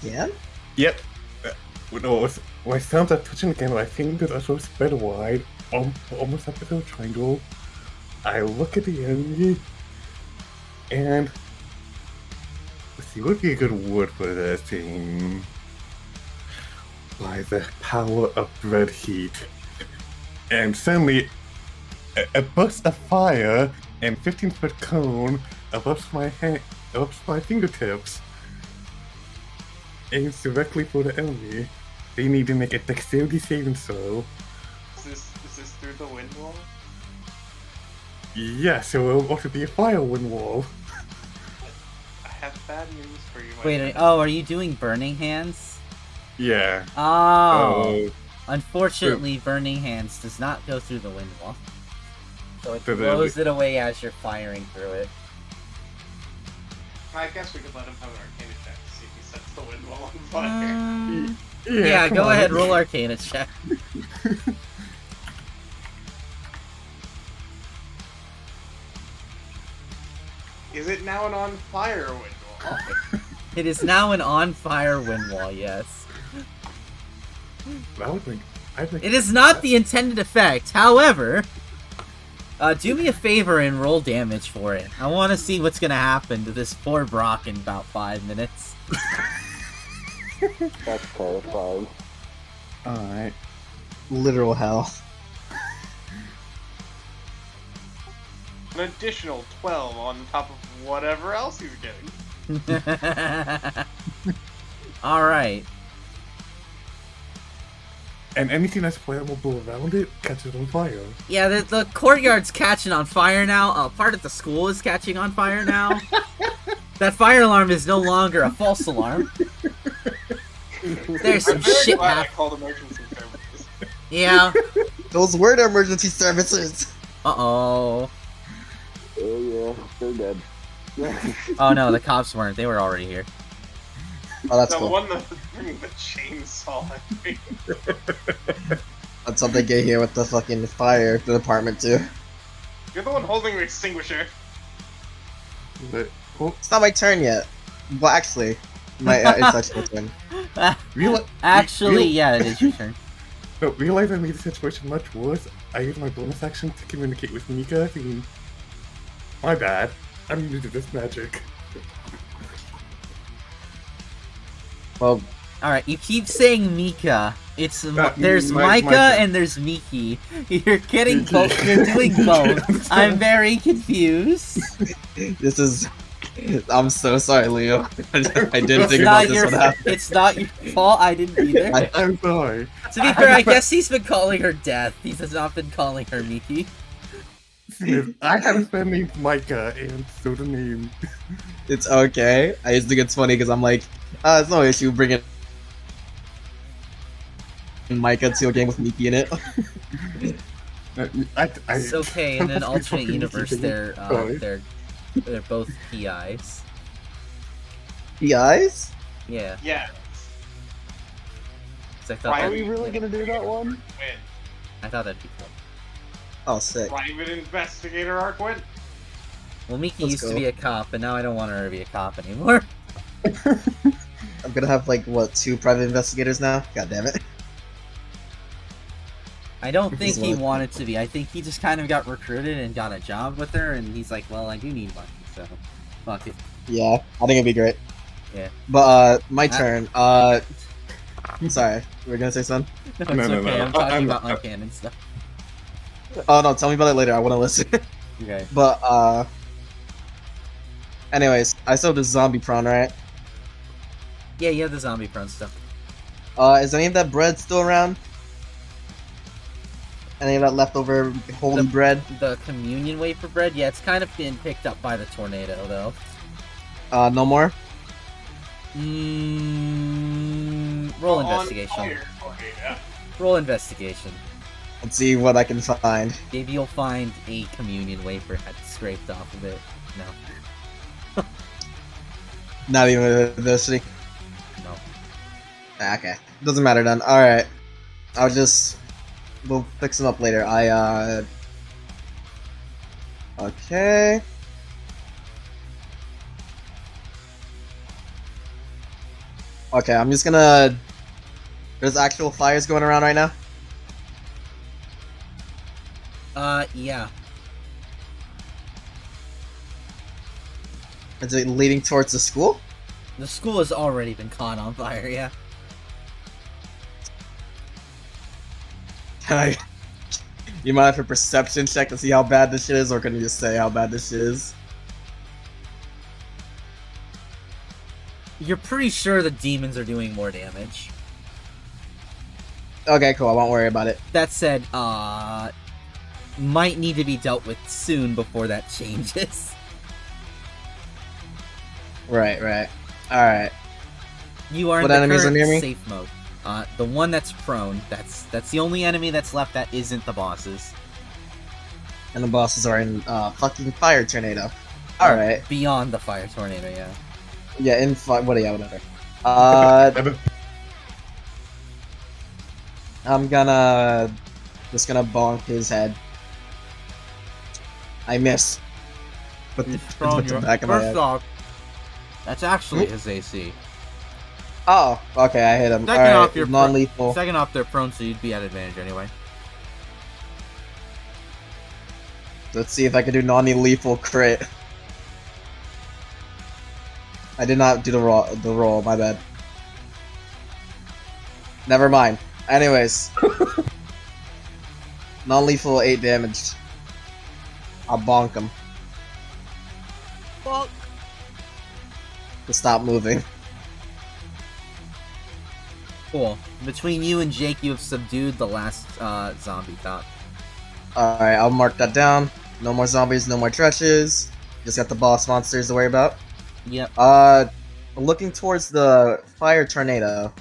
Yeah? Yep. No, my thumbs are touching again, my fingers are so spread wide, almost like a little triangle. I look at the enemy, and let's see, what would be a good word for this thing? By the power of red heat. And suddenly, a burst of fire and 15-foot cone erupts my fingertips. Aims directly for the enemy. They need to make a dexterity saving throw. Is this through the wind wall? Yes, it will also be a fire wind wall. I have bad news for you. my Wait, friend. oh, are you doing Burning Hands? Yeah. Oh. Unfortunately, Burning Hands does not go through the wind wall. So it So then blows it away as you're firing through it. I guess we could let him have an arcana check to see if he sets the wind wall on fire. Yeah, come go on. ahead, roll Arcana check. Is it now an on fire wind wall? It is now an on-fire wind wall, yes. I think It is not the intended effect, however... do me a favor and roll damage for it. I want to see what's gonna happen to this poor Brock in about 5 minutes. That's terrifying. Alright. Literal hell. An additional 12 on top of whatever else he's getting. Alright. And anything that's flammable around it catches on fire. Yeah, the courtyard's catching on fire now. Part of the school is catching on fire now. That fire alarm is no longer a false alarm. There's some I'm very shit glad I happening. called emergency services. Yeah. Those were the emergency services. Uh-oh. Oh yeah, they're dead. Oh no, the cops weren't. They were already here. Oh, that's The cool. one that's bringing the chainsaw, I think. That's something they get here with the fucking fire department too. You're the one holding the extinguisher. But, oh, It's not my turn yet. Well, actually, it's actually my turn. Actually, real- yeah, it is your turn. No, realize I made the situation much worse. I used my bonus action to communicate with Mika, thinking, my bad, I'm new to this magic. Well, Alright, you keep saying Mika. There's my Micah turn. and there's Miki. You're getting Miki. both. You're doing both. I'm very confused. this is. I'm so sorry, Leo. I didn't It's think not about this your. one happen. It's not your fault. I didn't either. I'm sorry. To be fair, I guess he's been calling her Death. He has not been calling her Miki. I have a friend named Micah, and so the name. It's okay. I just think it's funny because I'm like, it's no issue bringing Micah to a game with Miki in it. It's okay. In an I'm alternate fucking universe, kidding. Sorry. they're both PIs. The eyes? Yeah. Yeah. 'Cause I thought Why Are that, we really gonna do that one? Win. I thought that'd be cool. Oh, sick. Private investigator arc win. Well, Miki Let's used to go. be a cop, but now I don't want her to be a cop anymore. I'm gonna have like what 2 private investigators now? God damn it! I don't think he What? wanted to be. I think he just kind of got recruited and got a job with her, and he's like, well, I do need money, so fuck it. Yeah, I think it'd be great. Yeah. But my turn. Sorry, we were gonna say something. No, it's No, no, okay. no. I'm talking I'm- about uncanon stuff. Oh no, tell me about it later. I want to listen. Okay. But anyways, I still have the zombie prawn, right? Yeah, you have the zombie prone stuff. Is any of that bread still around? Any of that leftover holy The- bread? The communion wafer bread, yeah, it's kind of been picked up by the tornado, though. No more. Roll On investigation. fire. Okay, yeah. Roll investigation. Let's see what I can find. Maybe you'll find a communion wafer had scraped off of it. No. Not even adversity. No. Okay, doesn't matter then. All right, we'll fix them up later. Okay. Okay, I'm just gonna. There's actual fires going around right now. Yeah. Is it leading towards the school? The school has already been caught on fire, yeah. Can I? You might have a perception check to see how bad this shit is, or can you just say how bad this shit is? You're pretty sure the demons are doing more damage. Okay, cool. I won't worry about it. That said, might need to be dealt with soon before that changes. Right. All right. You are What in the enemies are current near me? safe mode. The one that's prone, that's the only enemy that's left that isn't the bosses. And the bosses are in fucking fire tornado. All right. Beyond the fire tornado, yeah. Yeah, in whatever. I'm just gonna bonk his head. I miss. But the back of my head. off, that's actually his AC. Oh, okay, I hit him. Second Alright, off, you're non-lethal. Second off, they're prone, so you'd be at advantage anyway. Let's see if I can do non-lethal crit. I did not do the roll, my bad. Never mind. Anyways. Non-lethal 8 damage. I'll bonk him Well, to stop moving. Cool. Between you and Jake, you have subdued the last zombie cop. Alright, I'll mark that down. No more zombies, no more trenches. Just got the boss monsters to worry about. Yep. Looking towards the fire tornado.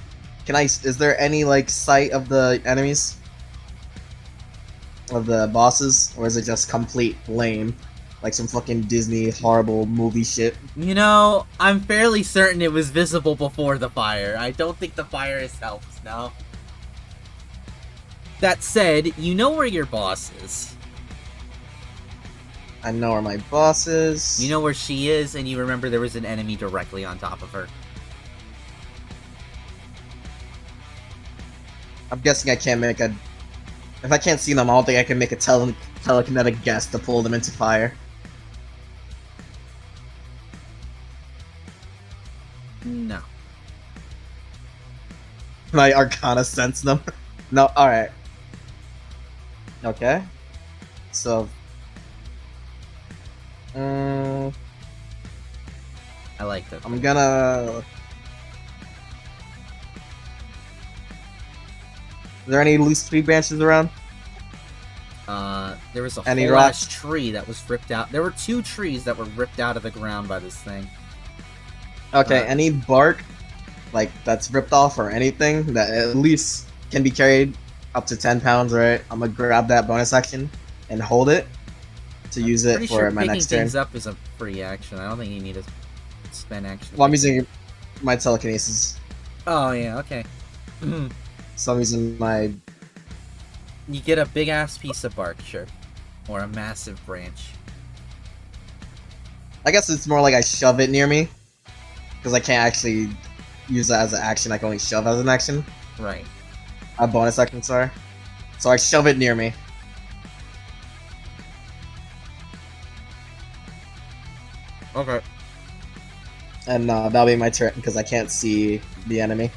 Is there any, like, sight of the enemies? Of the bosses? Or is it just complete lame? Like some fucking Disney horrible movie shit? You know, I'm fairly certain it was visible before the fire. I don't think the fire has helped, no. That said, you know where your boss is. I know where my boss is. You know where she is, and you remember there was an enemy directly on top of her. I'm guessing I can't make a. If I can't see them, I don't think I can make a telekinetic guess to pull them into fire. No. My Arcana sense them. No, alright. Okay. So. I like that. I'm gonna. Is there any loose tree branches around? There was a Any whole ass rocks? tree that was ripped out. There were 2 trees that were ripped out of the ground by this thing. Okay, Uh, any bark, like, that's ripped off or anything that at least can be carried up to 10 pounds, right? I'm gonna grab that bonus action and hold it to use it Pretty for sure my picking next turn. things up is a free action. I don't think you need to spend action. Well, I'm using my telekinesis. Oh yeah, okay. So I'm using my. You get a big ass piece of bark, sure, or a massive branch. I guess it's more like I shove it near me, because I can't actually use that as an action. I can only shove as an action. Right. A bonus action, sorry. So I shove it near me. Okay. And that'll be my turn because I can't see the enemy.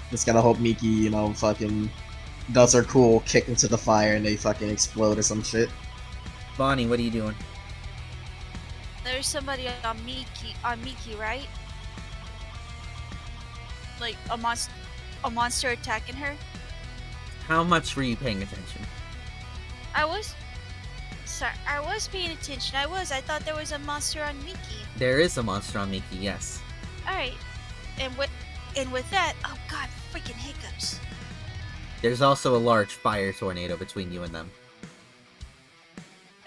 Just gotta hope Miki, you know, fucking does her cool kick into the fire and they fucking explode or some shit. Bonnie, what are you doing? There's somebody on Miki, right? Like a monster attacking her. How much were you paying attention? I was paying attention. I thought there was a monster on Miki. There is a monster on Miki, yes. All right, and with that, oh god, freaking hiccups. There's also a large fire tornado between you and them.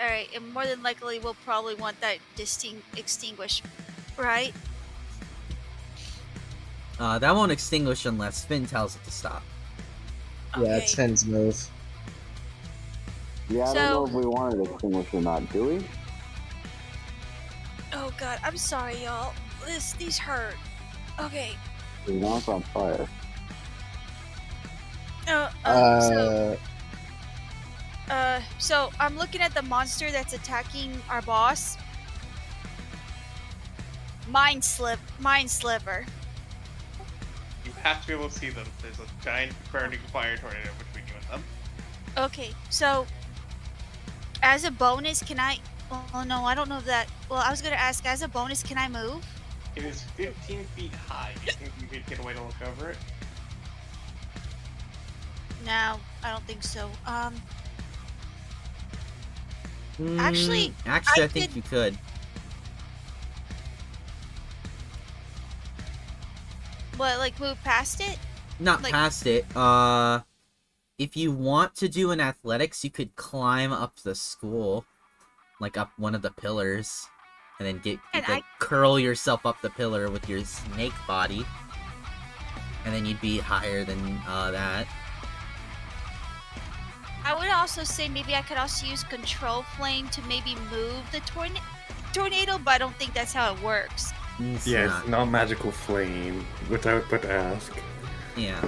All right, and more than likely, we'll probably want that extinguished, right? That won't extinguish unless Finn tells it to stop. Yeah, it's Finn's move. Yeah, I So- don't know if we wanted to extinguish or not, do we? Oh god, I'm sorry, y'all. These hurt. Okay. Now it's on fire. So I'm looking at the monster that's attacking our boss. Mind Sliver. You have to be able to see them. There's a giant burning fire tornado between you and them. Okay, so as a bonus, can I? Oh no, I don't know that. Well, I was gonna ask. As a bonus, can I move? It is 15 feet high. Do you think you could get away to look over it? No, I don't think so. Actually, I I think could- you could. what? Like move past it? Not Like- past it. If you want to do an athletics, you could climb up the school, like up one of the pillars, and then And curl yourself up the pillar with your snake body, and then you'd be higher than that. I would also say maybe I could also use Control Flame to maybe move the tornado, but I don't think that's how it works. It's Yeah, not. it's not magical flame, which I would ask. Yeah.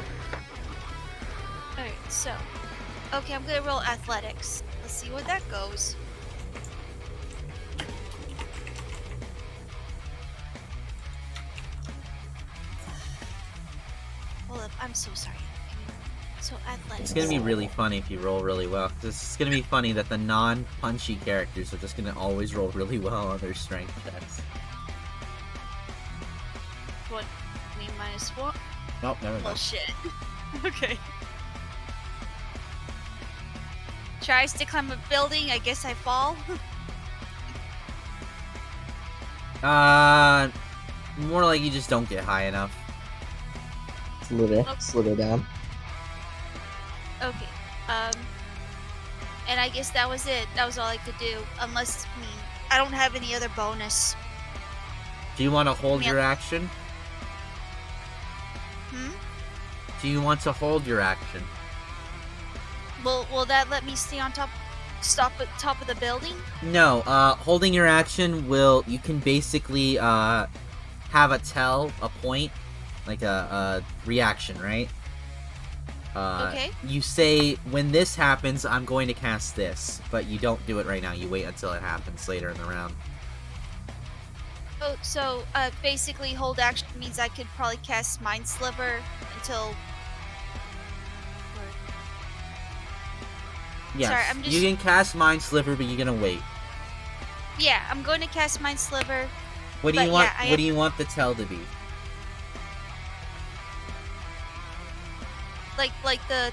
Alright, so. Okay, I'm gonna roll athletics. Let's see where that goes. Hold up, I'm so sorry. So athletics. It's gonna be really funny if you roll really well. It's gonna be funny that the non-punchy characters are just gonna always roll really well on their strength checks. 20 minus 1. Nope, never Oh mind. shit. Okay. Tries to climb a building, I guess I fall. More like you just don't get high enough. Slither down. Okay. And I guess that was it. That was all I could do. Unless, I don't have any other bonus. Do you want to hold Yeah. your action? Hmm? Do you want to hold your action? Will that let me stay on top? Stop at top of the building? No, holding your action you can basically, have a point, like a reaction, right? Okay. You say, when this happens, I'm going to cast this, but you don't do it right now, you wait until it happens later in the round. Oh, so basically, hold action means I could probably cast Mind Sliver until. Yes, Sorry, I'm just. you can cast Mind Sliver, but you're gonna wait. Yeah, I'm going to cast Mind Sliver. What do you But want? yeah, What do you want the tell to be? Like the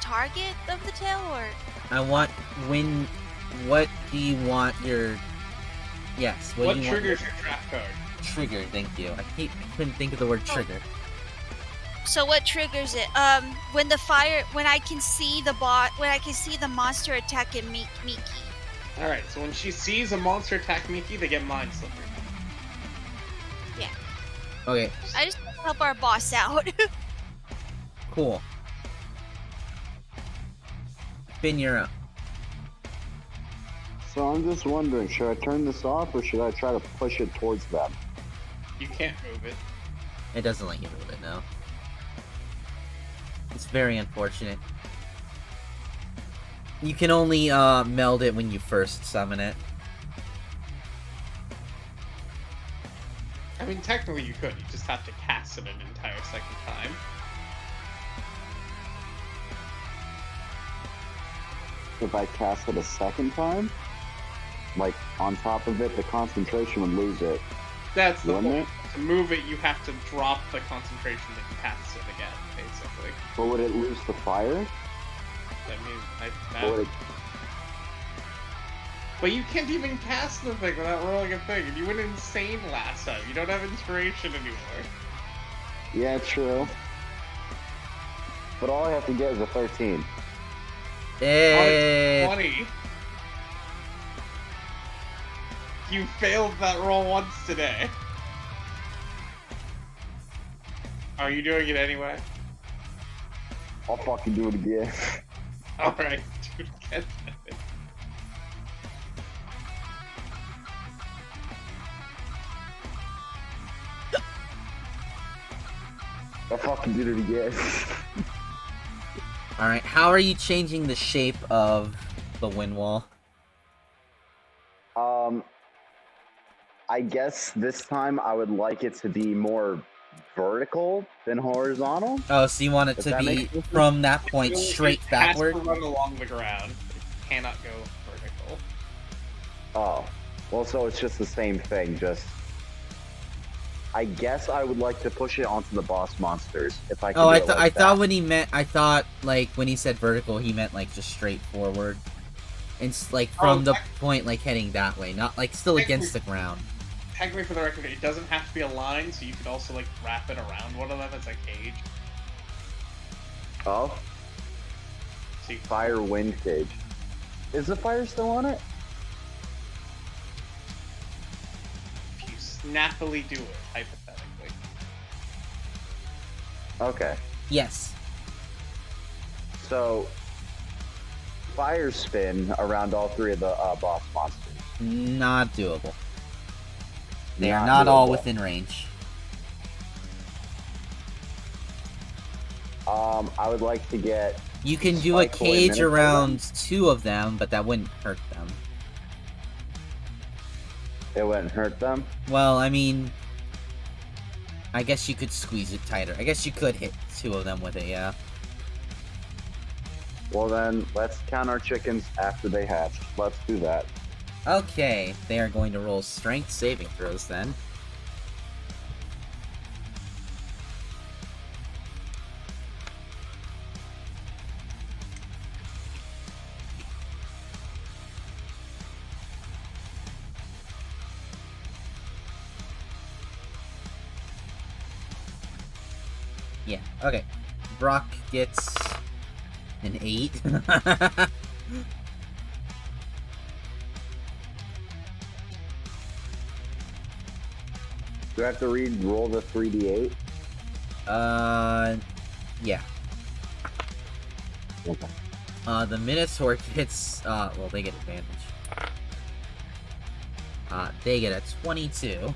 target of the tail, or I want when. What do you want your? Yes. What do you triggers want your trap card? Trigger. Thank you. I couldn't think of the word Oh. trigger. so what triggers it? When I can see when I can see the monster attacking Miki. Alright, so when she sees a monster attack Miki, they get Mind Slipper. Okay. I just want to help our boss out. Cool. Finn, you're up. So I'm just wondering, should I turn this off or should I try to push it towards them? You can't move it. It doesn't let you move it, no. It's very unfortunate. You can only meld it when you first summon it. I mean, technically you could. You just have to cast it an entire second time. If I cast it a second time, like on top of it, the concentration would lose it. That's the Wouldn't point. To move it, you have to drop the concentration that you cast it again, basically. But would it lose the fire? Or would it... But you can't even cast the thing without rolling a thing, and you went insane last time. You don't have inspiration anymore. Yeah, true. But all I have to get is a 13. Eh, 20. You failed that roll once today. Are you doing it anyway? I'll fucking do it again. Alright, dude, get it. I'll fucking do it again. Alright, how are you changing the shape of the wind wall? I guess this time I would like it to be more vertical than horizontal. Oh, so you want it Does to that be make sense? from that point straight It backward? has to run along the ground. It cannot go vertical. Oh, well, so it's just the same thing, just... I guess I would like to push it onto the boss monsters, if I could Oh, do I it like that. thought when he meant, like, when he said vertical, he meant, like, just straight forward. It's, like, from the point, like, heading that way, not, like, still against the ground. Technically, for the record, it doesn't have to be a line, so you could also, like, wrap it around one of them as a cage. Oh, So you fire wind cage. Is the fire still on it? if you snappily do it, hypothetically. Okay, Yes. so... fire spin around all three of the boss monsters. Not doable. They are Not not all doable. within range. I would like to get... You can do a Spike away cage Minotaur around 2 of them, but that wouldn't hurt them. It wouldn't hurt them? Well, I mean... I guess you could squeeze it tighter. I guess you could hit 2 of them with it, yeah. Well then, let's count our chickens after they hatch. Let's do that. Okay, they are going to roll strength saving throws then. Yeah, okay. Brock gets an 8. Do I have to roll the 3d8? Yeah. Okay. The Minotaur gets, well, they get advantage. They get a 22.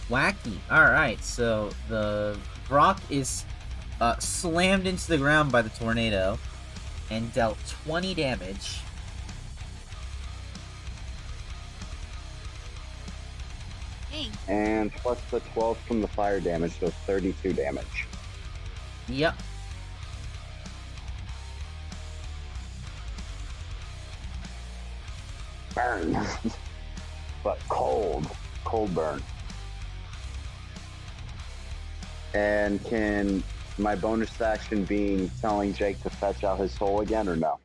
Wacky. Alright, so the rock is slammed into the ground by the tornado and dealt 20 damage. Dang. And plus the 12 from the fire damage, so 32 damage. Yep. Burn. But cold. Cold burn. And can my bonus action being telling Jake to fetch out his soul again, or no?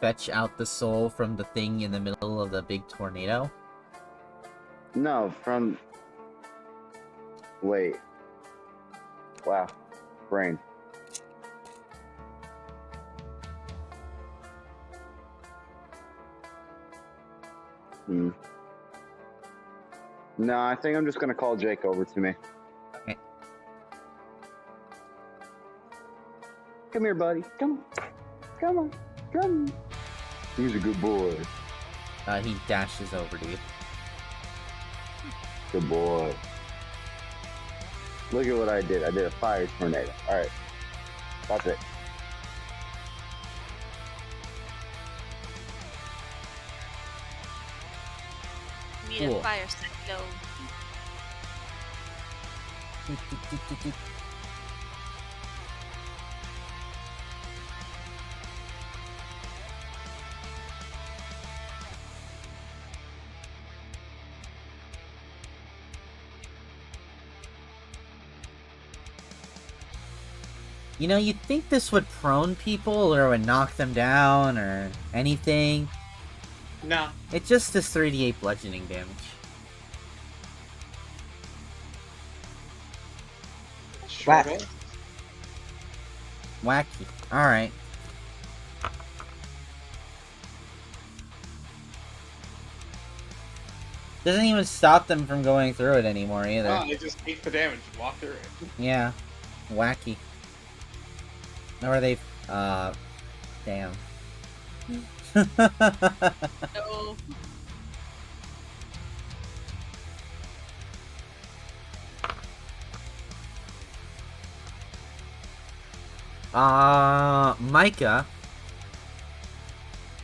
Fetch out the soul from the thing in the middle of the big tornado? No, from... Wait. Wow. Brain. No, I think I'm just gonna call Jake over to me. Okay. Come here, buddy. Come on. Come on. Come on. He's a good boy. He dashes over to you. Good boy. Look at what I did. I did a fire tornado. Alright. That's it. Need Cool. a fire cyclone. You know, you'd think this would prone people or would knock them down or anything. No. It just does 3d8 bludgeoning damage. Whack. Struggle. Wacky. Alright. Doesn't even stop them from going through it anymore either. Oh, they just take the damage and walk through it. Yeah. Wacky. Or they, damn. No. Micah.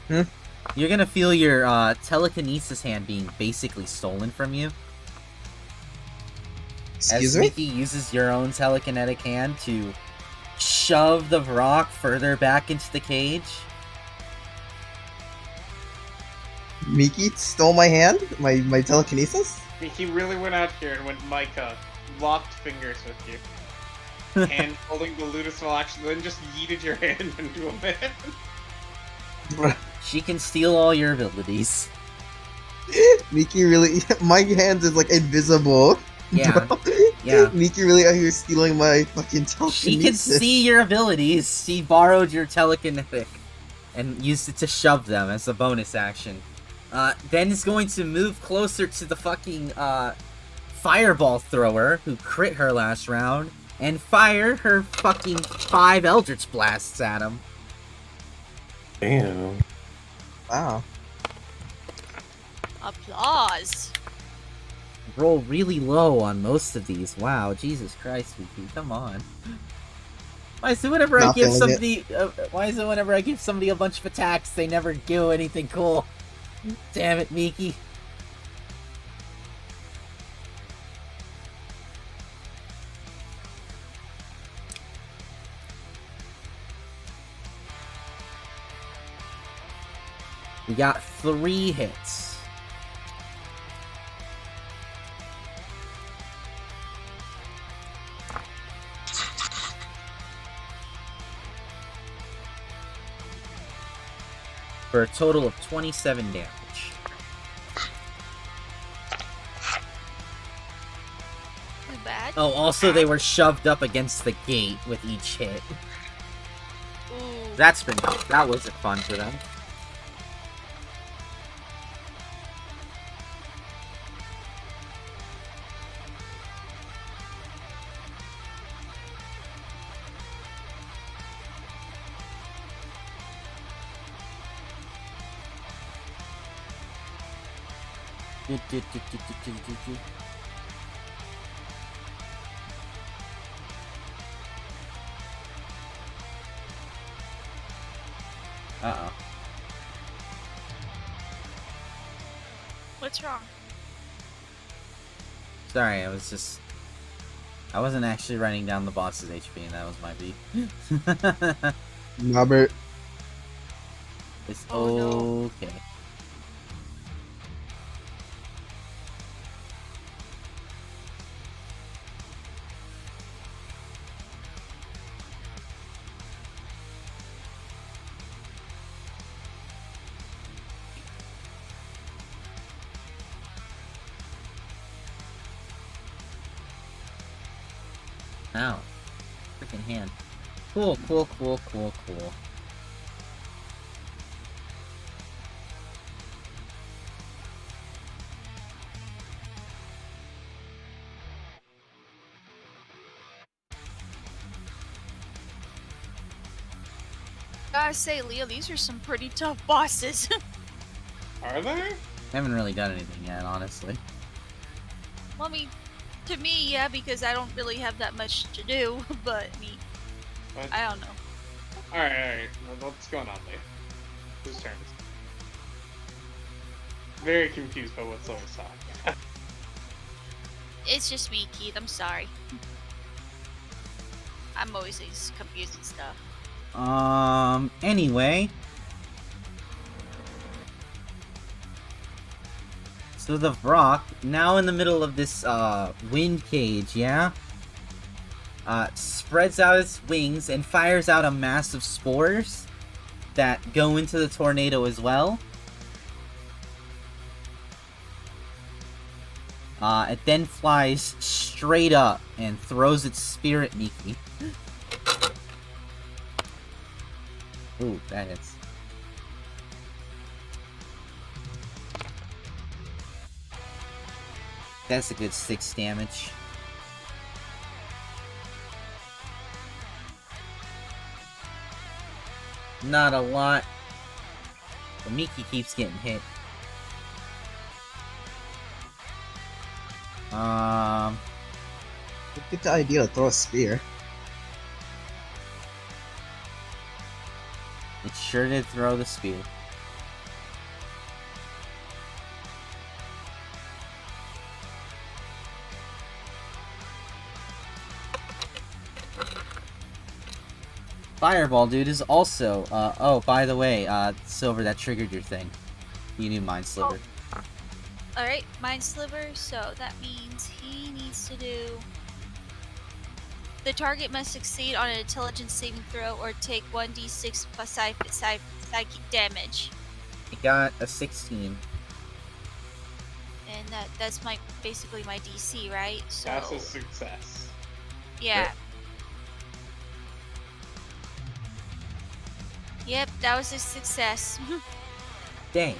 Hmm? You're gonna feel your, telekinesis hand being basically stolen from you. Excuse as me? Mickey uses your own telekinetic hand to shove the rock further back into the cage. Miki stole my hand? My telekinesis? He really went out here and went Micah, locked fingers with you. Hand holding the Ludicrous action, then just yeeted your hand into a man. She can steal all your abilities. Miki really... My hand is like invisible. Yeah, Bro. yeah. Miki really out here stealing my fucking telekinesis. She can see your abilities. She borrowed your telekinetic and used it to shove them as a bonus action. Then is going to move closer to the fucking, fireball thrower who crit her last round and fire her fucking 5 Eldritch Blasts at him. Damn. Wow. Applause. Roll really low on most of these. Wow, Jesus Christ, Vicky, come on. Why is it whenever I Not give feeling somebody, why is it whenever I give somebody a bunch of attacks, they never do anything cool? Damn it, Miki. We got 3 hits. For a total of 27 damage. Too bad. Oh, also they were shoved up against the gate with each hit. Ooh. That wasn't fun for them. Uh-oh. What's wrong? Sorry, I wasn't actually writing down the boss's HP, and that was my beat. Robert. It's Oh, no. okay. Ow. Freaking hand. Cool. Gotta say, Leo, these are some pretty tough bosses. Are they? I haven't really done anything yet, honestly. Well, I mean, to me, yeah, because I don't really have that much to do, but What? I don't know. Alright. What's going on, Lee? Whose turn is it? Very confused by what Silver's talking. It's just me, Keith. I'm sorry. I'm always confusing stuff. Anyway. So the Vrock, now in the middle of this, wind cage, yeah? Spreads out its wings and fires out a mass of spores that go into the tornado as well. It then flies straight up and throws its spear at Miki. Ooh, that hits. That's a good 6 damage. Not a lot. But Miki keeps getting hit. Get the idea to throw a spear. It sure did throw the spear. Fireball, dude, is also, oh, by the way, Silver, that triggered your thing. You knew Mind Sliver. Alright, Mind Sliver, so that means he needs to do... The target must succeed on an intelligence saving throw or take 1d6 plus psychic damage. He got a 16. And that's basically my DC, right? So That's a success. yeah. Yep, that was a success. Dang.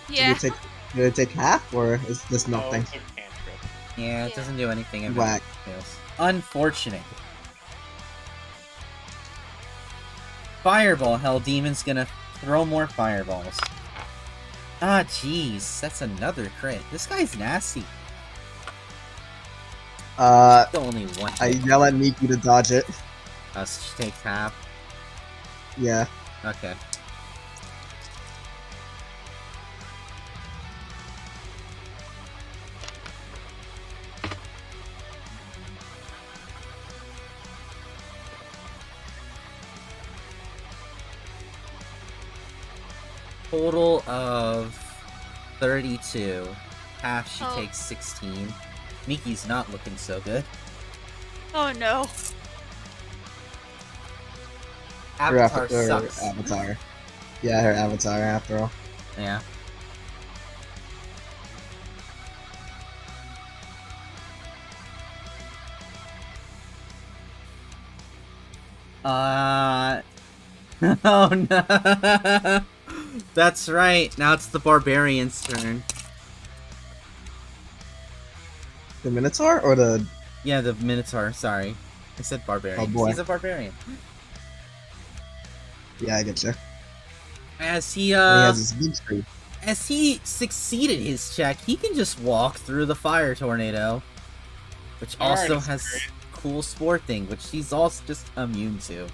Yeah. Did it take half, or is this No, nothing? it's a cantrip. Yeah, it Yeah. doesn't do anything about Whack. else. Unfortunate. Fireball, Hell Demon's gonna throw more fireballs. Ah, jeez, that's another crit. This guy's nasty. Only one I hit. yell at Miki to dodge it. So she takes half. Yeah. Okay. Total of 32. Half she Oh. takes 16. Miki's not looking so good. Oh no. Avatar her sucks. avatar. Yeah, her avatar, after all. Yeah. Oh no! That's right. Now it's the barbarian's turn. The Minotaur or the? Yeah, the Minotaur. Sorry, I said barbarian. Oh boy. He's a barbarian. Yeah, I get you. As he And he has his big tree. as he succeeded his check, he can just walk through the fire tornado, which also Alright, has great. cool spore thing, which he's also just immune to.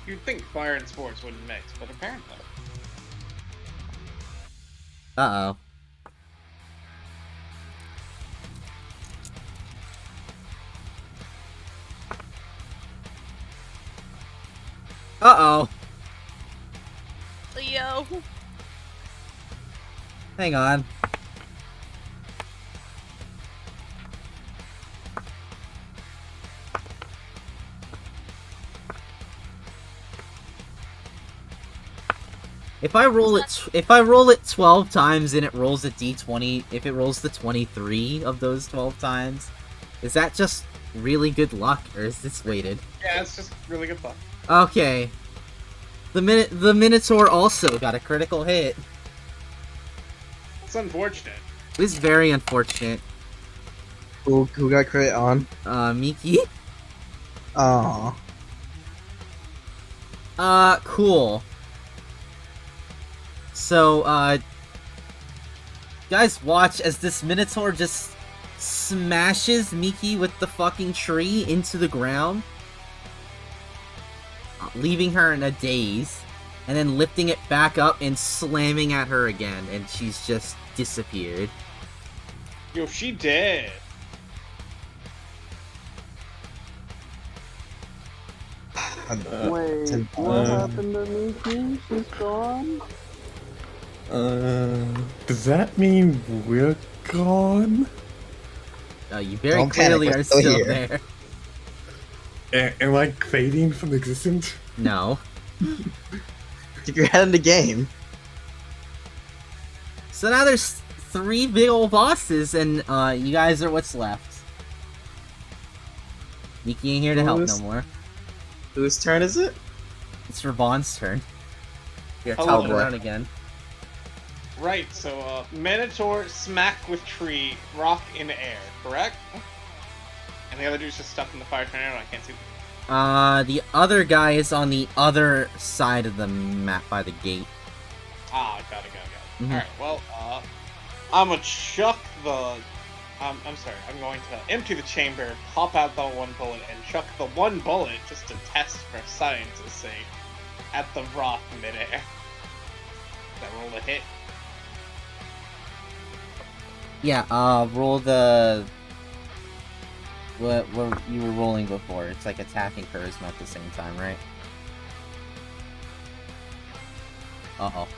You'd think fire and sports wouldn't mix, but apparently. Uh-oh. Uh-oh. Leo. Hang on. If I roll it 12 times and it rolls a d20, if it rolls the 23 of those 12 times, is that just really good luck or is this weighted? Yeah, it's just really good luck. Okay. The Minotaur also got a critical hit. It's unfortunate. It was very unfortunate. Who got crit on? Miki? Aww. Cool. So, guys watch as this Minotaur just smashes Miki with the fucking tree into the ground, leaving her in a daze, and then lifting it back up and slamming at her again, and she's just disappeared. Yo, she did. Wait, what happened to Miki? She's gone? Does that mean we're gone? You very Don't panic, clearly we're are still still here. Am I like fading from existence? No. Keep your head in the game. So now there's 3 big old bosses, and you guys are what's left. Miki ain't here to help no Who's- more. Whose turn is it? It's Ramon's turn. Here, Hello, tell boy. around again. Right, so Minotaur, smack with tree, rock in air, correct? And the other dude's just stuck in the fire tornado, I can't see them. The other guy is on the other side of the map by the gate. Ah, got it. Mhm. Alright, well, I'm gonna chuck the... I'm sorry, I'm going to empty the chamber, pop out the one bullet, and chuck the one bullet, just to test for science's sake, at the rock midair. That rolled a hit. Yeah, roll the... What you were rolling before. It's like attacking charisma at the same time, right? Uh-oh.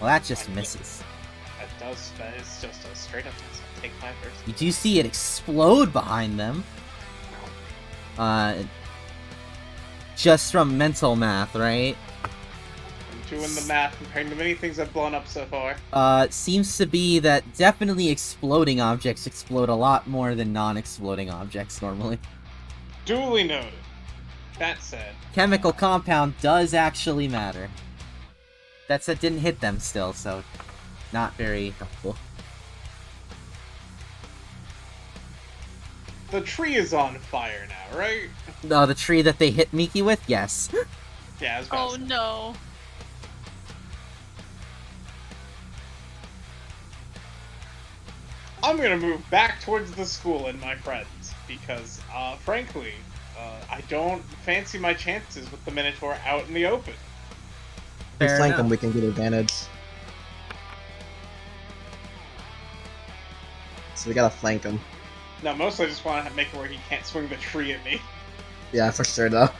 Well, that just misses. That does, that is just a straight up miss. I'll take my first. You do see it explode behind them. Just from mental math, right? I'm doing the math, comparing the many things I've blown up so far. Seems to be that definitely exploding objects explode a lot more than non-exploding objects normally. Duly noted. That said, Chemical compound does actually matter. That said, didn't hit them still, so not very helpful. the tree is on fire now, right? The tree that they hit Miki with? Yes. Yeah, I was about Oh to say. no. I'm gonna move back towards the school and my friends, because, frankly, I don't fancy my chances with the Minotaur out in the open. We Fair flank enough. them, we can get advantage. So we gotta flank him. No, mostly I just want to make it where he can't swing the tree at me. Yeah, for sure though.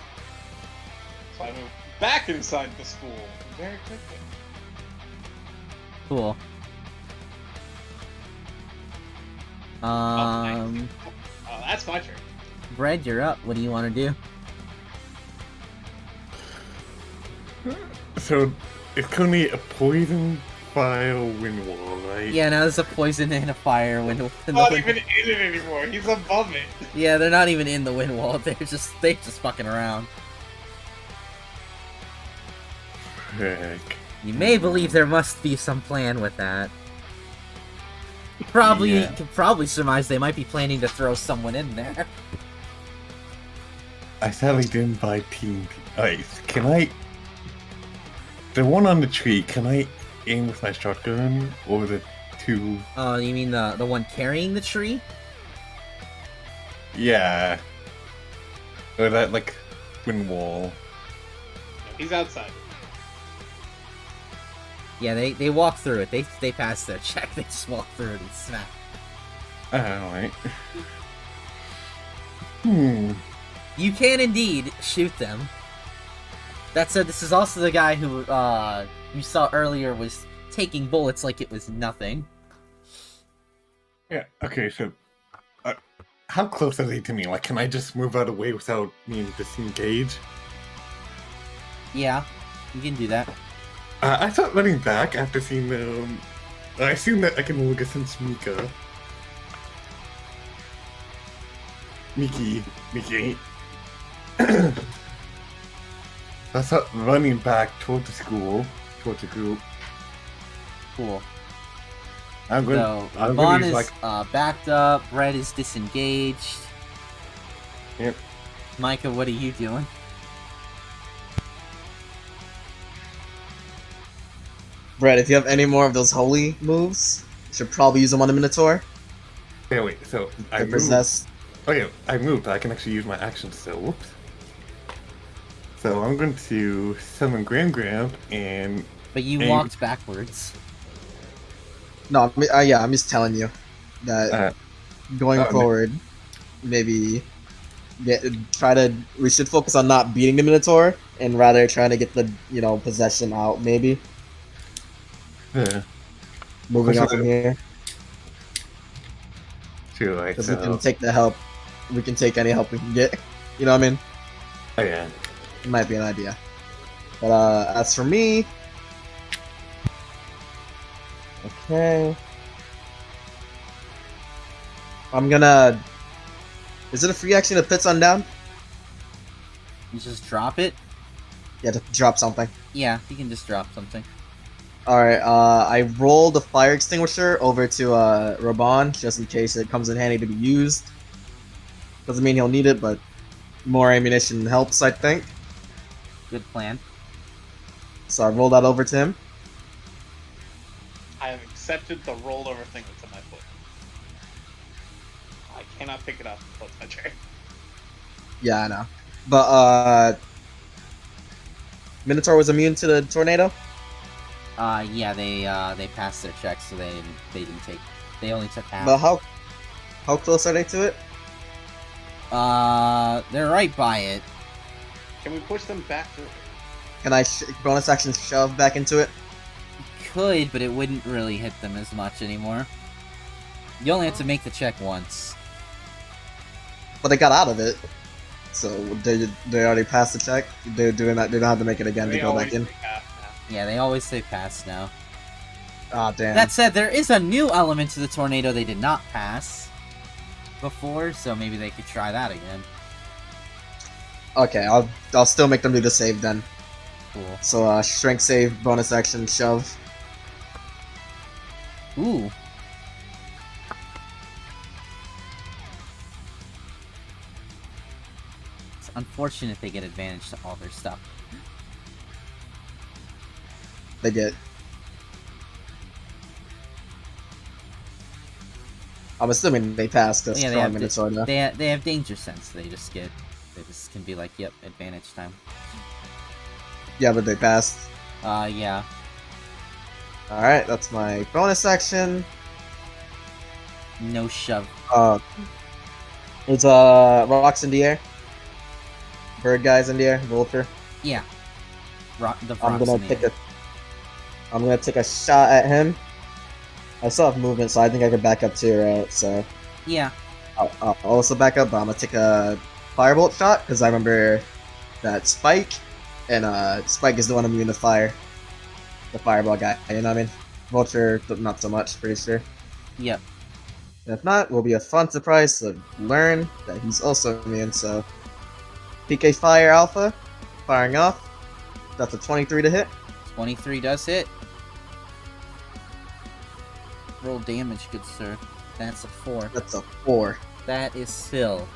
So I move back inside the school very quickly. Cool. Oh, that's my turn. Bread, you're up. What do you want to do? So, it's currently a poison fire wind wall, right? Yeah, now there's a poison and a fire wind. Not even in it anymore. He's above it. Yeah, they're not even in the wind wall. They're just fucking around. Heck. You may believe there must be some plan with that. Probably, Yeah. you can probably surmise they might be planning to throw someone in there. I sadly didn't buy TNT. Alright, can I... The one on the tree, can I aim with my shotgun? Or the two... Oh, you mean the one carrying the tree? Yeah. Or that, like, wind wall. He's outside. Yeah, they walk through it. They pass their check. They just walk through it and snap. Alright. Hmm. You can indeed shoot them. That said, this is also the guy who you saw earlier was taking bullets like it was nothing. Yeah, okay, so... how close are they to me? Like, can I just move out of the way without being disengaged? Yeah, you can do that. I thought running back after seeing them... I assume that I can look against Mika. Miki. I thought running back toward the school, toward the group. Cool. I'm going So, I'm Vaughn gonna is use, backed up, Brett is disengaged. Yep. Micah, what are you doing? Brett, if you have any more of those holy moves, you should probably use them on the Minotaur. Yeah, wait, so I They moved. possess. Okay, I moved, but I can actually use my action still. Whoops. So I'm going to summon Gram and... But you Aim. walked backwards. No, yeah, I'm just telling you that going forward, maybe we should focus on not beating the Minotaur and rather trying to get the possession out. Maybe moving on from here. True, like, Because so... we can take the help. We can take any help we can get. You know what I mean? Oh, yeah. It might be an idea. But as for me... Okay... I'm gonna... Is it a free action to pit on down? You just drop it? Yeah, to drop something. Yeah, you can just drop something. Alright, I rolled the fire extinguisher over to Raban, just in case it comes in handy to be used. Doesn't mean he'll need it, but more ammunition helps, I think. Good plan. So I rolled that over to him. I have accepted the rollover thing that's on my foot. I cannot pick it up until it's my turn. Yeah, I know. But, Minotaur was immune to the tornado? Yeah, they passed their checks, so they didn't take. They only took half. But how close are they to it? They're right by it. Can we push them back to it? Can I bonus action shove back into it? Could, but it wouldn't really hit them as much anymore. You only have to make the check once. But they got out of it. So they already passed the check. They're doing that. They don't have to make it again to They go back always in. take half now. Yeah, they always say pass now. Ah, damn. That said, there is a new element to the tornado they did not pass before, so maybe they could try that again. Okay, I'll still make them do the save then. Cool. So strength save, bonus action, shove. Ooh. It's unfortunate they get advantage to all their stuff. They get. I'm assuming they passed because Yeah, strong Minotaur. No? they have danger sense. They just can be like, yep, advantage time. Yeah, but they passed. Yeah. Alright, that's my bonus action. No shove. It's rocks in the air. Bird guys in the air, Vulture. Yeah. The I'm rocks gonna in the take air. I'm gonna take a shot at him. I still have movement, so I think I can back up too, right? So Yeah. I'll also back up, but I'm gonna take a firebolt shot because I remember that Spike, and Spike is the one immune to fire. The fireball guy, you know what I mean? Vulture, not so much, pretty sure. Yep. And if not, will be a fun surprise to learn that he's also immune, so... PK Fire Alpha, firing off. That's a 23 to hit. 23 does hit. Roll damage, good sir. That's a 4. That's a 4. That is still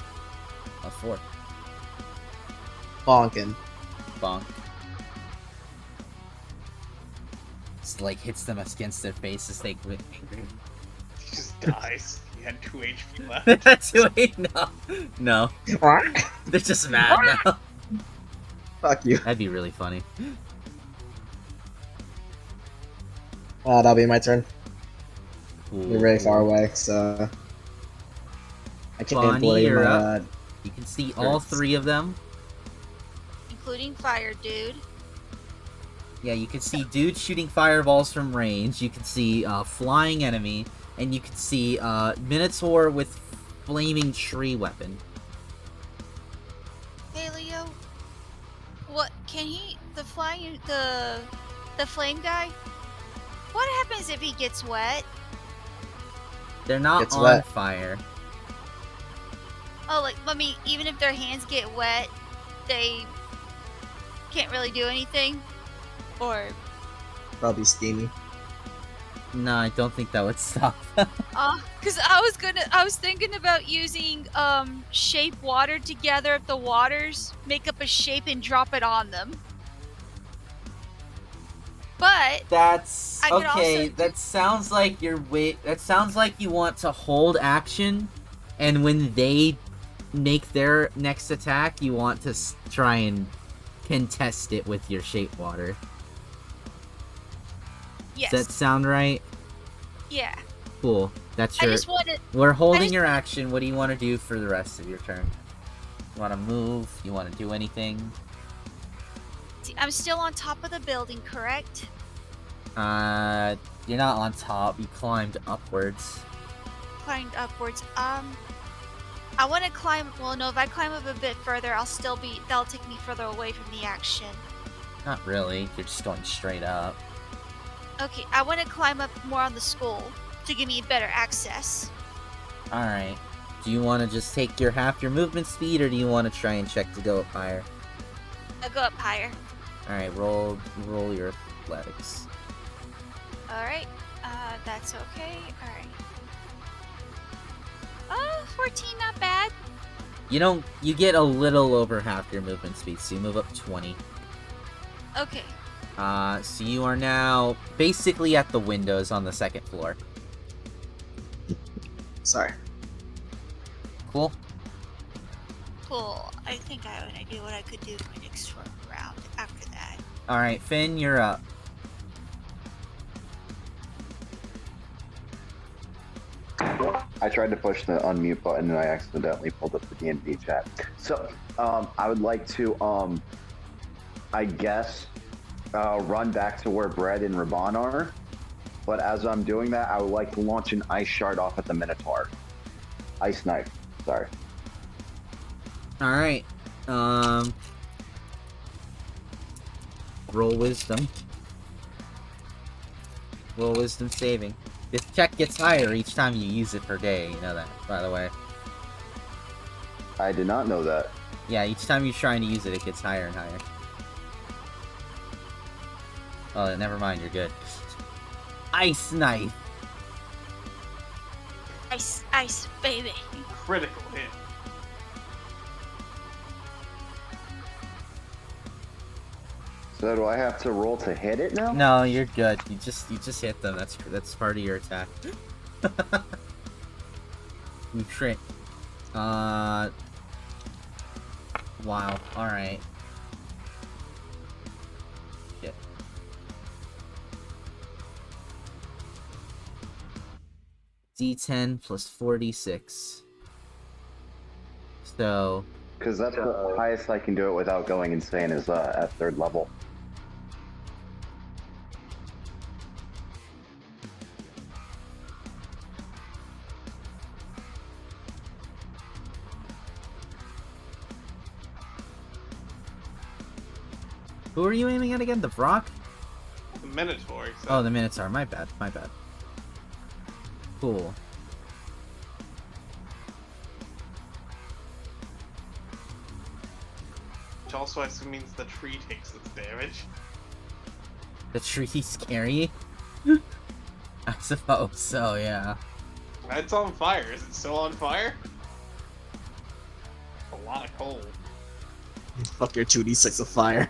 a 4. Bonkin. Bonk. Just like hits them against their face as they quit. He just dies. He had 2 HP left. That's wait, no. No. They're just mad now. Fuck you. That'd be really funny. That'll be my turn. Cool. We're very far away, so... I can't Bonnie, blame you're up. You can see all 3 of them. Including Fire Dude. Yeah, you can see dude shooting fireballs from range. You can see flying enemy, and you can see Minotaur with flaming tree weapon. Hey Leo. What can he the flame guy? What happens if he gets wet? They're not It's on wet. fire. Oh, like I mean, even if their hands get wet, they can't really do anything. Or Probably steamy. No, I don't think that would stop. cause I was thinking about using shape water to gather up the waters, make up a shape and drop it on them. But That's I could okay. also That sounds like that sounds like you want to hold action, and when they make their next attack, you want to try and contest it with your shape water. yes, Does that sound right? yeah. Cool. That's I your. just wanted. We're holding just- your action. What do you want to do for the rest of your turn? You want to move? You want to do anything? I'm still on top of the building, correct? You're not on top. You climbed upwards. Climbed upwards. I want to climb. Well, no. If I climb up a bit further, I'll still be. That'll take me further away from the action. Not really. You're just going straight up. Okay, I want to climb up more on the school to give me better access. Alright. Do you want to just take your half your movement speed, or do you want to try and check to go up higher? I'll go up higher. Alright, roll your athletics. Alright, that's okay. Alright. 14, not bad. You get a little over half your movement speed, so you move up 20. Okay. So you are now basically at the windows on the second floor. Sorry. Cool? Cool. I think I have an idea what I could do for my next round after that. Alright, Finn, you're up. I tried to push the unmute button and I accidentally pulled up the D&D chat. So, I would like to, I guess, run back to where Bread and Raban are. But as I'm doing that, I would like to launch an ice shard off at the Minotaur. Ice knife, sorry. Alright. Roll wisdom. Roll wisdom saving. This check gets higher each time you use it per day, you know that, by the way. I did not know that. Yeah, each time you're trying to use it, it gets higher and higher. Oh, never mind, you're good. Ice knife! Ice, ice, baby. Critical hit. So do I have to roll to hit it now? No, you're good. You just hit them. That's part of your attack. You crit. Wow. Alright. Shit. D10 plus 46. So... Because that's the highest I can do it without going insane is at 3rd level. Who are you aiming at again? The Vrock? The Minotaur. So. Oh, the Minotaur. My bad. My bad. Cool. Which also I assume means the tree takes its damage. The tree's scary? I suppose so, yeah. It's on fire. Is it still on fire? A lot of coal. Fuck your 2d6 of fire.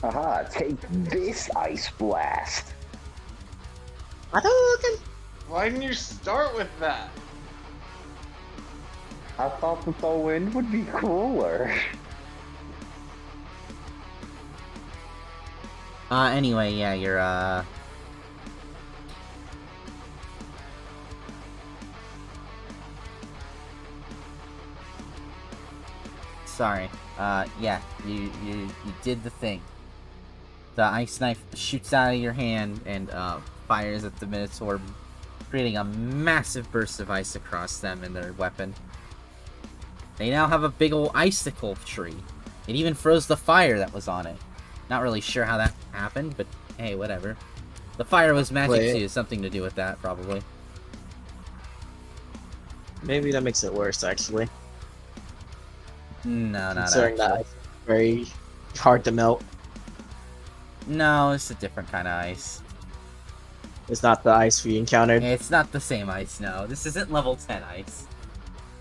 Aha, take this ice blast. Hadouken! Why didn't you start with that? I thought that the wind would be cooler. Anyway, yeah, you're, Sorry. Yeah, you did the thing. The ice knife shoots out of your hand and, fires at the Minotaur, creating a massive burst of ice across them and their weapon. They now have a big ol' icicle tree. It even froze the fire that was on it. Not really sure how that happened, but hey, whatever. The fire was magic Wait. too, something to do with that, probably. Maybe that makes it worse, actually. No, not Considering that actually. it's very hard to melt. No, it's a different kind of ice. It's not the ice we encountered. It's not the same ice, no. This isn't level 10 ice.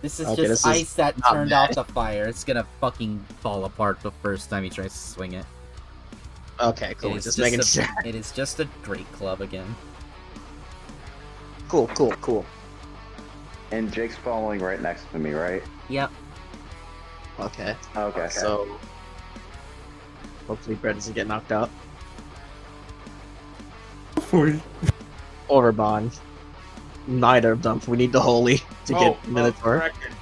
This is Okay, just this is ice that not turned bad. off the fire. It's gonna fucking fall apart the first time he tries to swing it. Okay, cool. It is Just making sure. It is just a great club again. Cool, cool, cool. And Jake's following right next to me, right? Yep. Okay. Okay. So hopefully Brett doesn't get knocked out. Hopefully. Or Bond. Neither of them. We need the holy to get For Minotaur. record,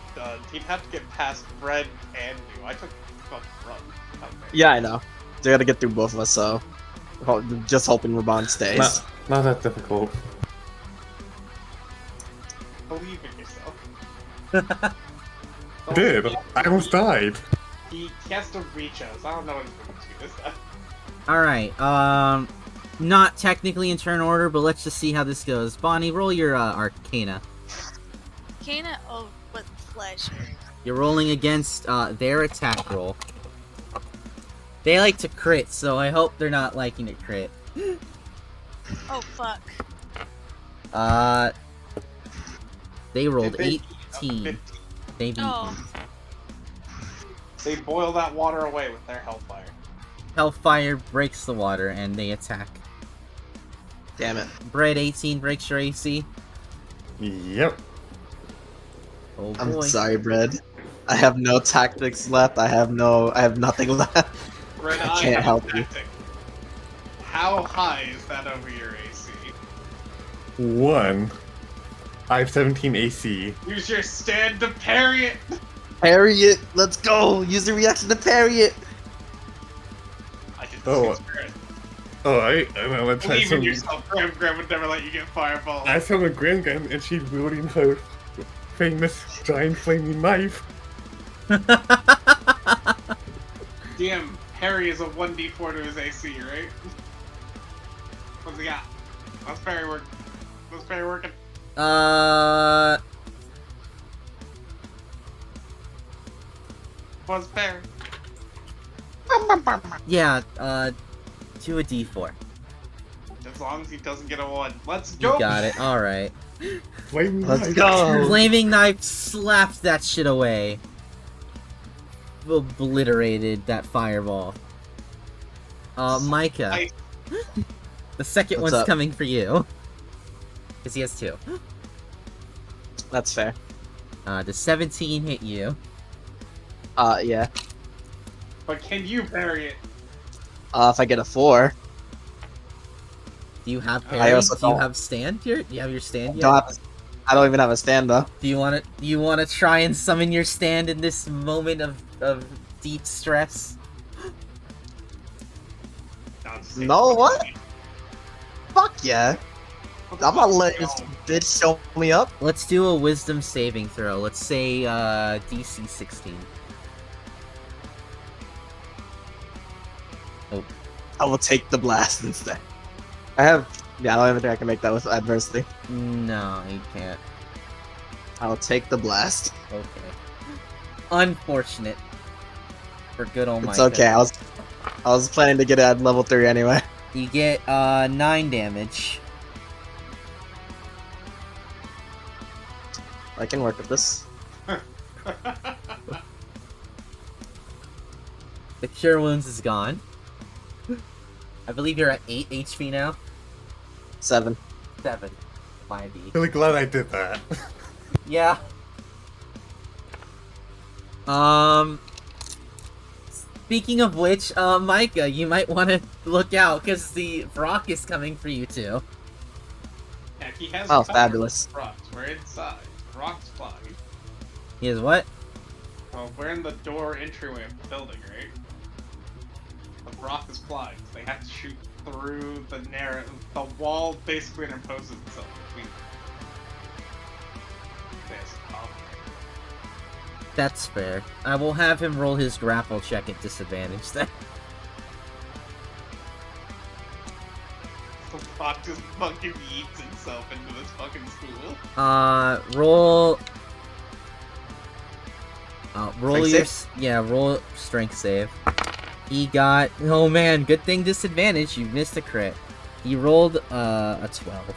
he'd have to get past Fred and you. I took fucking run. Okay. Yeah, I know. They gotta get through both of us, so just hoping Raban stays. Not that difficult. Believe in yourself. Did. I almost died. He has to reach us. I don't know what he's going to do this time. Alright, not technically in turn order, but let's just see how this goes. Bonnie, roll your, Arcana. Kana, oh, with pleasure. You're rolling against, their attack roll. They like to crit, so I hope they're not liking to crit. Oh, fuck. They rolled They- 18. They beat Oh. me. They boil that water away with their hellfire. Hellfire breaks the water, and they attack. Damn it. Bread 18 breaks your AC. Yep. Oh I'm boy. sorry, Brett. I have no tactics left. I have nothing left. Red, I I can't have help a you. tactic. How high is that over your AC? 1. I have 17 AC. Use your stand to parry it! Parry it! Let's go! Use the reaction to parry it! I did Oh. this spirit. Alright, I'm gonna try Believe in some. yourself, Graham would never let you get fireball. I saw a Grand Gun and she's wielding her famous giant flaming knife. Damn, Harry is a 1d4 to his AC, right? What's he got? How's Perry work? What's Perry working? What's Perry? Yeah, to a D4. As long as he doesn't get a 1. Let's You go! got it. Alright. Flaming Let's knife. go! Flaming Knife slapped that shit away. Obliterated that fireball. Micah. I- The second What's one's up? coming for you. Because he has 2. That's fair. Does 17 hit you? Yeah. But can you parry it? If I get a 4, Do you have I parry? also Do you don't- have stand here? Do you have your stand yet? I don't even have a stand though. Do you wanna try and summon your stand in this moment of deep stress? No, it's No, what? Fuck yeah. I'm not letting this bitch show me up. Let's do a wisdom saving throw. Let's say DC 16. I will take the blast instead. I don't even think I can make that with adversity. No, you can't. I'll take the blast. Okay. Unfortunate. For good old It's Micah. okay. I was planning to get it at level 3 anyway. You get 9 damage. I can work with this. The cure wounds is gone. I believe you're at 8 HP now. 7. 7. My B. Really glad I did that. Yeah. Speaking of which, Micah, you might want to look out because the Brock is coming for you too. Yeah, he has Oh, cover fabulous. for rocks. We're inside. Rocks flying. He is what? Well, we're in the door entryway of the building, right? The rock is flying. They have to shoot through the wall basically interposes itself between them. There's cover. That's fair. I will have him roll his grapple check at disadvantage then. The rock just fucking eats itself into this fucking school. Roll. Roll Strength your save? roll strength save. He got, oh man, good thing disadvantage. You missed a crit. He rolled a 12.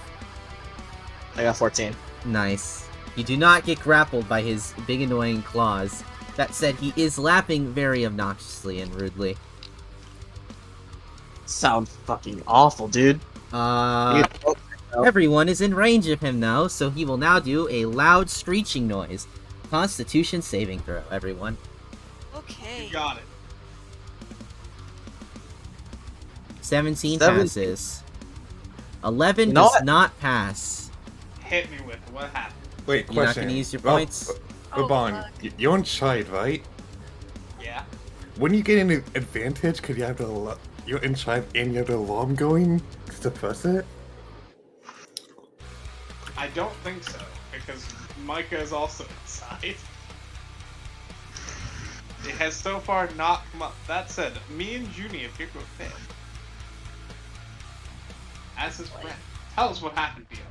I got 14. Nice. You do not get grappled by his big annoying claws. That said, he is lapping very obnoxiously and rudely. Sound fucking awful, dude. Everyone is in range of him now, so he will now do a loud screeching noise. Constitution saving throw, everyone. Okay. You got it. 17 Seven- passes. 11 You know does what? not pass. Hit me with what happened. Wait, You're not question. gonna use your points? Oh, Raban, fuck. you're inside, right? Yeah. When you get an advantage, because you have you're inside and you have the alarm going to press it? I don't think so, because Micah is also inside. It has so far not come up. That said, me and Junie appear to have failed. As his friend. Tell us what happened to you.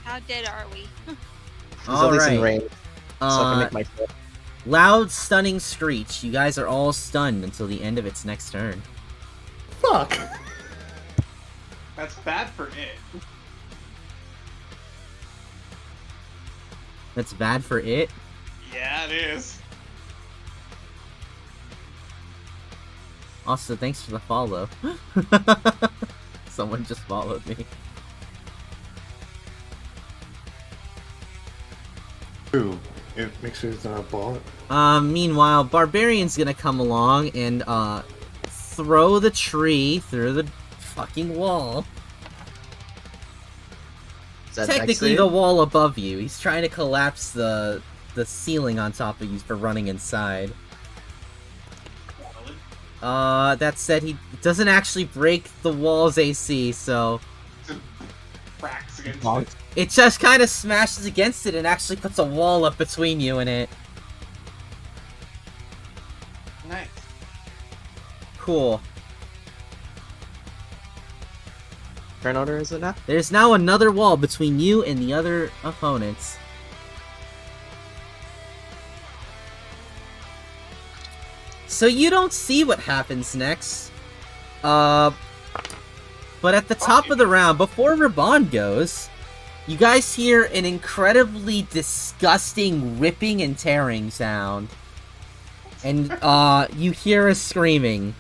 How dead are we? He's at least in range, so I can Uh, make my kill. loud, stunning screech. You guys are all stunned until the end of its next turn. Fuck! That's bad for it. That's bad for it. Yeah, it is. Also, thanks for the follow. Someone just followed me. Ooh, it makes sure it's not a bot. Meanwhile, Barbarian's gonna come along and, throw the tree through the fucking wall. Is that Technically dex the save? wall above you. He's trying to collapse the ceiling on top of you for running inside. That said, he doesn't actually break the wall's AC, so Just cracks against Bonk. it. it just kind of smashes against it and actually puts a wall up between you and it. Nice. Cool. Turn order is it now? There's now another wall between you and the other opponents. So you don't see what happens next. But at the top of the round, before Raban goes, you guys hear an incredibly disgusting ripping and tearing sound. And, you hear a screaming.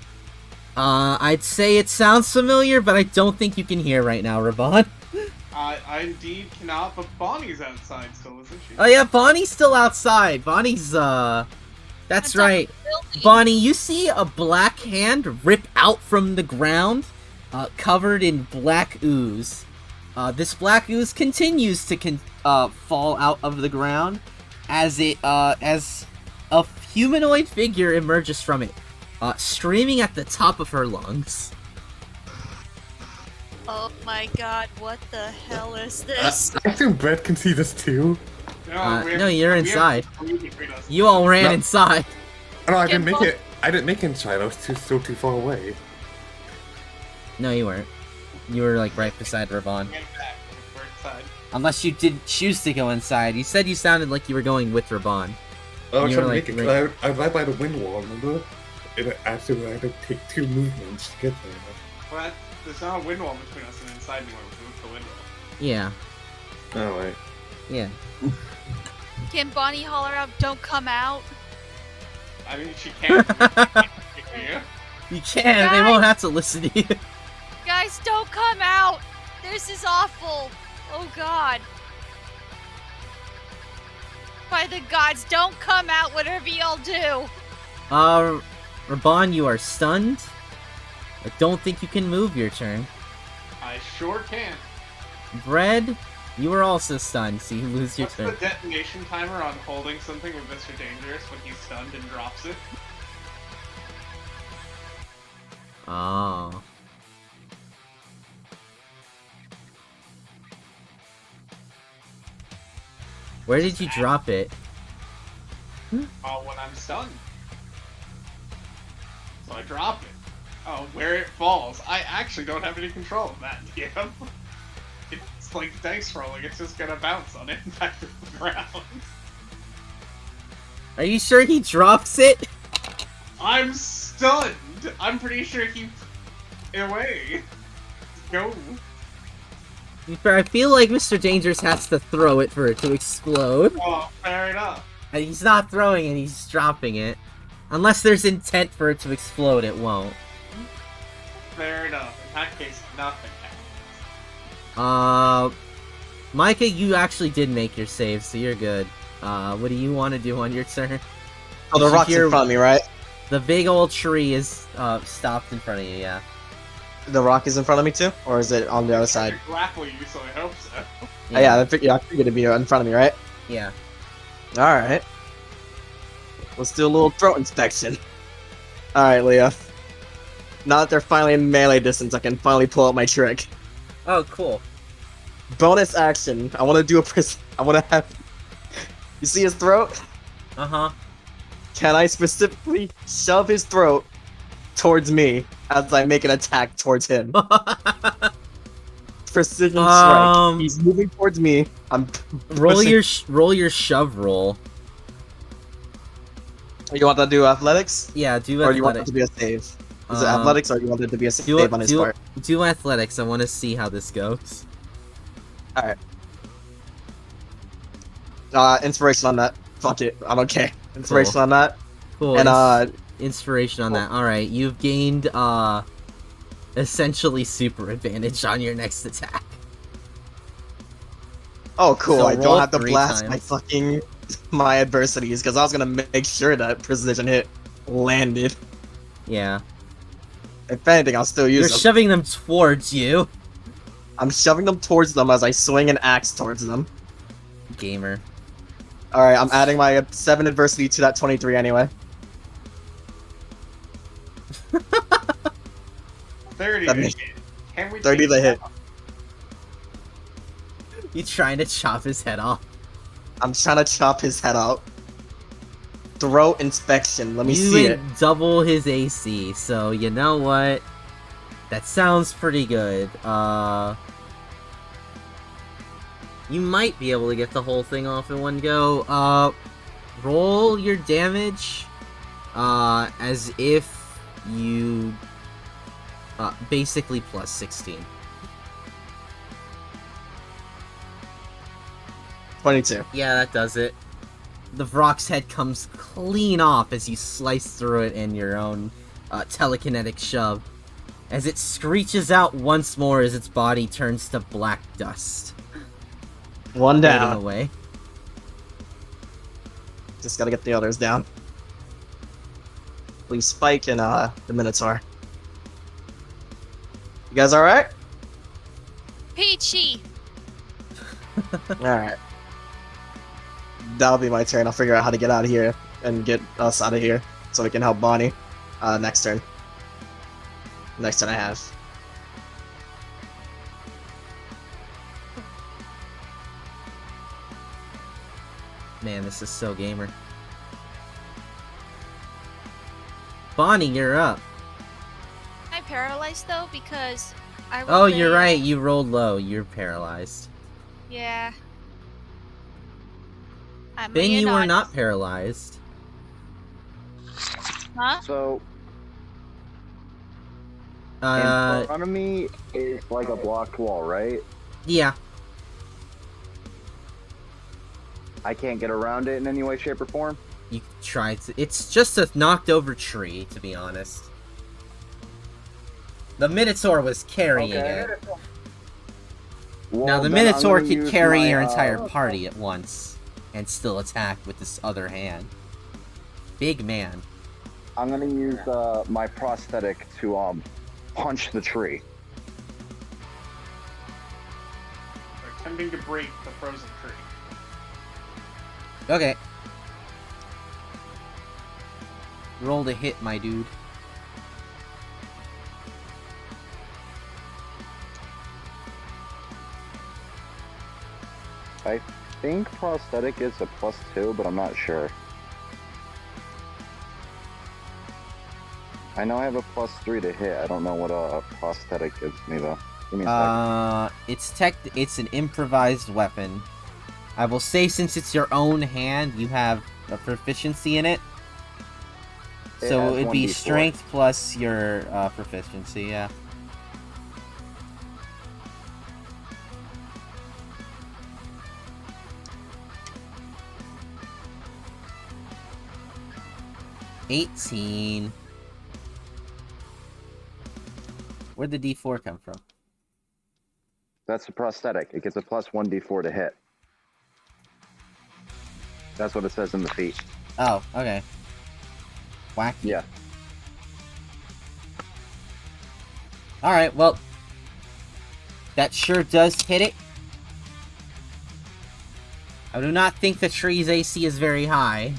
I'd say it sounds familiar, but I don't think you can hear right now, Raban. I indeed cannot, but Bonnie's outside still, isn't she? Oh yeah, Bonnie's still outside. Bonnie's, that's On top right. of the building. Bonnie, you see a black hand rip out from the ground, covered in black ooze. This black ooze continues to fall out of the ground as a humanoid figure emerges from it. screaming at the top of her lungs. Oh my god, what the hell is this? I assume Brett can see this too. No, you're we have inside. three between us. You all ran No. inside. Oh, no, I didn't Can make both- it. I didn't make it inside. I was still too far away. No, you weren't. You were like right beside Ravon. Get back. We're inside. Unless you did choose to go inside. You said you sounded like you were going with Ravon. I was You trying were, to like, make it because I was right by the wind wall, remember? And actually, I had to take 2 movements to get there. But there's not a wind wall between us and inside anymore. We moved the wind wall. Yeah. Alright. Yeah. Can Bonnie holler out, don't come out? I mean, she can't. Yeah. You can. They won't have to listen to you. Guys, don't come out! This is awful! Oh god. By the gods, don't come out, whatever y'all do! Ravon, you are stunned. I don't think you can move your turn. I sure can. Bread, you are also stunned, so you lose your What's turn. the detonation timer on holding something with Mr. Dangerous when he's stunned and drops it? Oh. Where did you drop it? When I'm stunned. So I drop it. Oh, where it falls. I actually don't have any control of that, DM. It's like dice rolling, it's just gonna bounce on it back to the ground. Are you sure he drops it? I'm stunned! I'm pretty sure he... away. Go. I feel like Mr. Dangerous has to throw it for it to explode. Oh, fair enough. And he's not throwing it, he's dropping it. Unless there's intent for it to explode, it won't. Fair enough. In that case, nothing happens. Micah, you actually did make your save, so you're good. What do you want to do on your turn? Oh, the Did you rock's hear- in front of me, right? The big old tree is, stopped in front of you, yeah. The rock is in front of me too? Or is it on the other side? I grapple you, so I hope so. Oh, yeah, I figured it'd be in front of me, right? Yeah. Alright. Let's do a little throat inspection. Alright, Leah. Now that they're finally in melee distance, I can finally pull out my trick. Oh, cool. Bonus action. I want to do I want to have... You see his throat? Uh-huh. Can I specifically shove his throat towards me as I make an attack towards him? Precision strike. He's moving towards me. I'm roll pushing- your shove roll. You want that to do athletics? Yeah, do Or do you want that athletics. to be a save? Is it athletics or do you want it to be a Do save on his part? do athletics. I want to see how this goes. Alright. Inspiration on that. Fuck it. I don't care. Inspiration Cool. on that. Cool. And inspiration on that. All right, you've gained essentially super advantage on your next attack. oh cool. So I roll don't have to 3 blast times. my adversities because I was gonna make sure that precision hit landed. Yeah. If anything, I'll still You're use them. shoving them towards you, I'm shoving them towards them as I swing an axe towards them. gamer. Alright, I'm adding my 7 adversity to that 23 anyway. 30 That to makes- hit. Can we 30 take to hit. You trying to chop his head off? I'm trying to chop his head out. Throat inspection. Let me You see went it. double his AC, so you know what? That sounds pretty good. You might be able to get the whole thing off in one go. Roll your damage, as if you, basically plus 16. 22. Yeah, that does it. The Vrock's head comes clean off as you slice through it in your own telekinetic shove, as it screeches out once more as its body turns to black dust. One Fading down. away. Just gotta get the others down. Please Spike and the Minotaur. You guys alright? Peachy! Alright. That'll be my turn. I'll figure out how to get out of here and get us out of here so we can help Bonnie. Next turn. Next turn I have. Man, this is so gamer. Bonnie, you're up. Am I paralyzed though? Because I rolled Oh, you're a- right. You rolled low. You're paralyzed. Yeah. I'm Then laying you were on- not paralyzed. Huh? So in Uh, front of me is like a blocked wall, right? yeah. I can't get around it in any way, shape, or form. You tried to. It's just a knocked over tree, to be honest. The Minotaur was carrying it. Well, Now, the then I'm Minotaur gonna could use carry my, your entire party at once and still attack with this other hand. Big man. I'm gonna use my prosthetic to punch the tree. Attempting to break the frozen tree. Okay. Roll to hit, my dude. I think prosthetic is a +2, but I'm not sure. I know I have a +3 to hit. I don't know what a prosthetic gives me though. Give me a second. It's an improvised weapon. I will say, since it's your own hand, you have a proficiency in it. It So has it'd be 1d4. strength plus your proficiency, yeah. $18. Where'd the D4 come from? That's a prosthetic. It gets a +1d4 to hit. That's what it says in the feat. Oh, okay. Wacky. Yeah. Alright, well, that sure does hit it. I do not think the tree's AC is very high.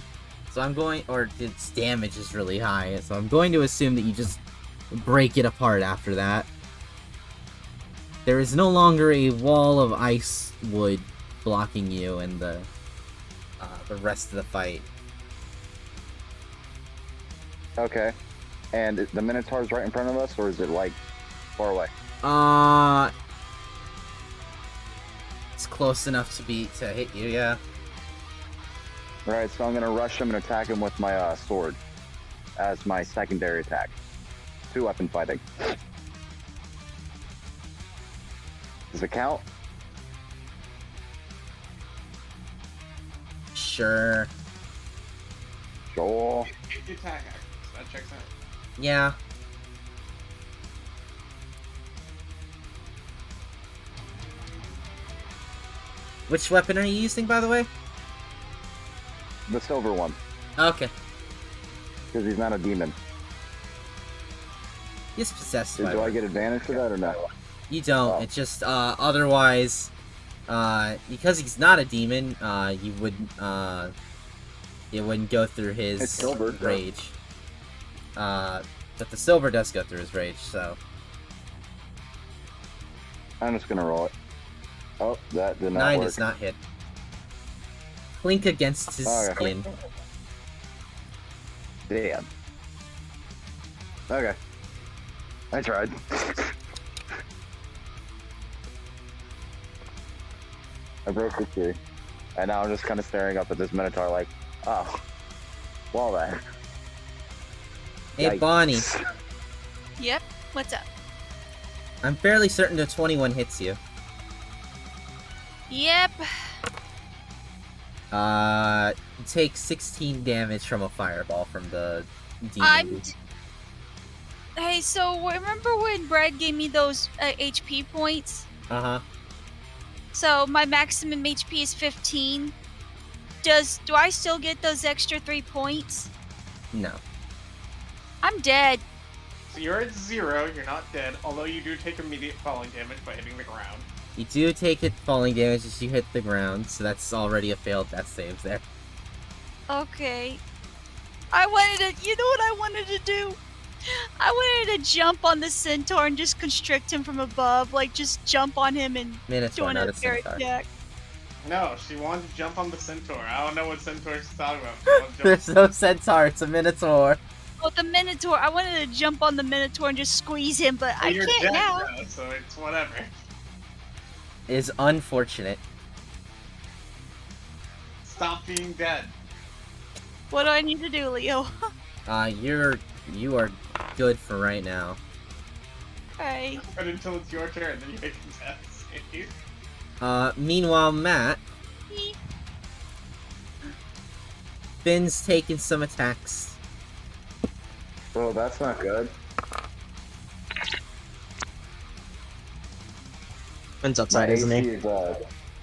So I'm going, or its damage is really high. So I'm going to assume that you just break it apart after that. There is no longer a wall of ice wood blocking you and the rest of the fight. Okay. And the Minotaur's right in front of us, or is it like far away? It's close enough to hit you, yeah. Alright, so I'm gonna rush him and attack him with my sword as my secondary attack. 2-weapon fighting. Does it count? Sure. Sure. If the attack action, so that checks out. Yeah. Which weapon are you using, by the way? The silver one, Okay. because he's not a demon. He's possessed by Do I one. get advantage for that or no? You don't. Oh. It's just, otherwise, because he's not a demon, you wouldn't, it wouldn't go through his It's silver, so- rage. But the silver does go through his rage, so. I'm just gonna roll it. Oh, that did not 9 work. does not hit. Clink against his Okay. skin. Damn. Okay. I tried. I broke the tree. And now I'm just kind of staring up at this Minotaur like, oh, well then. Hey, Yikes. Bonnie. Yep. What's up? I'm fairly certain the 21 hits you. Yep. You take 16 damage from a fireball from the demon. I'm. Hey, so remember when Brad gave me those HP points? Uh-huh. So my maximum HP is 15. Do I still get those extra 3 points? No. I'm dead. So you're at 0, you're not dead, although you do take immediate falling damage by hitting the ground. You do take it falling damage as you hit the ground, so that's already a failed death save there. Okay. I wanted to. You know what I wanted to do? I wanted to jump on the centaur and just constrict him from above, like just jump on him and Minotaur, doing not a a bear centaur. attack. No, she wanted to jump on the centaur. I don't know what centaur she's talking about. She wanted to jump There's no centaur, it's a minotaur. Oh, the minotaur! I wanted to jump on the minotaur and just squeeze him, but Well, I you're can't dead now. so it's whatever. Is unfortunate. Stop being dead. What do I need to do, Leo? You are good for right now. Alright. But until it's your turn, then you make a death save. Meanwhile, Matt, Eek. Finn's taking some attacks. Oh, that's not good. Finn's My outside, isn't AC he? is,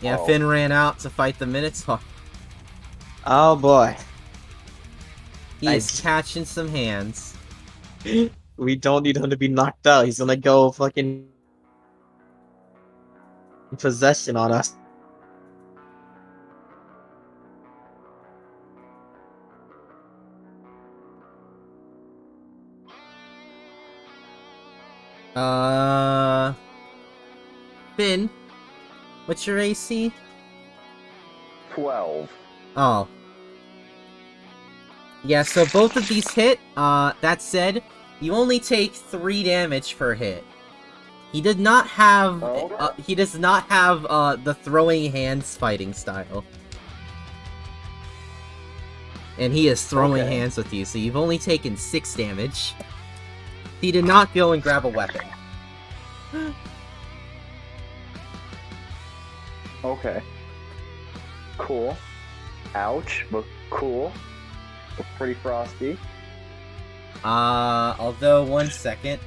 Yeah, Oh. Finn ran out to fight the Minotaur. Oh boy. He Nice. is catching some hands. We don't need him to be knocked out. He's gonna go fucking possession on us. Finn, what's your AC? 12. Oh. Yeah, so both of these hit. That said, you only take 3 damage per hit. He did not have. Oh. He does not have the throwing hands fighting style. And he is throwing Okay. hands with you, so you've only taken 6 damage. He did not go and grab a weapon. Okay. Cool. Ouch, but cool. But pretty frosty. Although, one second.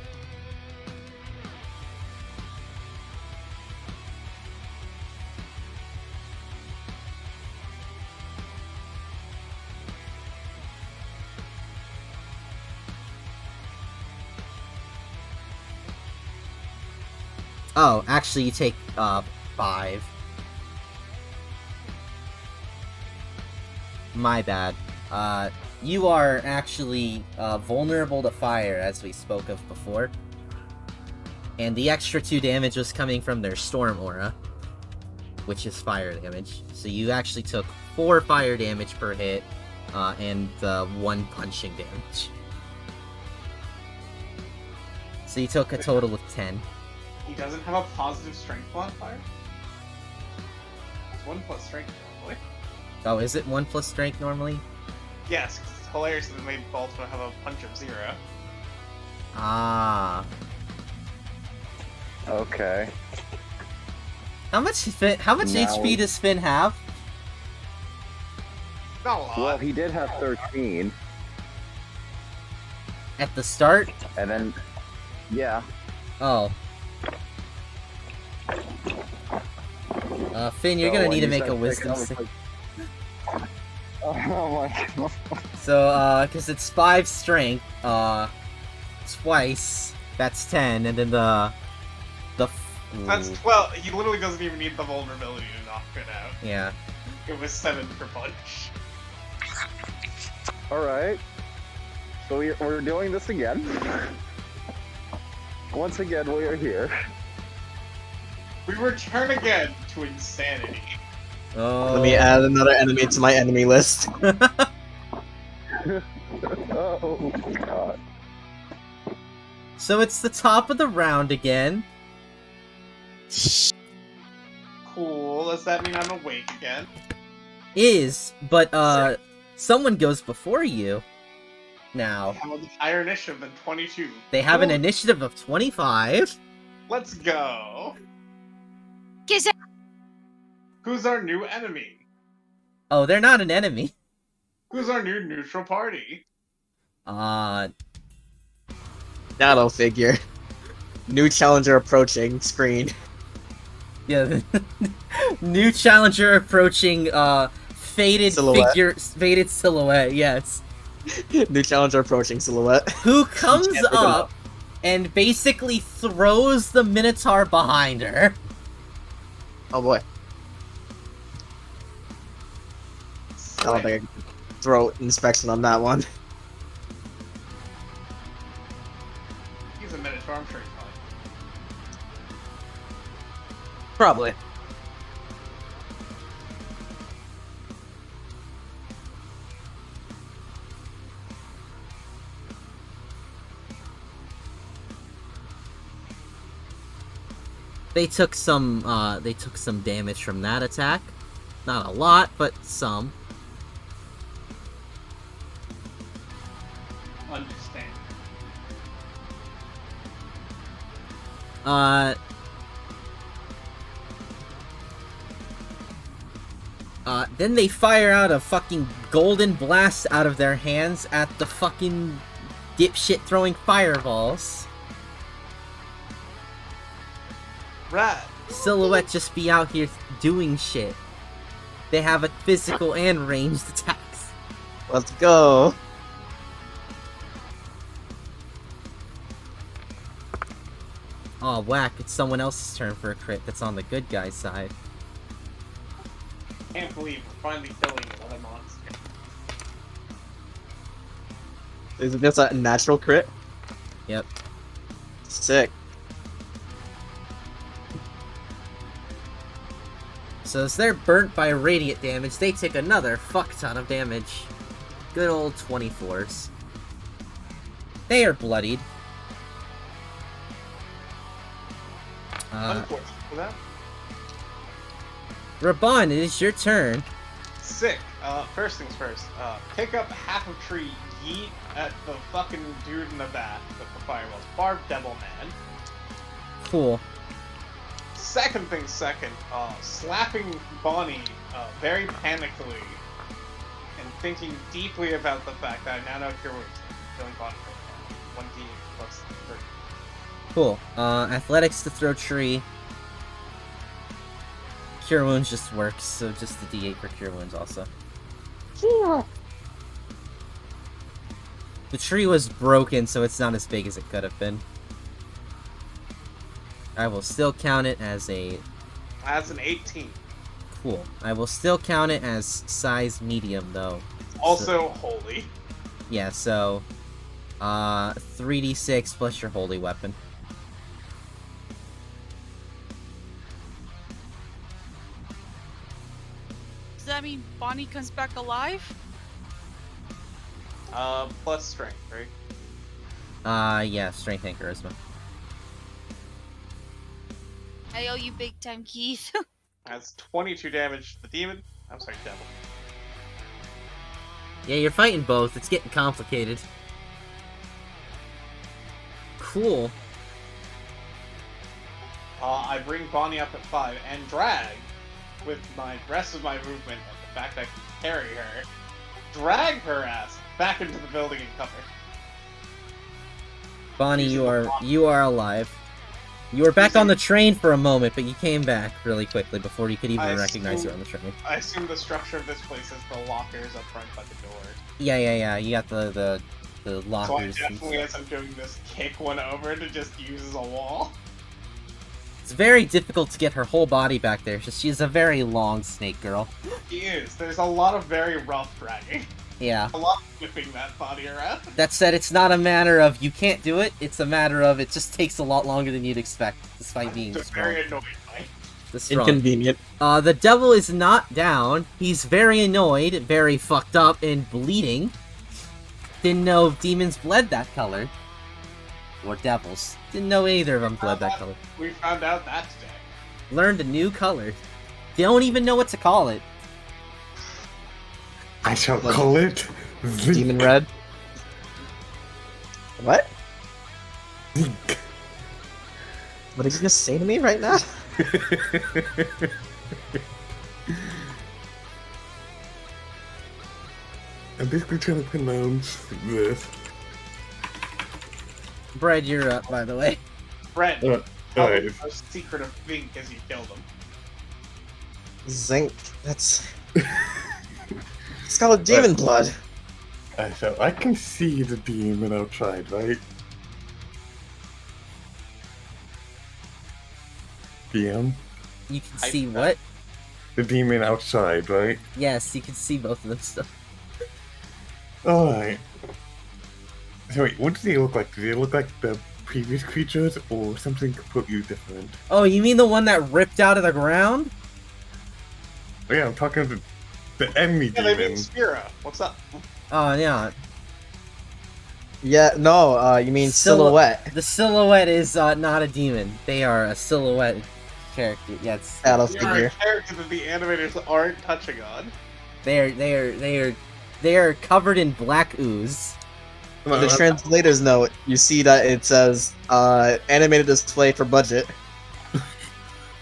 Oh, actually, you take, 5. My bad. You are actually, vulnerable to fire, as we spoke of before. And the extra 2 damage was coming from their Storm Aura, which is fire damage. So you actually took 4 fire damage per hit, and 1 punching damage. So you took a total of 10. He doesn't have a positive strength modifier? It's 1 plus strength, probably. Oh, is it 1 plus strength normally? Yes, 'cause it's hilarious that they made Baltimore have a punch of 0. Ah. Okay. How much Now- HP does Finn have? Not a lot. Well, he did have 13, At the start? and then, yeah. Oh. Finn, you're So gonna when need to you make said a six, wisdom I was save. like- Oh my god. So, because it's 5 strength, twice, that's 10, and then That's ooh, 12. He literally doesn't even need the vulnerability to knock it out. yeah. It was 7 per punch. Alright. So we're doing this again. Once again, we are here. We return again to insanity. Oh. Let me add another enemy to my enemy list. Oh god. So it's the top of the round again. Cool. Does that mean I'm awake again? But someone goes before you. Now. I have a higher initiative than 22. They have an Cool. initiative of 25. Let's go. Giz- Who's our new enemy? Oh, they're not an enemy. Who's our new neutral party? That'll figure. New challenger approaching screen. Yeah. New challenger approaching, faded Silhouette. faded silhouette, yes. New challenger approaching silhouette. Who comes can't pick it up up. and basically throws the Minotaur behind her. Oh boy. I don't think I can throw inspection on that one. a Minotaur, I'm sure he's fine. Probably. They took some damage from that attack. Not a lot, but some. Understand. Then they fire out a fucking golden blast out of their hands at the fucking dipshit throwing fireballs. Right. Silhouette just be out here doing shit. They have a physical and ranged attacks. Let's go. Oh, whack, it's someone else's turn for a crit that's on the good guy's side. Can't believe we're finally killing another monster. Is this a natural crit? Yep. Sick. So as they're burnt by radiant damage, they take another fuck ton of damage. Good old 24s. They are bloodied. Unfortunate for that. Raban, it is your turn. Sick. First things first. Pick up half a tree, yeet at the fucking dude in the back with the fireballs. Barb Devil Man. Cool. Second thing second, slapping Bonnie very panically and thinking deeply about the fact that I now know Cure Wounds. Feeling Bonnie for 1d plus 3. Cool. Athletics to throw tree. Cure Wounds just works, so just the D8 for Cure Wounds also. The tree was broken, so it's not as big as it could have been. I will still count it as a... That's an 18. Cool. I will still count it as size medium, though. Also holy. Yeah, so... 3d6 plus your holy weapon. Does that mean Bonnie comes back alive? Plus strength, right? Yeah, strength and charisma. I owe you big time, Keith. That's 22 damage to the demon. I'm sorry, devil. Yeah, you're fighting both. It's getting complicated. Cool. I bring Bonnie up at 5 and drag, with my rest of my movement and the fact I can carry her, drag her ass back into the building and cover. Bonnie, you are alive. You were back on the train for a moment, but you came back really quickly before you could even recognize her on the train. I assume the structure of this place is the lockers up front by the door. Yeah. You got the So I lockers. definitely, as I'm doing this, kick one over to just use as a wall. It's very difficult to get her whole body back there. She's a very long snake girl. She is. There's a lot of very rough dragging. Yeah. A lot of whipping that body around. That said, it's not a matter of you can't do it. It's a matter of it just takes a lot longer than you'd expect, despite being Just strong. very annoyed by. Strong. Inconvenient. The devil is not down. He's very annoyed, very fucked up, and bleeding. Didn't know demons bled that color. Or devils. Didn't know either of them bled that color. We found out that today. Learned a new color. Don't even know what to call it. I shall call it Demon red. What? Zink. What did you just say to me right now? I'm basically trying to pronounce this. Bread, you're up, by the way. Brent, Alright. the secret of Vink is you killed him. Zinc. That's. It's called demon blood. So I can see the demon outside, right? DM? You can I see bet. what? The demon outside, right? Yes, you can see both of them still. Alright. So wait, what does he look like? Does he look like the previous creatures or something completely different? Oh, you mean the one that ripped out of the ground? Oh, yeah, I'm talking about the enemy Yeah, they mean demon. Sphera. What's up? Oh, yeah. Yeah, no, you mean Silhou- silhouette. The silhouette is not a demon. They are a silhouette character. Yeah, it's Shadow You're a figure. character that the animators aren't touching on. they are covered in black ooze. In the translator's note, you see that it says animated display for budget.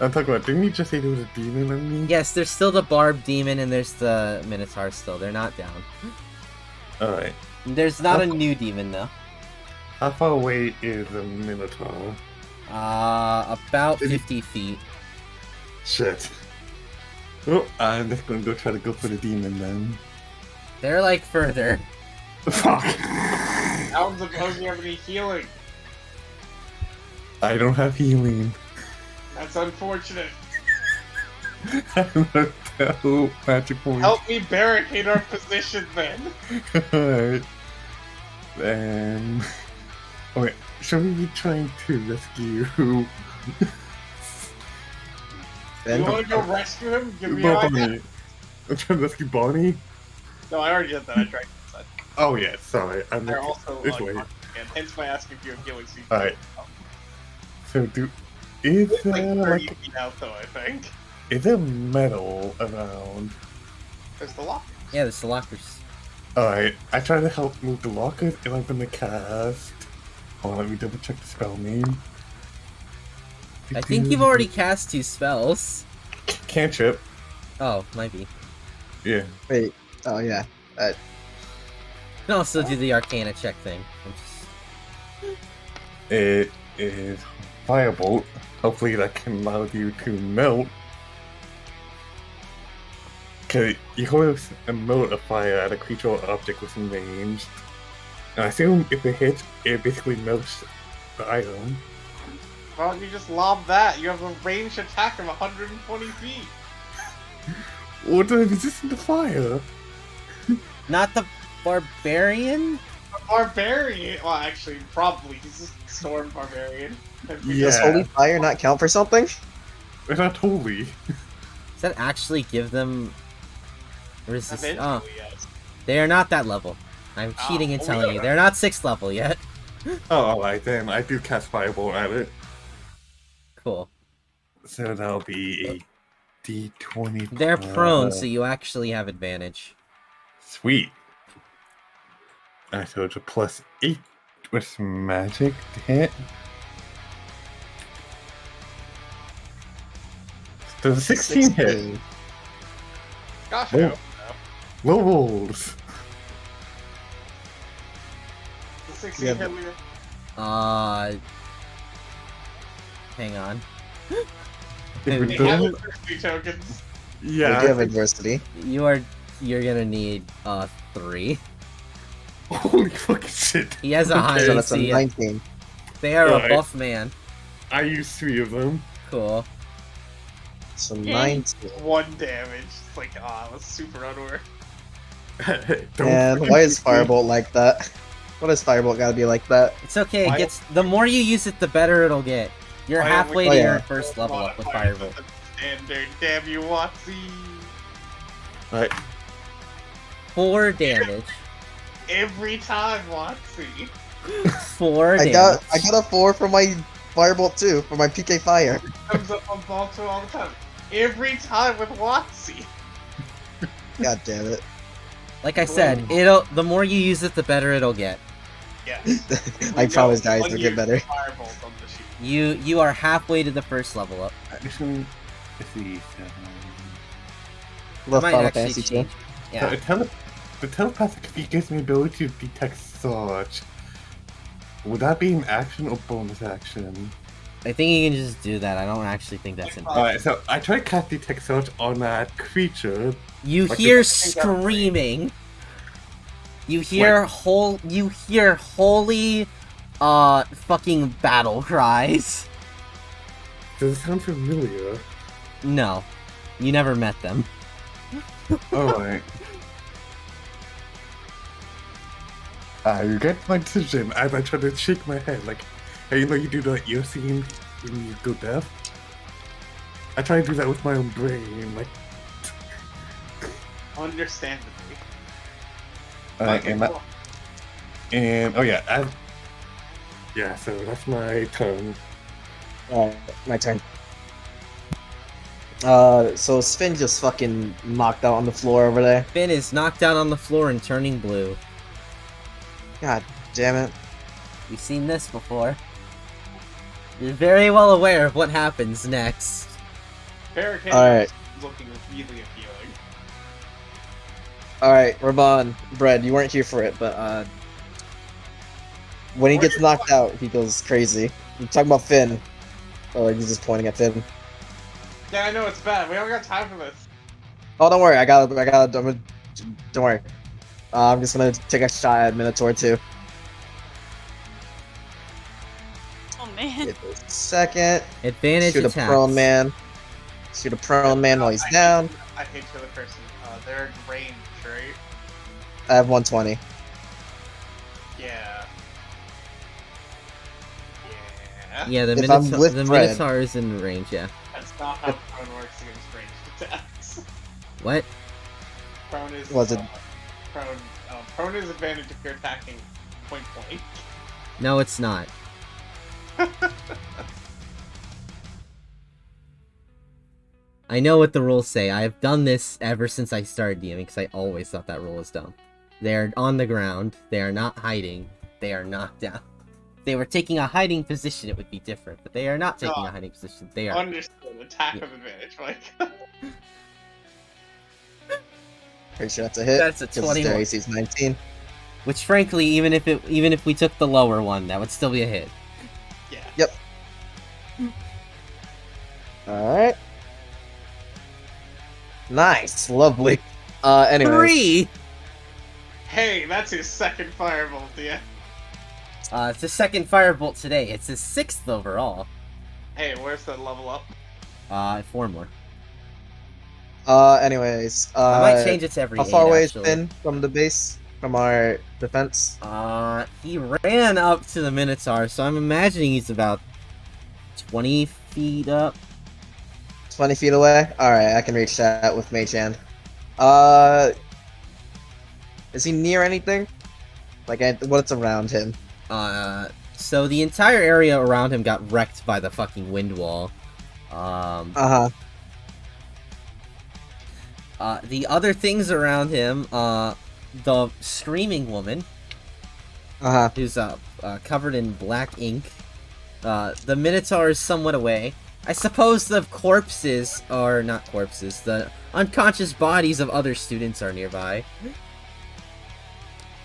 I'm talking about, didn't you just say there was a demon on me? Yes, there's still the barb demon and there's the minotaur still. They're not down. Alright. There's not a new demon though. How far away is the Minotaur? About 50 feet. Shit. Oh, I'm just gonna go try to go for the demon then. They're like further. Fuck! I don't suppose you have any healing. I don't have healing. That's unfortunate. I'm not no magic point. Help me barricade our position then. Alright. Okay, shall we be trying to rescue Ben? You want to go rescue him? Give me an Bonnie? idea. I'm trying to rescue Bonnie? No, I already did that. I tried that. Oh yeah, sorry. I'm They're also this way. unconscious again, hence my asking if you have healing. Alright. So is It's like there 30 like feet out though, I think. is there metal around? There's the lock. Yeah, there's the lockers. Alright, I try to help move the lockers and I'm gonna cast. Hold on, let me double check the spell name. I think you've already cast 2 spells. Cantrip. Oh, might be. Yeah. Wait, oh yeah. You can also do the Arcana check thing. It is Firebolt. Hopefully that can allow you to melt. Okay, you hold a melt of fire at a creature or object within range. And I assume if it hits, it basically melts the item. Why don't you just lob that? You have a ranged attack of 120 feet. What the resistant to fire? Not the barbarian? A barbarian. Well, actually, probably. He's just a storm barbarian. Yeah. Does holy fire not count for something? Not totally. Does that actually give them resistance? Oh, Eventually, yes. they are not that level. I'm cheating and oh, telling yeah. you. They're not 6th level yet. Oh, alright then. I do cast Firebolt at it. Cool. So that'll be a D20. They're prone, so you actually have advantage. Sweet. Alright, so it's a +8 with magic to hit. Does a 16 hit? Gosh, Oh. I hope so. Low rolls. The 16 Yeah, hit but- leader. Hang on. If it They have doesn't, adversity tokens. We do yeah. have adversity. You're gonna need 3. Holy fucking shit. He has a high So that's a AC. 19. They are a Alright. buff man. I used 3 of them. Cool. So 19. 1 damage. It's like, ah, that's super unaware. Don't And freaking why is shoot me. Firebolt like that? What does Firebolt gotta be like that? It's okay. Why- It gets the more you use it, the better it'll get. You're Why halfway don't to we- your Oh, yeah. first level up with Modifiers Firebolt. at the Standard, damn you, Watsy. Right. 4 damage. Every time, Watsy. 4 I damage. got a 4 for my Firebolt too, for my PK Fire. Comes up on Balto all the time. Every time with Watsy. God damn it. Like I said, the more you use it, the better it'll get. Yeah. I promise guys, One it'll year get better. Firebolt on the sheet. You are halfway to the first level up. Actually, let's see. Love Might Final actually Fantasy too. change. Yeah. The telepathic feat gives me ability to detect thoughts. Would that be an action or bonus action? I think you can just do that. I don't actually think that's important. Alright, so I try to cast detect thoughts on that creature. You Like hear the- screaming. You hear holy fucking battle cries. Does it sound familiar? No. You never met them. Alright. I regret my decision as I try to shake my head like, Hey, you know you do that ear scene when you go deaf? I try to do that with my own brain, like. Understandably. Alright, Okay, and cool. and oh yeah, yeah. So that's my turn. Alright, my turn. So Sven just fucking knocked out on the floor over there. Finn is knocked out on the floor and turning blue. God damn it. You've seen this before. You're very well aware of what happens next. Barricade Alright. is looking really appealing. Alright, Raban, Bread, you weren't here for it, but when he gets knocked out, he goes crazy. You talking about Finn. Oh, he's just pointing at Finn. Yeah, I know it's bad. We don't got time for this. Oh, don't worry, don't worry. I'm just gonna take a shot at Minotaur too. Oh man. Get this second. Advantage Shoot a attacks. prone man. Shoot a prone man while he's down. I hate the other person. They're in range, right? I have 120. Yeah. Yeah. Yeah, the If I'm Minotaur, with the Fred. Minotaur is in range, yeah. That's not how prone works against ranged attacks. What? Prone is Was it- prone is advantage if you're attacking point blank. No, it's not. I know what the rules say. I have done this ever since I started DMing, because I always thought that rule was dumb. They are on the ground. They are not hiding. They are knocked down. If they were taking a hiding position, it would be different. But they are not taking a hiding position. They are. Understood. Attack of advantage, Mike. Pretty sure that's a hit. That's a 'cause 21. their AC is 19. Which, frankly, even if we took the lower one, that would still be a hit. Yeah. Yep. Alright. Nice. Lovely. Anyways. 3! Hey, that's his second firebolt, yeah. It's his second firebolt today. It's his 6th overall. Hey, where's the level up? 4 more. Anyways. I might change it to every How 8, far away is actually. Finn from the base? From our defense? He ran up to the Minotaur, so I'm imagining he's about 20 feet up. 20 feet away? Alright, I can reach that with Mage Hand. Is he near anything? Like, what's around him? So the entire area around him got wrecked by the fucking wind wall. Uh-huh. The other things around him, the screaming woman, Uh-huh. who's covered in black ink. The Minotaur is somewhat away. I suppose the corpses, or not corpses, the unconscious bodies of other students are nearby.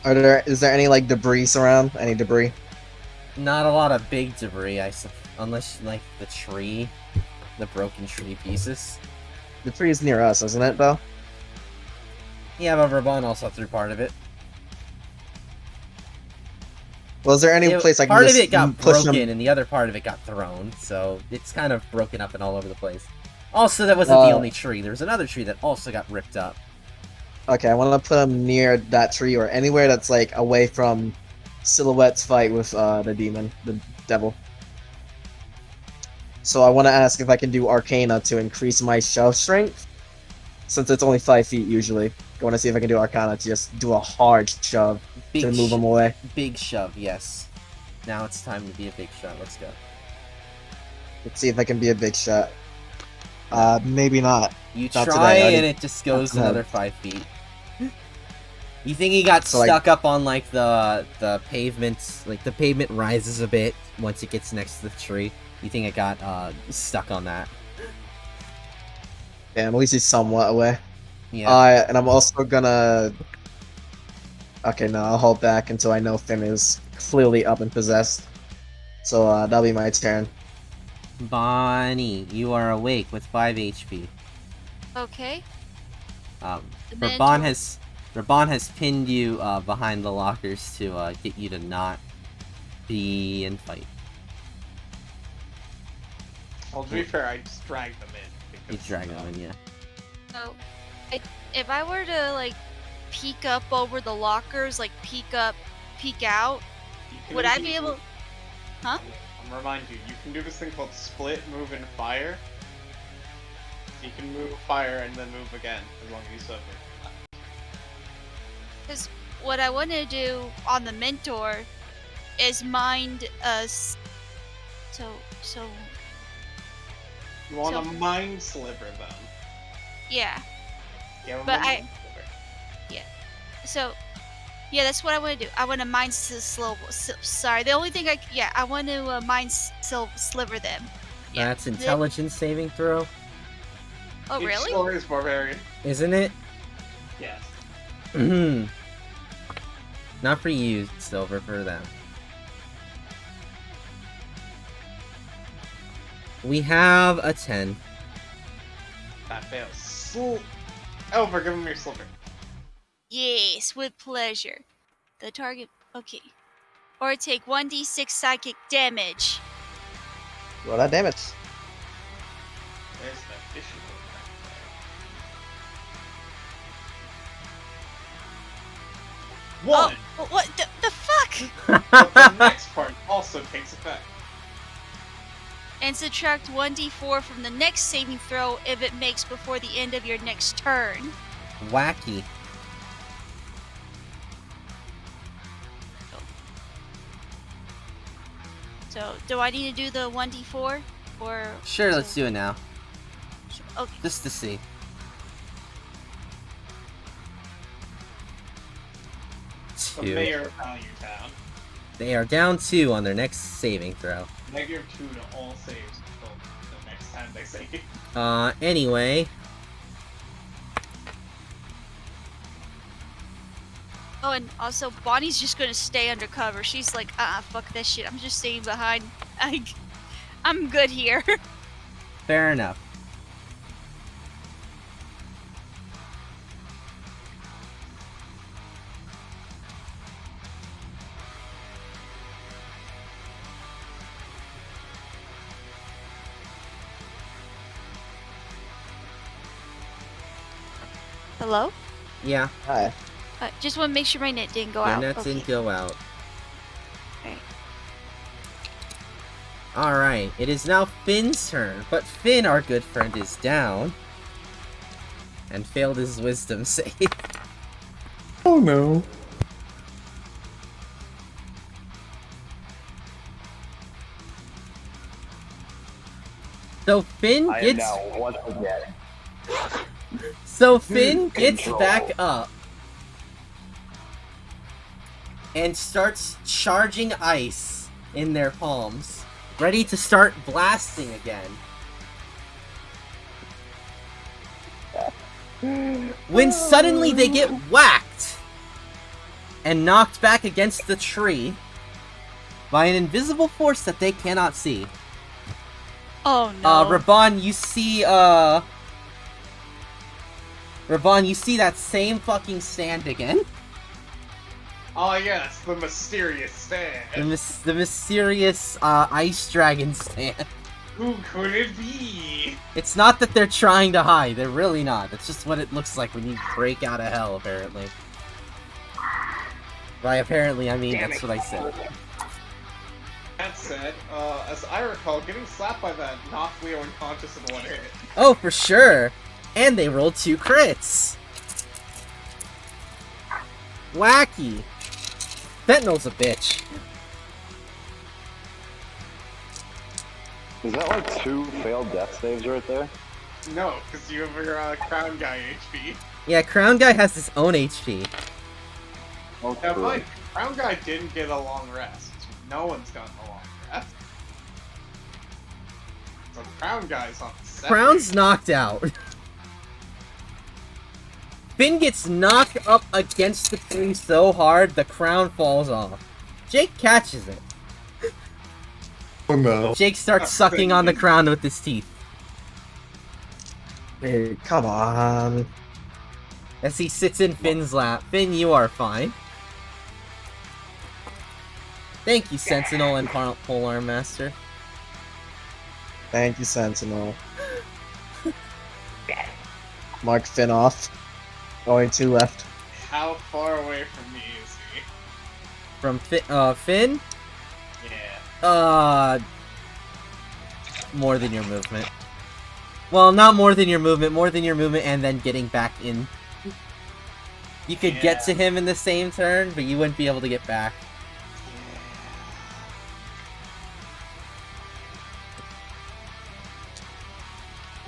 Is there any, like, debris around? Any debris? Not a lot of big debris, unless, like, the tree. The broken tree pieces. The tree is near us, isn't it, though? Yeah, but Raban also threw part of it. Well, is there any place I can part just of it got push broken, them? and the other part of it got thrown, so it's kind of broken up and all over the place. Also, that wasn't the only tree. There was another tree that also got ripped up. Okay, I want to put them near that tree or anywhere that's, like, away from Silhouette's fight with the demon, the devil. So I want to ask if I can do Arcana to increase my shove strength, since it's only 5 feet usually. I want to see if I can do Arcana to just do a hard shove Big to move them away. Big shove, yes. Now it's time to be a big shot. Let's go. Let's see if I can be a big shot. Maybe not. You Not try, today, I and it just goes today. another 5 feet. You think he got So, like- stuck up on, like, the pavements? Like, the pavement rises a bit once it gets next to the tree. You think it got, stuck on that? Damn, at least he's somewhat away. Yeah. And I'm also gonna... Okay, no, I'll hold back until I know Finn is clearly up and possessed. So, that'll be my turn. Bonnie, you are awake with 5 HP. Okay. Um, The Raban Minotaur- has pinned you behind the lockers to get you to not be in fight. Well, to be fair, I just dragged them in. You drag them in, yeah. So, if I were to like peek up over the lockers, like peek up, peek out, would I be able? Huh? I'm remind you, you can do this thing called split, move, and fire. You can move, fire, and then move again, as long as you still have movement left. Because what I want to do on the mentor is mind us. So You want So- a mind sliver, then. yeah. Give him But a I- mind sliver. So yeah, that's what I want to do. I want to mind sorry, the only thing I want to mind sliver them. Yeah. That's intelligence saving throw, Oh It really? sure is barbarian. isn't it? Yes. Not for you, Silver, for them. We have a 10. That fails. Elver, give him your sliver. Yes, with pleasure. The target. Okay. Or take 1d6 psychic damage. Roll that damage. There's that issue right there. One! Oh, what the fuck? But the next part also takes effect. And subtract 1d4 from the next saving throw if it makes before the end of your next turn. Wacky. So, do I need to do the 1d4? Or. Sure, let's do it now. Okay. Just to see. The 2. mayor of Value Town. They are down 2 on their next saving throw. -2 to all saves until the next time they save. Anyway. Oh, and also, Bonnie's just gonna stay undercover. She's like, fuck that shit. I'm just staying behind. I'm good here. Fair enough. Hello? Yeah, Hi. Just want to make sure my net didn't go your out. nets Okay. didn't go out. Alright. Alright, it is now Finn's turn, but Finn, our good friend, is down. And failed his wisdom save. Oh no. So Finn I am gets now once again. So Finn gets Control. back up and starts charging ice in their palms, ready to start blasting again. When suddenly they get whacked and knocked back against the tree by an invisible force that they cannot see. Oh no. Raban, you see, Raban, you see that same fucking stand again? Oh yes, the mysterious stand. The mysterious, ice dragon stand. Who could it be? It's not that they're trying to hide, they're really not. That's just what it looks like when you break out of hell, apparently. By apparently, I mean, that's what I said. That said, as I recall, getting slapped by that knocked Leo unconscious in one hit. Oh, for sure! And they rolled 2 crits! Wacky! Fentanyl's a bitch. Is that like 2 failed death saves right there? No, because you have your crown guy HP. Yeah, Crown Guy has his own HP. Oh, Now, true. mind, crown guy didn't get a long rest. No one's gotten a long rest. So crown guy's on 7. Crown's knocked out. Finn gets knocked up against the tree so hard, the crown falls off. Jake catches it. Oh no. Jake starts sucking on the crown with his teeth. Hey, come on. As he sits in Finn's lap. Finn, you are fine. Thank you, Sentinel and Polearm Master. Thank you, Sentinel. Mark Finn off. Only 2 left. How far away from me is he? From Finn? Yeah. More than your movement. Well, not more than your movement, and then getting back in. You could get to him in the same turn, but you wouldn't be able to get back.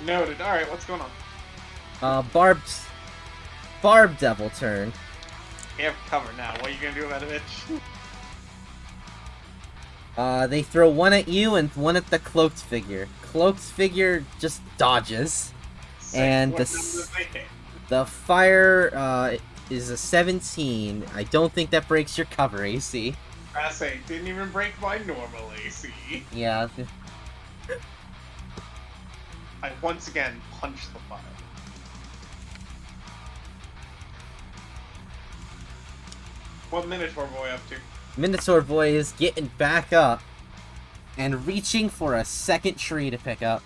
Noted. Alright, what's going on? Barb Devil turn. You have cover now. What are you gonna do about it, bitch? They throw one at you and one at the cloaked figure. Cloaked figure just dodges. And the fire, is a 17. I don't think that breaks your cover AC. I say, didn't even break my normal AC. Yeah. I once again punched the fire. What Minotaur boy up to? Minotaur boy is getting back up and reaching for a second tree to pick up.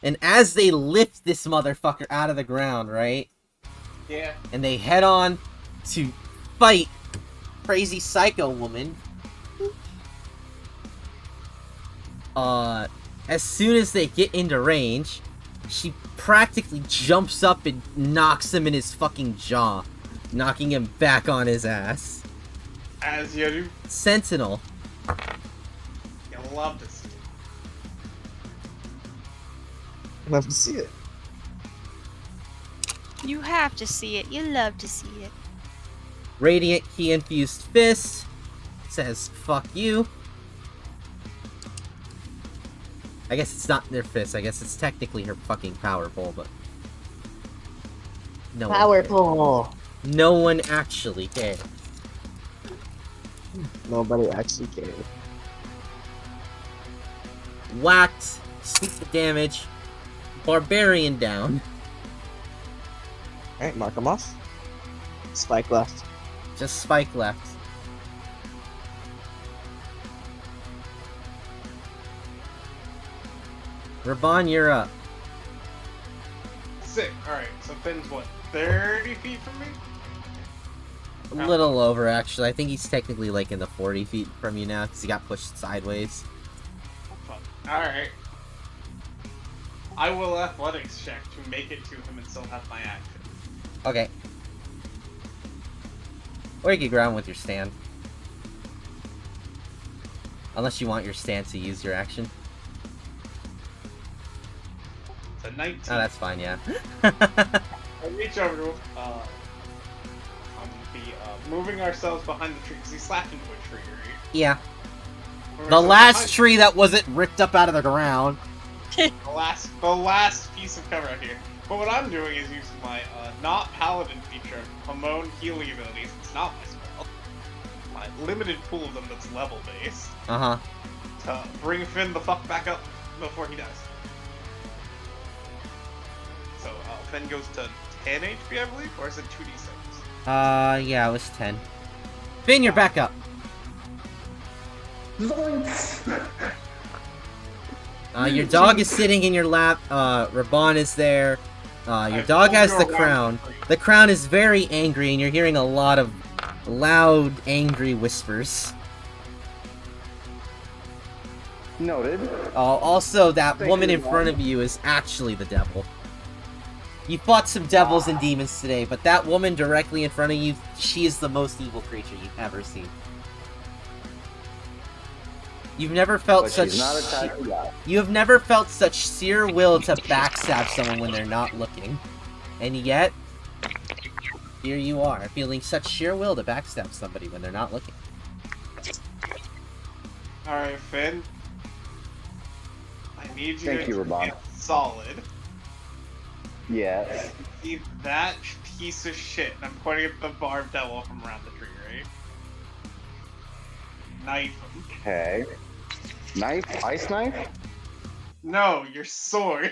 And as they lift this motherfucker out of the ground, right? Yeah. And they head on to fight Crazy Psycho Woman. As soon as they get into range, she practically jumps up and knocks him in his fucking jaw, knocking him back on his ass. As you do. Sentinel. You love to see it. Love to see it. You have to see it. You love to see it. Radiant Key Infused Fist says, fuck you. I guess it's not their fist, I guess it's technically her fucking power pole, but... No Power one pole. No one actually cares. Nobody actually cares. Whacked, sneak the damage, Barbarian down. Alright, mark them off. Spike left. Just Spike left. Raban, you're up. Sick. Alright, so Finn's what, 30 feet from me? A little over, actually. I think he's technically like in the 40 feet from you now, because he got pushed sideways. Alright. I will athletics check to make it to him and still have my action. Okay. Or you can grab him with your stand. Unless you want your stand to use your action. It's a 19. Oh, that's fine, yeah. I reach over to him. Moving ourselves behind the tree, because he slapped into a tree, right? Yeah. Moving The ourselves last behind- tree that wasn't ripped up out of the ground. The last piece of cover out here. But what I'm doing is using my not paladin feature, Hamon healing abilities. It's not my spell. My limited pool of them that's level based. Uh-huh. To bring Finn the fuck back up before he dies. So Finn goes to 10 HP, I believe, or is it 2d6? Yeah, it was 10. Finn, you're back up. Your dog is sitting in your lap. Raban is there. Your dog has the crown. The crown is very angry, and you're hearing a lot of loud, angry whispers. Noted. Also, that Thank woman you, in front of you is actually the devil. You fought some devils and demons today, but that woman directly in front of you, she is the most evil creature you've ever seen. You've never felt But such. she's not a type of guy. You have never felt such sheer will to backstab someone when they're not looking, and yet here you are, feeling such sheer will to backstab somebody when they're not looking. Alright, Finn. I need you Thank to you, Raban. get solid. Yes. See that piece of shit. And I'm pointing at the barbed devil from around the tree, right? Knife him. Okay. Knife? Ice knife? No, your sword.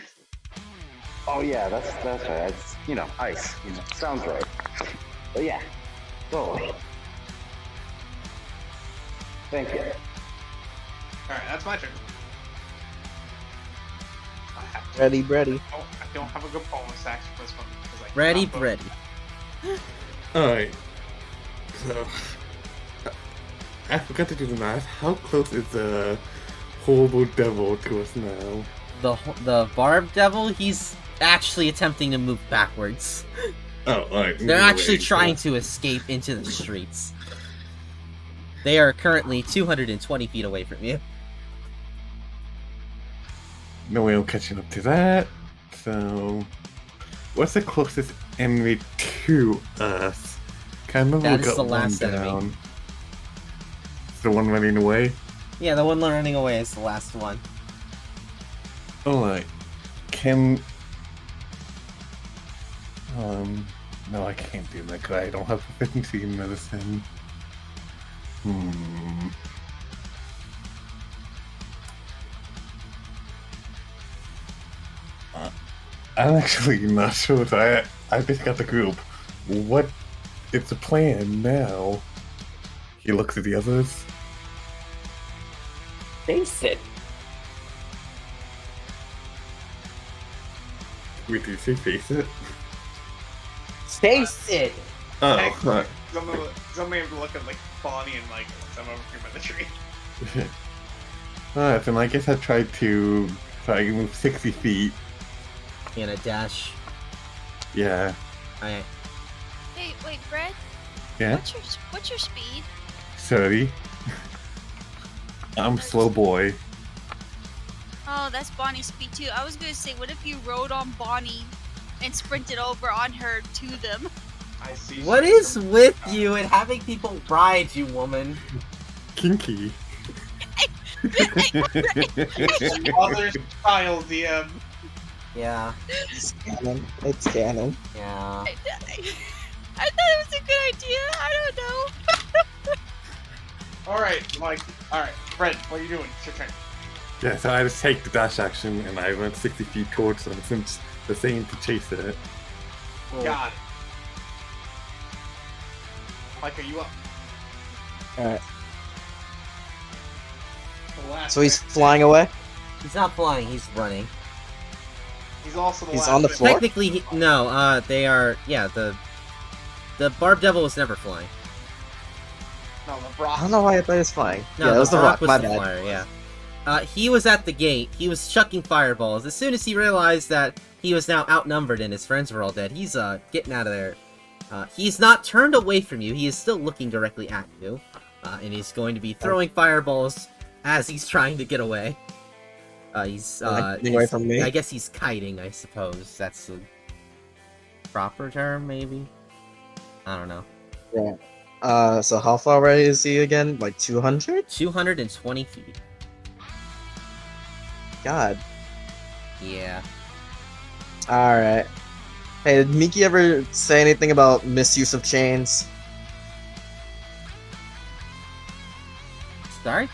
Oh yeah, that's right. It's, ice. Sounds right. But yeah. Totally. Thank you. Alright, that's my turn. I have to. Ready, ready. Oh, I don't have a good bonus action for this one because I Ready, cannot vote. ready. Alright. So, I forgot to do the math. How close is the horrible devil to us now? The barb devil, he's actually attempting to move backwards. Oh, alright. They're actually trying to escape into the streets. They are currently 220 feet away from you. No way I'm catching up to that. So, what's the closest enemy to us? Can I remember That we is got the one last enemy. down? It's the one running away? Yeah, the one running away is the last one. Alright. Can... No, I can't do that because I don't have proficiency in medicine. I'm actually not sure. I just got the group. What is the plan now? He looks at the others. Face it. Wait, did you say face it? Face it. Oh, Excellent. Somebody look at like Bonnie and Michael. Some over here by the tree. Alright, then I guess I tried to move 60 feet. And a dash. Yeah. I Hey, wait, Brett. Yeah? What's your speed? 30. I'm slow boy. Oh, that's Bonnie's speed too. I was gonna say, what if you rode on Bonnie and sprinted over on her to them? I see. What is with you and having people ride you, woman? Kinky. Mother's child, DM. Yeah, It's canon. It's canon. yeah. I thought it was a good idea. I don't know. Alright, Mike. Alright, Fred, what are you doing? It's your turn. Yeah, so I just take the dash action and I went 60 feet towards them since they're saying to chase it. Got it. Mike, are you up? Alright. The last So he's man. flying away? He's not flying, he's running. He's also the He's last on the man. floor? Technically, no, they are, yeah, the barb devil was never flying. No, the Brock. I don't know why I thought he was flying. No, yeah, it was the rock, was my the bad. flyer, yeah. He was at the gate, he was chucking fireballs. As soon as he realized that he was now outnumbered and his friends were all dead, he's, getting out of there. He's not turned away from you, he is still looking directly at you. And he's going to be throwing fireballs as he's trying to get away. He's Getting away from me? I guess he's kiting, I suppose. That's the proper term, maybe? I don't know. Yeah. So how far away is he again? Like 200? 220 feet. God. Yeah. Alright. Hey, did Miki ever say anything about misuse of chains? Sorry?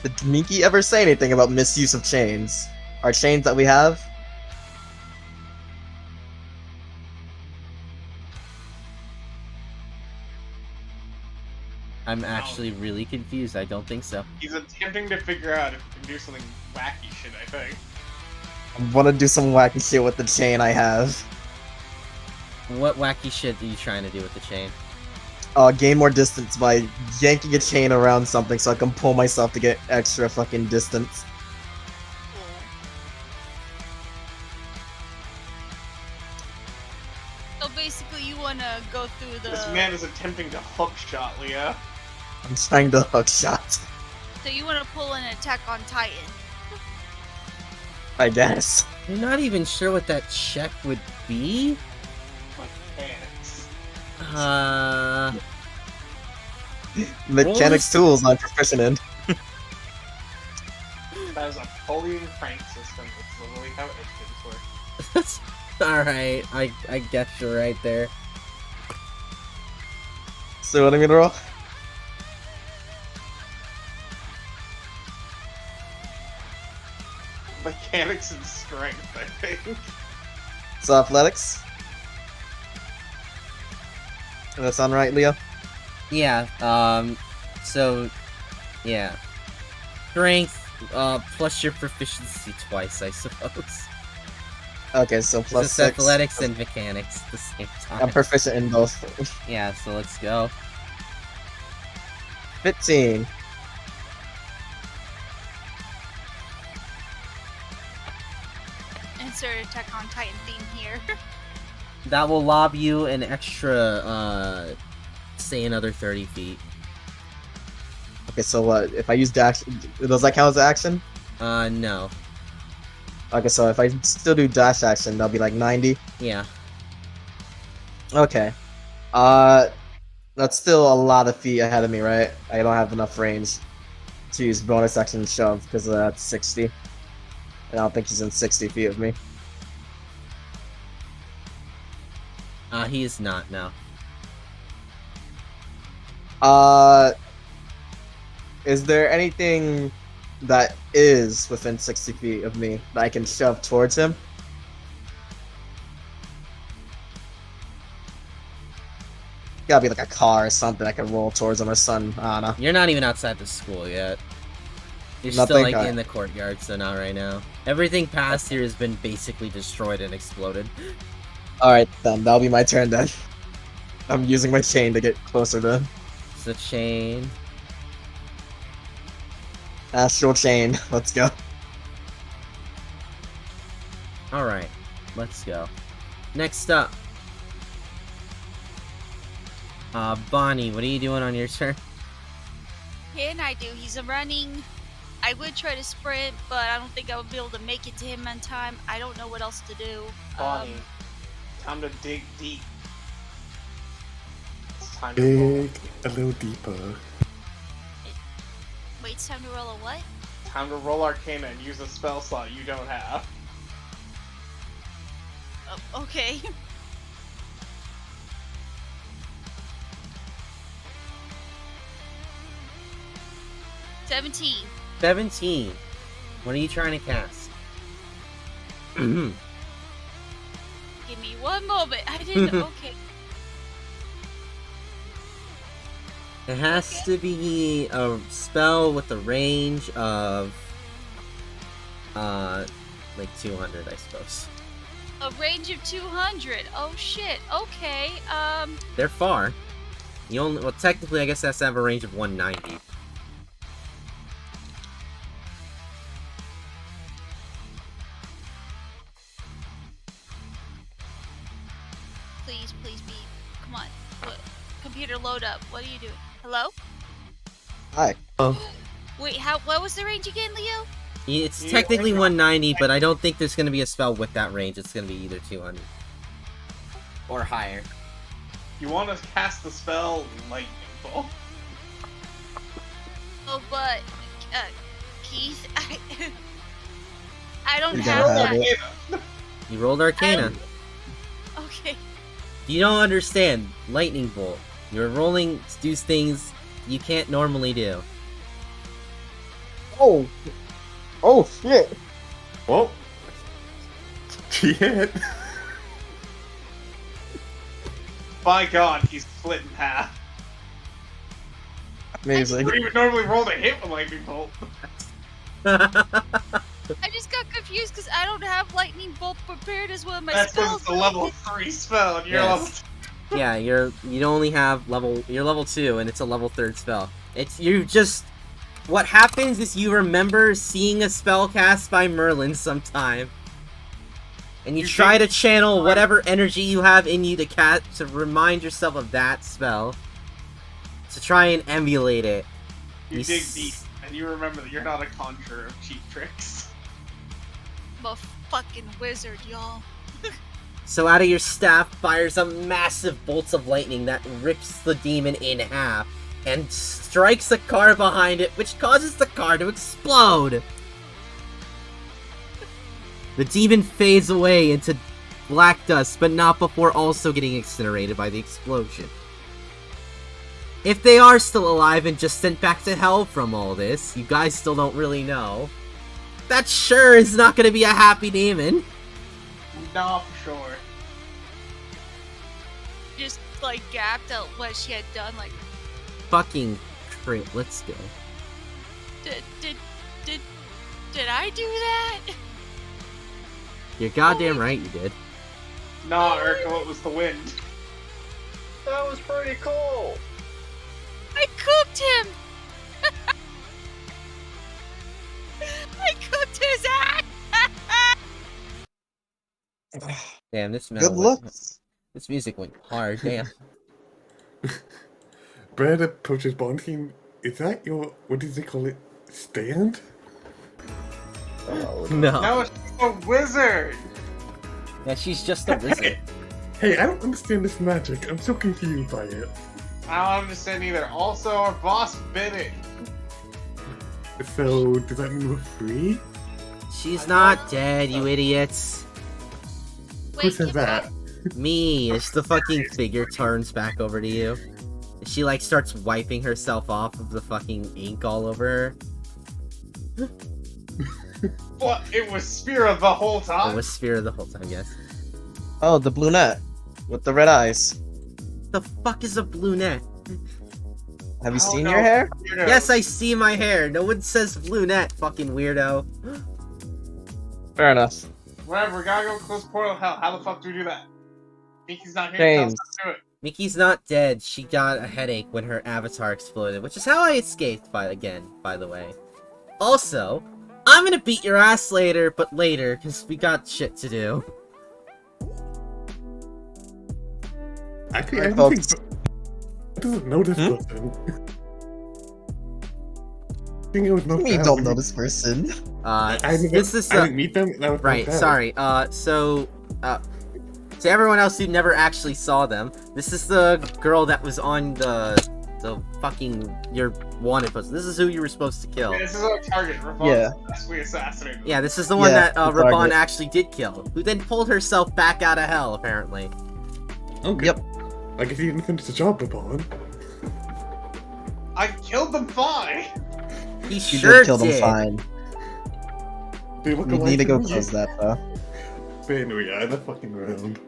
Did Miki ever say anything about misuse of chains? Our chains that we have? I'm actually really confused. I don't think so. He's attempting to figure out if he can do something wacky shit, I think. I wanna do some wacky shit with the chain I have. What wacky shit are you trying to do with the chain? Gain more distance by yanking a chain around something so I can pull myself to get extra fucking distance. So basically, you wanna go through the. This man is attempting to hook shot, Leah. I'm trying to hook shot. So you wanna pull an attack on Titan. I guess. You're not even sure what that check would be? Mechanics. Mechanics tools I'm proficient in. That is a pulley and crank system. It's literally how engines work. Alright, I guess you're right there. So what am I gonna roll? Mechanics and strength, I think. So athletics. Does that sound right, Leo? Yeah, so, yeah. Strength, plus your proficiency twice, I suppose. Okay, so It's plus just 6. athletics and mechanics at the same time. I'm proficient in both. Yeah, so let's go. 15. Insert Attack on Titan theme here. That will lob you an extra, say another 30 feet. Okay, so what? If I use dash, does that count as an action? No. Okay, so if I still do dash action, that'll be like 90. Yeah. Okay. That's still a lot of feet ahead of me, right? I don't have enough range to use bonus action shove because that's 60. And I don't think he's in 60 feet of me. He is not, no. Is there anything that is within 60 feet of me that I can shove towards him? Gotta be like a car or something I can roll towards him or something. I don't know. You're not even outside the school yet. You're Nothing? still, like, Alright. in the courtyard, so not right now. Everything past here has been basically destroyed and exploded. Alright, then. That'll be my turn then. I'm using my chain to get closer to him. It's a chain. Astral chain. Let's go. Alright, let's go. Next up. Bonnie, what are you doing on your turn? Can I do? He's running. I would try to sprint, but I don't think I would be able to make it to him in time. I don't know what else to do. Bonnie, time to dig deep. It's time to roll. Dig a little deeper. Wait, it's time to roll a what? Time to roll Arcana and use a spell slot you don't have. Oh, okay. $17. 17. What are you trying to cast? Give me one moment. I didn't. Okay. It has to be a spell with a range of, like 200, I suppose. A range of 200. Oh shit. Okay. They're far. You only, well, technically, I guess that's to have a range of 190. Please, please be. Come on. What? Computer, load up. What are you doing? Hello? Hi. Wait, how? What was the range again, Leo? It's Yeah, technically range of 190, but I don't think there's going to be a spell with that range. It's going to be either 200 or higher. You want to cast the spell Lightning Bolt. Oh, but Keith, I don't You have don't that. have it. You rolled Arcana. Okay. You don't understand. Lightning Bolt. You're rolling to do things you can't normally do. Oh! Oh, shit! Oh! She hit! By God, he's split in half. Amazing. You even normally roll to hit with Lightning Bolt. I just got confused because I don't have lightning bolt prepared as one of my That's because spells. it's a level 3 spell, and you're Yes. Yeah, you only have you're level 2 and it's a level 3rd spell. What happens is you remember seeing a spell cast by Merlin sometime. And you try to channel whatever energy you have in you to remind yourself of that spell. To try and emulate it. You dig deep, and you remember that you're not a conjurer of cheap tricks. I'm a fucking wizard, y'all. So out of your staff fires up massive bolts of lightning that rips the demon in half and strikes the car behind it, which causes the car to explode. The demon fades away into black dust, but not before also getting incinerated by the explosion. If they are still alive and just sent back to hell from all this, you guys still don't really know. That sure is not gonna be a happy demon. Nah, for sure. Just like gapped at what she had done. Like, Fucking crit, let's go. did I do that? You're goddamn right you did. Nah, Urkel, it was the wind. That was pretty cool. I cooked him! I cooked his ass! Damn, this Good went, looks. this music went hard. Damn. Brad approaches Bond team. Is that your, what did they call it? Stand? Oh, No. No, she's a wizard. Yeah, she's just a wizard. Hey, I don't understand this magic. I'm so confused by it. I don't understand either. Also, our boss bit it. So, does that mean we're free? She's not dead, you idiots. Who said that? Me, as the fucking figure turns back over to you. She like starts wiping herself off of the fucking ink all over her. What? It was Spira the whole time? It was Sphere the whole time, yes. Oh, the brunette with the red eyes. The fuck is a brunette? Have you Oh, seen no. your hair? Weirdo. Yes, I see my hair. No one says brunette, fucking weirdo. Fair enough. Whatever, we gotta go close the portal to hell. How the fuck do we do that? Mickey's not here to tell us James. how to do it. Mickey's not dead. She got a headache when her avatar exploded, which is how I escaped, by the way. Also, I'm gonna beat your ass later, but later, because we got shit to do. Actually, I Alright, don't think folks. I doesn't know this Hmm? person. I think it was knocked You out. don't know this person. I didn't, This is I didn't meet them. And I was right. knocked out. Sorry. To everyone else who never actually saw them, this is the girl that was on the fucking your wanted post. This is who you were supposed to kill. Yeah, this is our target. Ravon Yeah. successfully assassinated. Yeah, this is the one Yeah, that the Raban target. actually did kill, who then pulled herself back out of hell, apparently. Okay. Yep. I guess you didn't finish the job, Babon. I killed them fine. He You sure did kill them fine. They look We alike need to go me. close that though. But anyway, yeah, that fucking round.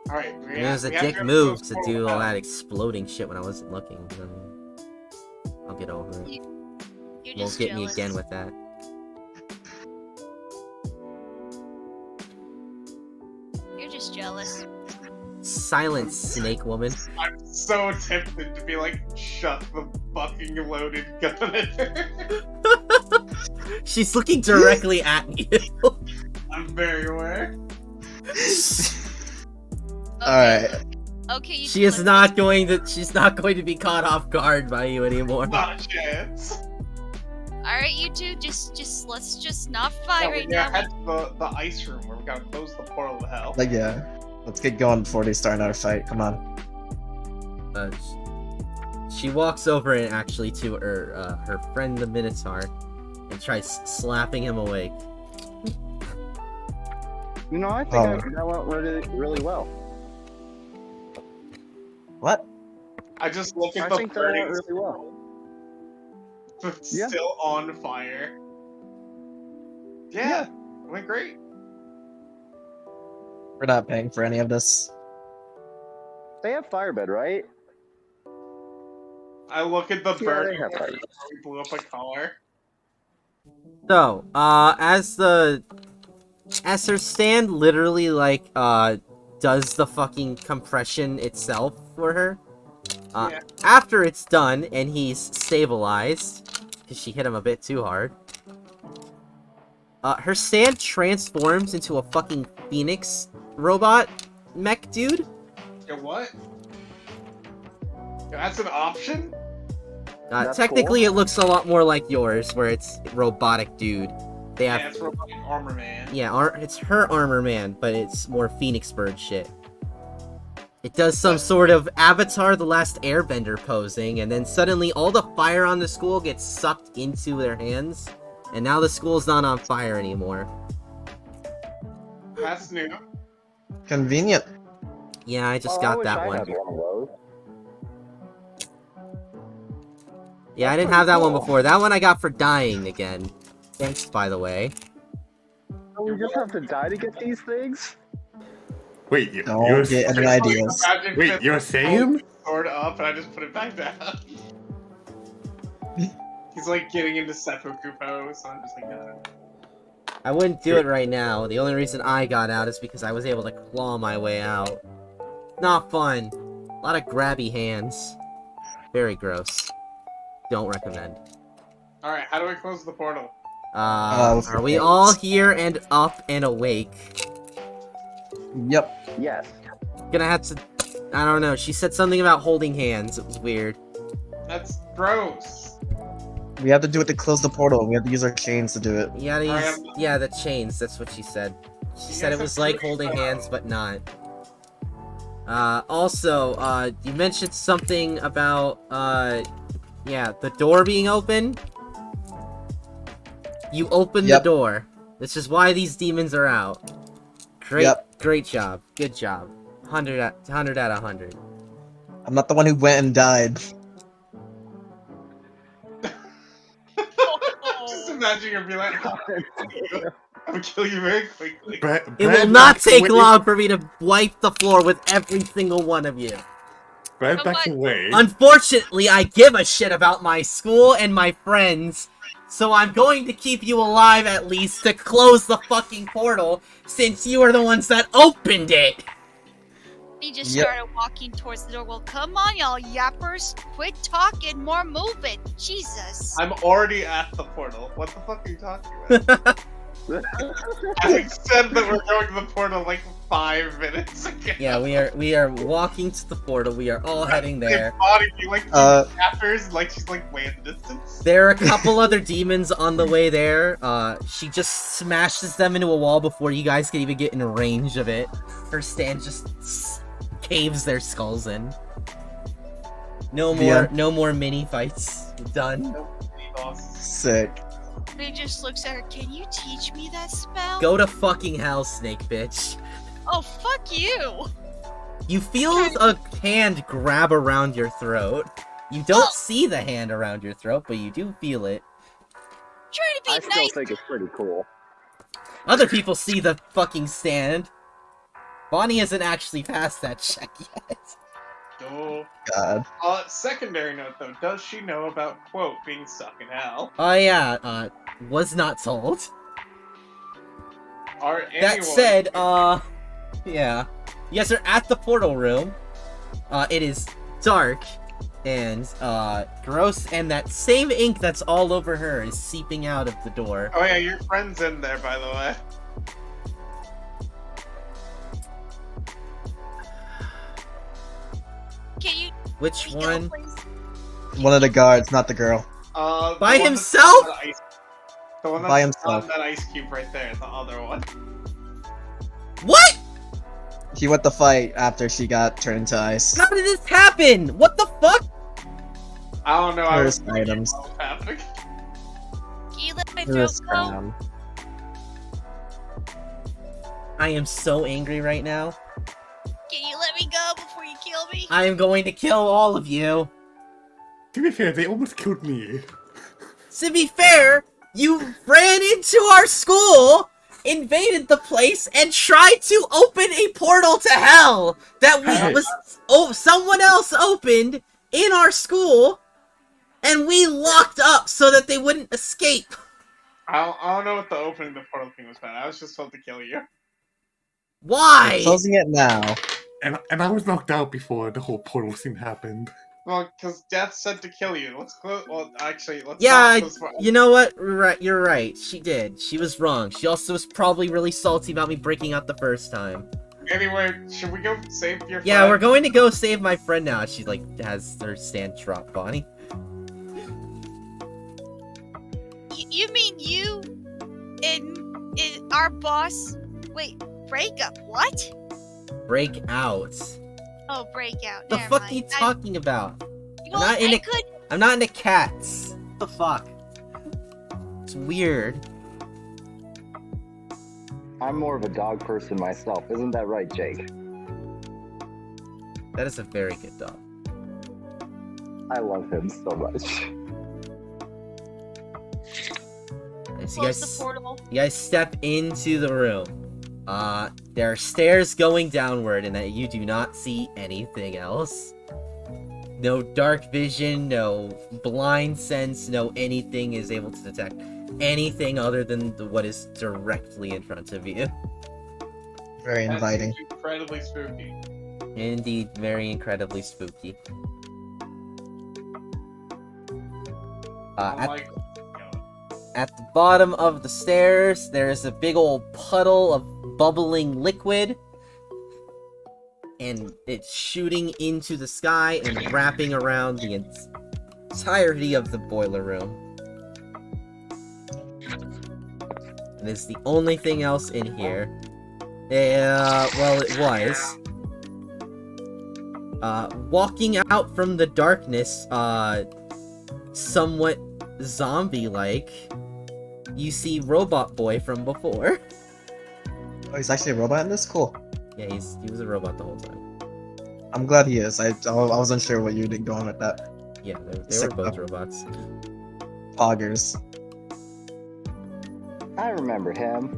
Alright, It was a dick move to do all that exploding shit when I wasn't looking. Then I'll get over it. You're Won't just get jealous. me again with that. You're just jealous. Silence, snake woman. I'm so tempted to be like, shut the fucking loaded gun at her. She's looking directly at you. I'm very aware. Alright. Okay, you She two, is let's- not going to. She's not going to be caught off guard by you anymore. Not a chance. Alright, you two, let's just not fight No, right we gotta now. head to the ice room where we gotta close the portal to hell. Like yeah. Let's get going before they start another fight. Come on. She walks over and actually to her friend the Minotaur and tries slapping him awake. You know, I think that went really well. What? I just look I at the think that went burning really well. Yeah. still on fire. Yeah, it went great. We're not paying for any of this. They have firebed, right? I look at the Yeah, they burning have where firebed. we blew up a car. So, as her stand literally like does the fucking compression itself for her. Yeah. After it's done and he's stabilized, because she hit him a bit too hard. Her stand transforms into a fucking phoenix robot mech dude. Yeah, what? That's an option? That's Technically, cool. it looks a lot more like yours, where it's robotic dude. They Yeah, have, it's robotic armor man. yeah, it's her armor man, but it's more Phoenix Bird shit. It does some sort of Avatar the Last Airbender posing, and then suddenly all the fire on the school gets sucked into their hands, and now the school's not on fire anymore. That's new. Convenient. Yeah, I just Oh, I got wish that I one. had one of those. Yeah, I That's didn't have that pretty one cool. before. That one I got for dying again. Thanks, by the way. So we just have to die to get these things? Wait, you're Don't get any ideas. Imagine wait, Finn you're saying? holds his sword up and I just put it back down. He's like getting into seppuku pose, so I'm just like, no. I wouldn't do it right now. The only reason I got out is because I was able to claw my way out. Not fun. A lot of grabby hands. Very gross. Don't recommend. Alright, how do I close the portal? Are we all here and up and awake? Yep. Yes. Gonna have to... I don't know. She said something about holding hands. It was weird. That's gross. We have to do it to close the portal. We have to use our chains to do it. You gotta I use... am- Yeah, the chains. That's what she said. She You said guys it was have like to holding read that. hands, but not. Also, you mentioned something about, yeah, the door being open. You opened Yep. the door. This is why these demons are out. Great, Yep. great job. Good job. 100 out of 100. I'm not the one who went and died. Just imagine her be like, I'm gonna kill you very quickly. It will not take long for me to wipe the floor with every single one of you. Brad backs away. Unfortunately, I give a shit about my school and my friends, so I'm going to keep you alive at least to close the fucking portal, since you are the ones that opened it! He just Yep. started walking towards the door. Well, come on, y'all yappers. Quit talking, more moving. Jesus. I'm already at the portal. What the fuck are you talking about? Having said that we're going to the portal like 5 minutes ago. Yeah, we are walking to the portal, we are all heading there. Body, you like chapters, like she's like way in the distance. There are a couple other demons on the way there. She just smashes them into a wall before you guys can even get in range of it. Her stand just caves their skulls in. No more mini fights. Done. Sick. He just looks at her. Can you teach me that spell? Go to fucking hell, snake bitch. Oh, fuck you. You feel a hand grab around your throat. You don't see the hand around your throat, but you do feel it. Trying I to be still nice. think it's pretty cool. Other people see the fucking stand. Bonnie isn't actually past that check yet. Oh. God. Secondary note though, does she know about quote being stuck in hell? Oh yeah, was not told. Are That anyone... said, yeah. You guys are at the portal room. It is dark and, gross, and that same ink that's all over her is seeping out of the door. Oh yeah, your friend's in there, by the way. Can you Which let me one? go, please? One of the guards, not the girl. The By one himself? that's on that ice- The one that's By himself. on that ice cube right there, the other one. What? He went to fight after she got turned into ice. How did this happen? What the fuck? I don't know. I was Cursed thinking items. what was happening. Can you let my throat Cursed go? crown. I am so angry right now. Can you let me go before you kill me? I am going to kill all of you. To be fair, they almost killed me. To be fair, you ran into our school, invaded the place, and tried to open a portal to hell that Hey. someone else opened in our school, and we locked up so that they wouldn't escape. I don't know what the opening of the portal thing was about. I was just told to kill you. Why? Closing it now. And I was knocked out before the whole portal scene happened. Well, because Death said to kill you. Let's close. Well, actually, let's. Yeah, not close you know what? Right, you're right. She did. She was wrong. She also was probably really salty about me breaking out the first time. Anyway, should we go save your friend? Yeah, we're going to go save my friend now. She has her stand drop, Bonnie. You mean you and our boss? Wait, breakup? What? Break out. Oh, breakout. The Never fuck mind. are you talking about? Well, not in I a- could. I'm not into cats. What the fuck? It's weird. I'm more of a dog person myself. Isn't that right, Jake? That is a very good dog. I love him so much. And so Close the portal. you guys step into the room. There are stairs going downward, and that you do not see anything else. No dark vision, no blind sense, no anything is able to detect. anything other than what is directly in front of you. Very That inviting. seems incredibly spooky. Indeed, very incredibly spooky. Oh At my god. At the bottom of the stairs, there is a big old puddle of bubbling liquid. And it's shooting into the sky and wrapping around the entirety of the boiler room. And it's the only thing else in here. Well, it was. Walking out from the darkness, somewhat zombie-like, you see Robot Boy from before. Oh, he's actually a robot in this? Cool. Yeah, he was a robot the whole time. I'm glad he is. I was unsure what you were going with that. Yeah, they were Sick both though. robots. Poggers. I remember him.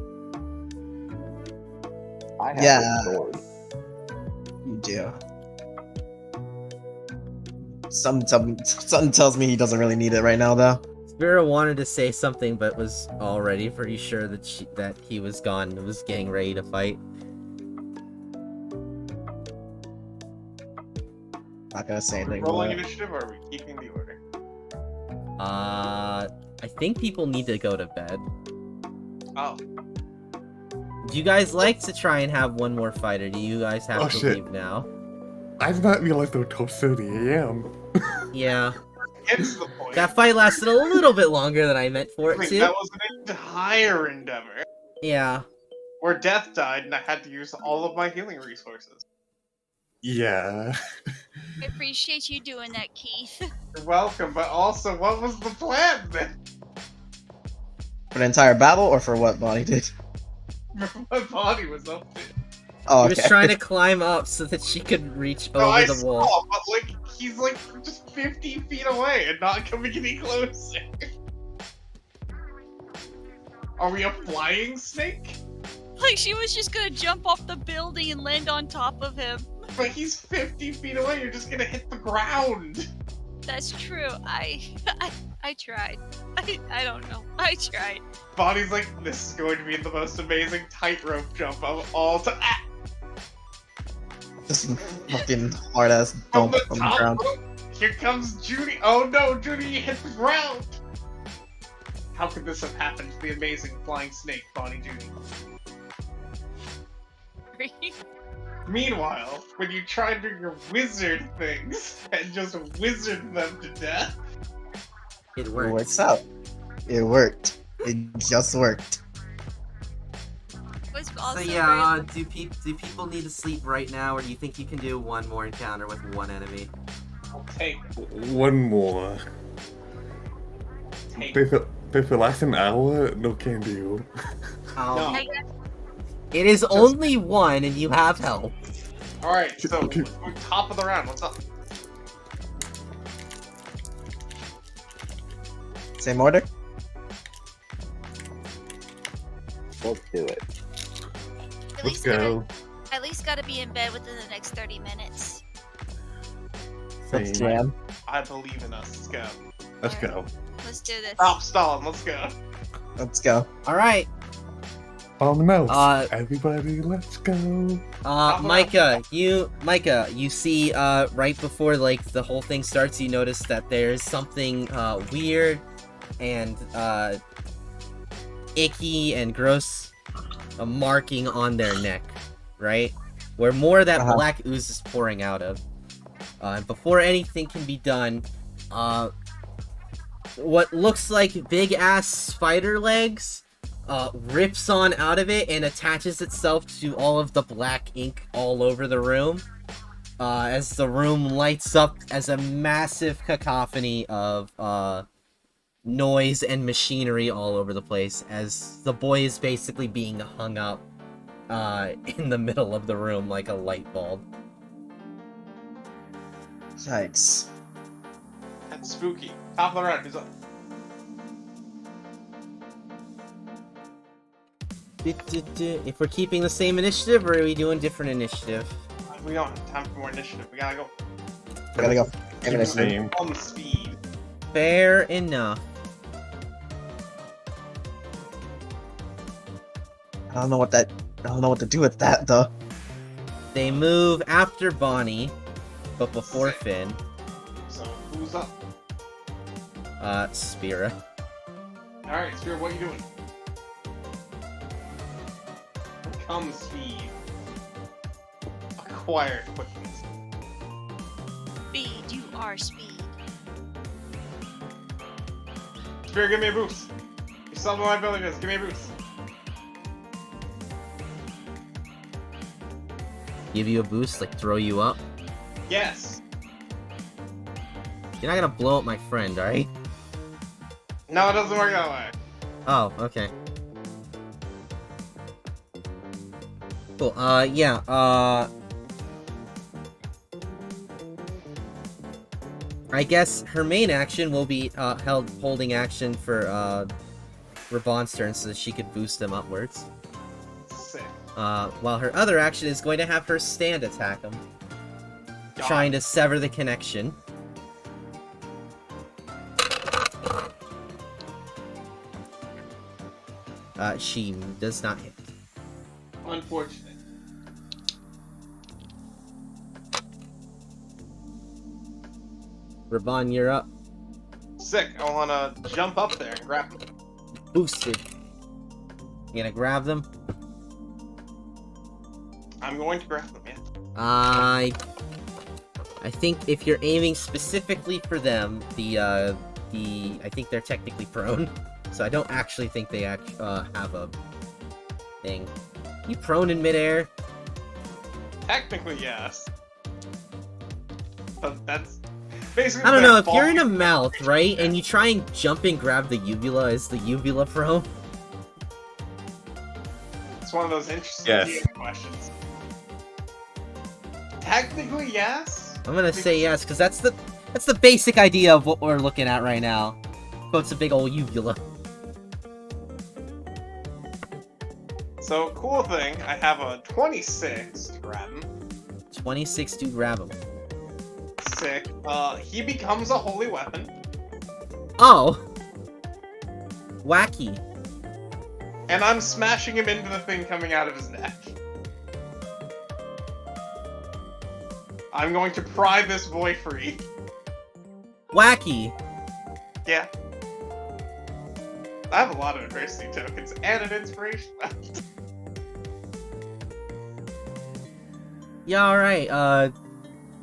I have Yeah. his sword. You do. Something tells me he doesn't really need it right now, though. Spira wanted to say something, but was already pretty sure that he was gone and was getting ready to fight. Not gonna say Are we anything. rolling but- initiative or are we keeping the order? I think people need to go to bed. Oh. Do you guys like to try and have one more fight, or do you guys have Oh, to shit. leave now? I did not realize they were till 30 a.m. Yeah, Gets the point. that fight lasted a little bit longer than I meant for I it think to. that was an entire endeavor. Yeah. Where Death died and I had to use all of my healing resources. Yeah. I appreciate you doing that, Keith. You're welcome, but also, what was the plan then? For the entire battle, or for what Bonnie did? My body was up there. Oh, He okay. was trying to climb up so that she could reach No, over I the saw, wall. but like, he's like just 50 feet away and not coming any closer. Are we a flying snake? Like she was just gonna jump off the building and land on top of him. But he's 50 feet away, you're just gonna hit the ground. That's true. I tried. I don't know. I tried. Body's like, this is going to be the most amazing tightrope jump of all time. Ah! Just fucking hard ass From dump the from the top ground. rope, here comes Judy. Oh no, Judy, you hit the ground. How could this have happened to the amazing flying snake, Bonnie Judy? Meanwhile, when you try to do your wizard things and just wizard them to death, It It works. works out. It worked. It just worked. Was So also yeah, do people need to sleep right now, or do you think you can do one more encounter with one enemy? I'll take One more. take. If it lasts an hour, no can do. No. very... It is only one, and you have help. Alright, so Okay. we're top of the round, what's up? Same order? Let's do it. Let's go. At least gotta be in bed within the next 30 minutes. Let's Same. jam. I believe in us, let's go. Let's go. Let's do this. Stop stalling, let's go. Let's go. All right, No. Uh, Everybody, let's go. Micah, you see, right before like the whole thing starts, you notice that there's something weird and icky and gross marking on their neck, right? Where more of that Uh-huh. black ooze is pouring out of. And before anything can be done, what looks like big ass spider legs rips on out of it and attaches itself to all of the black ink all over the room. As the room lights up as a massive cacophony of noise and machinery all over the place, as the boy is basically being hung up in the middle of the room like a light bulb. Yikes. That's spooky. Top of the round, who's up? If we're keeping the same initiative, or are we doing different initiative? We don't have time for more initiative, we gotta go Gotta go. Keep the same. on the speed. Fair enough. I don't know what to do with that though. They move after Bonnie, but before Sick. Finn. So who's up? Spira. Alright, Spear, what are you doing? Come speed. Acquire quickness. Speed, you are speed. Spear, give me a boost. You saw my abilities, give me a boost. Give you a boost, like throw you up. Yes. You're not gonna blow up my friend, alright? No, it doesn't work that way. Oh, okay. Cool, yeah, I guess her main action will be, holding action for, Raban's turn so that she could boost them upwards. Sick. While her other action is going to have her stand attack him, Got trying it. to sever the connection. She does not hit. Unfortunate. Raban, you're up. Sick. I wanna jump up there and grab him. Boosted. You gonna grab them? I'm going to grab him, yeah. I think if you're aiming specifically for them, I think they're technically prone, so I don't actually think they have a thing. You prone in midair? Technically, yes. But that's basically. I don't that know, if ball- you're in a mouth, right, and you try and jump and grab the uvula, is the uvula prone? It's one of those interesting Yes. DM questions. Technically, yes. I'm gonna say yes, because that's the basic idea of what we're looking at right now. Oh, it's a big old uvula. So, cool thing, I have a 26 to grab him. 26 to grab him. Sick. He becomes a holy weapon. Oh! Wacky. And I'm smashing him into the thing coming out of his neck. I'm going to pry this boy free. Wacky! Yeah. I have a lot of adversity tokens and an inspiration left. Yeah, alright,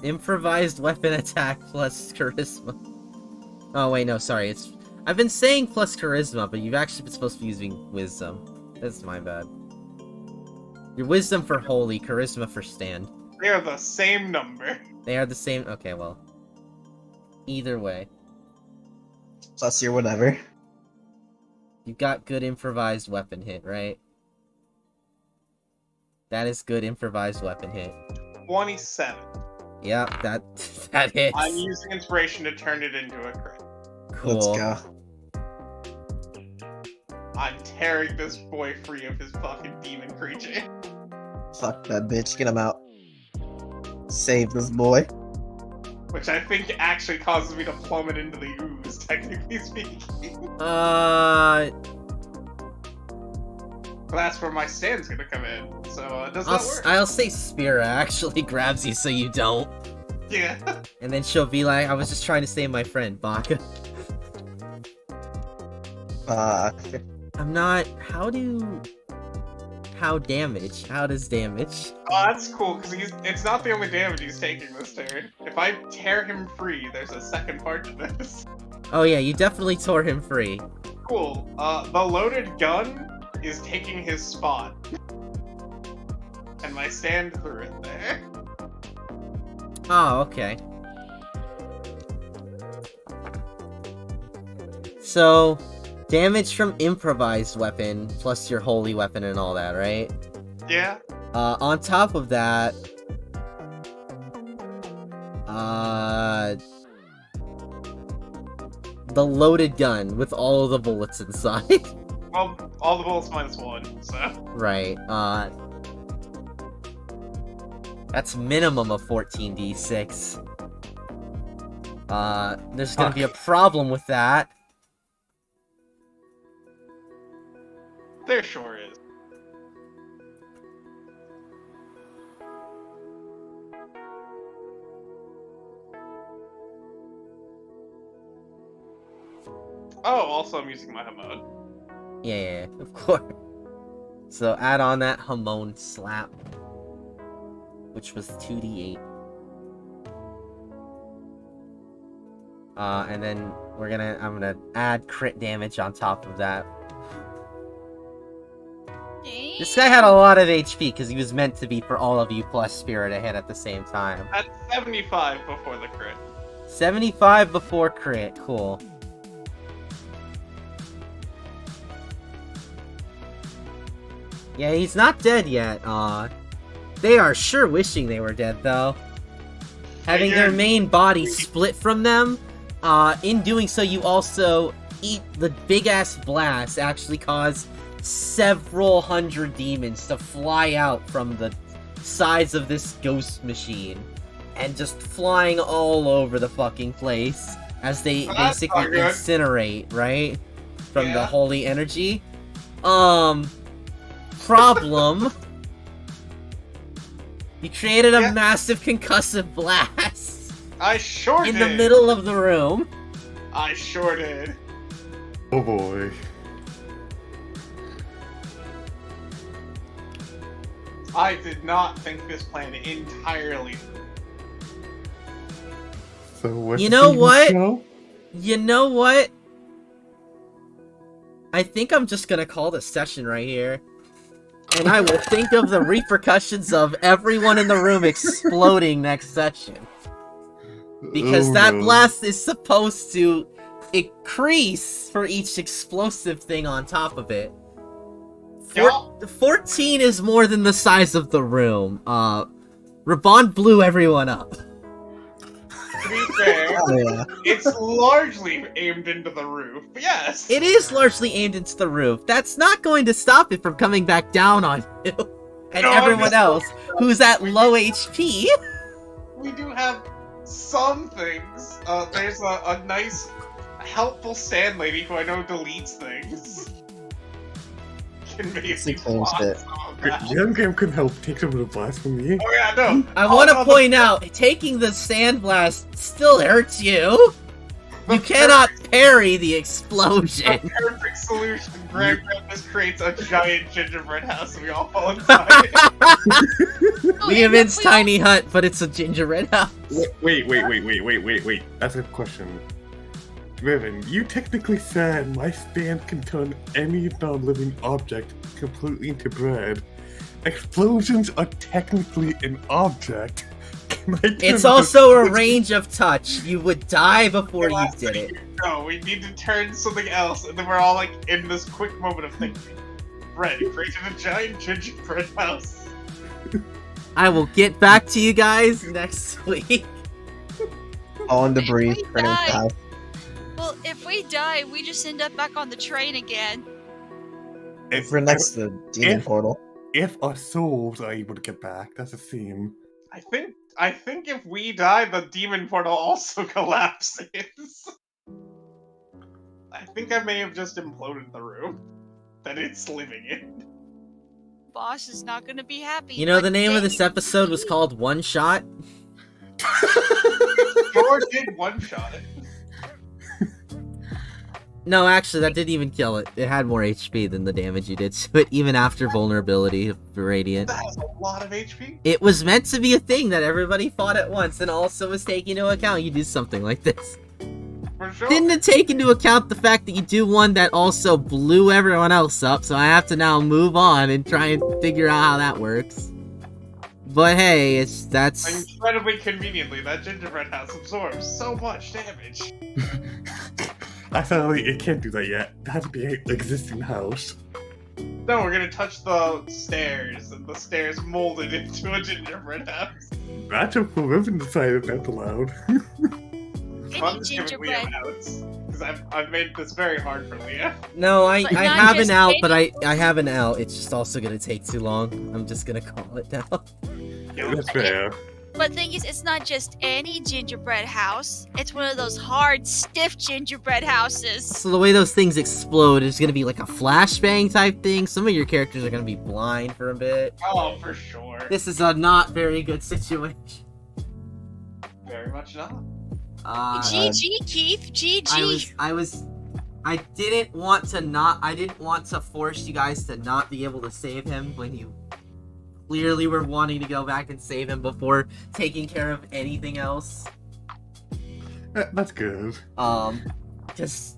improvised weapon attack plus charisma. Oh, wait, no, sorry, I've been saying plus charisma, but you've actually been supposed to be using wisdom. That's my bad. Your wisdom for holy, charisma for stand. They are the same number. They are the same. Okay, well. Either way. Plus your whatever. You've got good improvised weapon hit, right? That is good improvised weapon hit. 27. Yeah, that hits. I'm using inspiration to turn it into a crit. Cool. Let's go. I'm tearing this boy free of his fucking demon creature. Fuck that bitch. Get him out. Save this boy. Which I think actually causes me to plummet into the ooze, technically speaking. That's where my stand's gonna come in. So, does that work? I'll say Spira actually grabs you so you don't. Yeah. And then she'll be like, I was just trying to save my friend, Baka. I'm not... How damage? How does damage? Oh, that's cool, because it's not the only damage he's taking this turn. If I tear him free, there's a second part to this. Oh yeah, you definitely tore him free. Cool. The loaded gun is taking his spot. And my stand threw it there. Oh, okay. So, damage from improvised weapon, plus your holy weapon and all that, right? Yeah. On top of that... the loaded gun with all of the bullets inside. Well, all the bullets -1, so... Right, that's minimum of 14d6. There's gonna be a problem with that. There sure is. Oh, also I'm using my Hamon. Yeah, of course. So add on that Hamon slap, which was 2d8. And then I'm gonna add crit damage on top of that. This guy had a lot of HP because he was meant to be for all of you plus spirit a hit at the same time. That's 75 before the crit. 75 before crit, cool. Yeah, he's not dead yet. They are sure wishing they were dead, though. Having their main body split from them, in doing so, you also eat the big-ass blast actually caused several hundred demons to fly out from the sides of this ghost machine and just flying all over the fucking place as they basically incinerate, right? From the holy energy. Problem. You created a massive concussive blast. I sure did. In the middle of the room. I sure did. Oh boy. I did not think this plan entirely. So what's You know the what? show? You know what? I think I'm just gonna call this session right here. And I will think of the repercussions of everyone in the room exploding next session. Because that blast is supposed to increase for each explosive thing on top of it. 14 is more than the size of the room. Raban blew everyone up. To be fair, it's largely aimed into the roof. But yes. It is largely aimed into the roof. That's not going to stop it from coming back down on you. And everyone else who's at low HP. We do have some things. There's a nice, helpful sand lady who I know deletes things. Can maybe block some of that. Young Game couldn't help take some of the blast from me. Oh yeah, no. I want to point out, taking the sand blast still hurts you. You cannot parry the explosion. The perfect solution. Greg just creates a giant gingerbread house and we all fall inside it. Leomin's tiny hut, but it's a gingerbread house. Wait. That's a question. Riven, you technically said my stand can turn any non-living object completely into bread. Explosions are technically an object. It's also a range of touch. You would die before you did it. No, we need to turn something else, and then we're all like in this quick moment of thinking. Bread created a giant gingerbread house. I will get back to you guys next week. All in debris, turning die- south. Well, if we die, we just end up back on the train again. We're next to the demon portal. If our souls are able to get back, that's a theme. I think if we die, the demon portal also collapses. I think I may have just imploded the room that it's living in. Boss is not gonna be happy. You know, but the name of they- this episode was called One Shot. Or did one shot it. No, actually, that didn't even kill it. It had more HP than the damage you did to it, even after vulnerability of Radiant. That has a lot of HP. It was meant to be a thing that everybody fought at once, and also was taking into account you do something like this. For sure. Didn't it take into account the fact that you do one that also blew everyone else up, so I have to now move on and try and figure out how that works. But hey, that's... Incredibly conveniently, that gingerbread house absorbs so much damage. I thought it can't do that yet. It has to be an existing house. No, we're gonna touch the stairs, and the stairs molded into a gingerbread house. That's what Riven decided that's allowed. I'm just giving Leah outs, because I've made this very hard for Leah. No, I But not have an just out, any- but I have an out. It's just also gonna take too long. I'm just gonna call it now. That's fair. But thing is, it's not just any gingerbread house. It's one of those hard, stiff gingerbread houses. So the way those things explode is gonna be like a flashbang type thing. Some of your characters are gonna be blind for a bit. Oh, for sure. This is a not very good situation. Very much not. Uh, GG, Keith. GG. I was I didn't want to force you guys to not be able to save him when you clearly were wanting to go back and save him before taking care of anything else. That's good. Just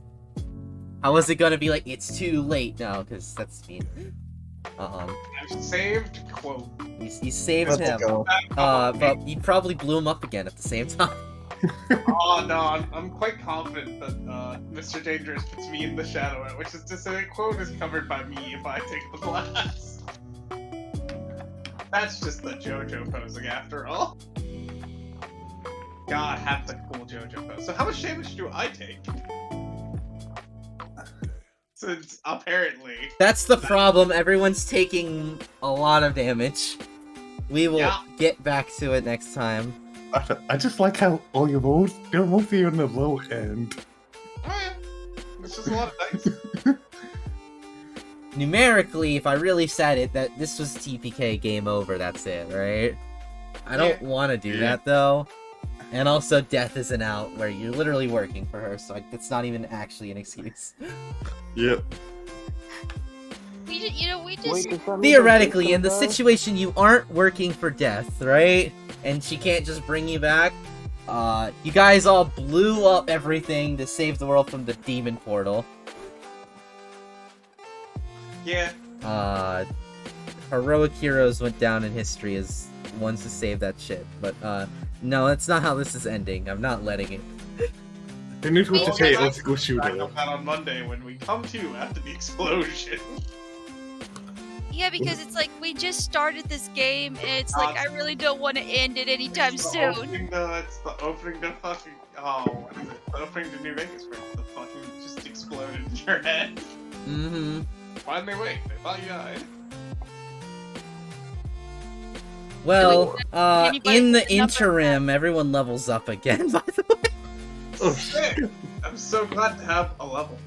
how was it gonna be like it's too late now? Because that's mean. I've saved quote. You saved Let's him. go. But you probably blew him up again at the same time. Oh no, I'm quite confident that Mr. Dangerous puts me in the shadow, which is to say, quote is covered by me if I take the blast. That's just the JoJo posing after all. God, have the cool JoJo pose. So how much damage do I take? Since apparently That's the problem. Everyone's taking a lot of damage. We will get back to it next time. I just like how all your rolls, they're mostly on the low end. oh yeah, it's just a lot of dice. Numerically, if I really said it, that this was TPK game over, that's it, right? I don't want to do that, though. And also, death isn't out, where you're literally working for her, so it's not even actually an excuse. Yep. We just Theoretically, in the situation you aren't working for death, right? And she can't just bring you back. You guys all blew up everything to save the world from the demon portal. Yeah. Heroic heroes went down in history as ones to save that shit. But, no, that's not how this is ending. I'm not letting it. And if we just say, let's go shoot Back her. up that on Monday when we come to after the explosion. Yeah, because it's like we just started this game, and it's like I really don't want to end it anytime soon. It's the opening to fucking what is it? The opening to New Vegas where the fucking just exploded in your head. Mm-hmm. Why'd they wait? They thought you died. Well, Anybody in the put a number interim, everyone levels up again, by the way. Oh, Sick. I'm so glad to have a level.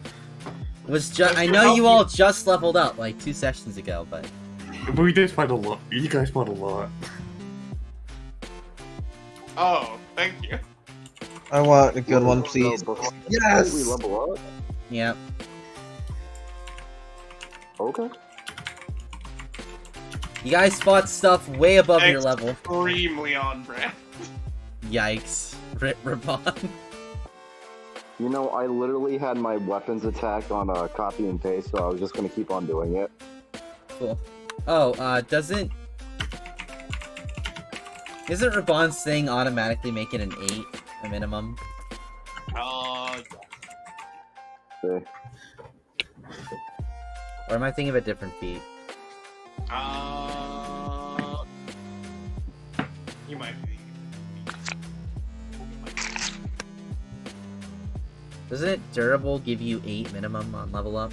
I know you all just leveled up like 2 sessions ago, but but we did fight a lot. You guys fought a lot. Oh, thank you. I want a good one, please. Yes! We level up? yeah. Okay. You guys fought stuff way above your level. Extremely on brand. Yikes. Ribbon. You know, I literally had my weapons attack on a copy and paste, so I was just gonna keep on doing it. Cool. Oh, isn't Raban's thing automatically make it an 8, a minimum? Okay. Or am I thinking of a different feat? You might be. Doesn't it durable give you 8 minimum on level up?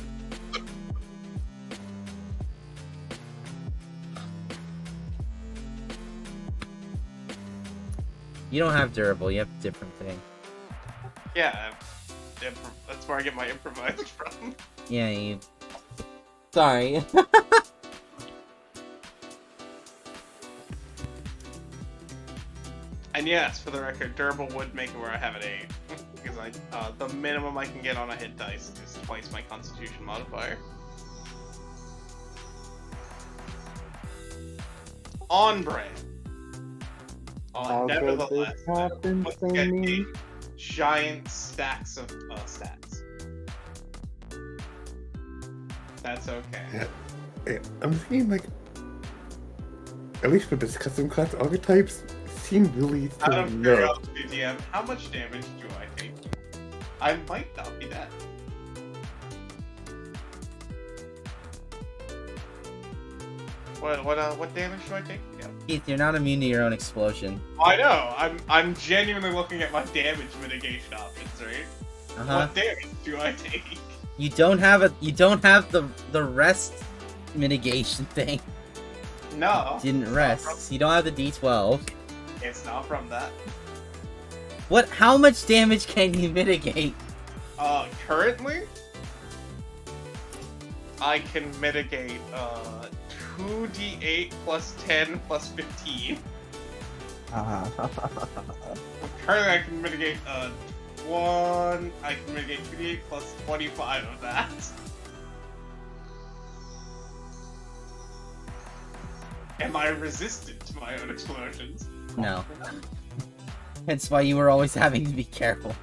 You don't have durable, you have a different thing. Yeah, that's where I get my improvised from. Yeah, you... Sorry. And yes, for the record, durable would make it where I have an 8. Because the minimum I can get on a hit dice is twice my constitution modifier. On brand. Nevertheless, let's get a giant stacks of stats. That's okay. Yeah, I'm thinking, like, at least for this custom class archetypes, seem really Out of low. curiosity, DM, how much damage do I take? I might not be dead. What damage do I take? Yeah. Keith, you're not immune to your own explosion. I know. I'm genuinely looking at my damage mitigation options, right? Uh-huh. What damage do I take? You don't have the rest mitigation thing. No. Didn't rest. You don't have the D12. It's not from that. How much damage can you mitigate? Currently, I can mitigate 2d8 plus 10 plus 15. Currently, I can mitigate 1. I can mitigate 2d8 plus 25 of that. Am I resistant to my own explosions? No. Hence why you were always having to be careful.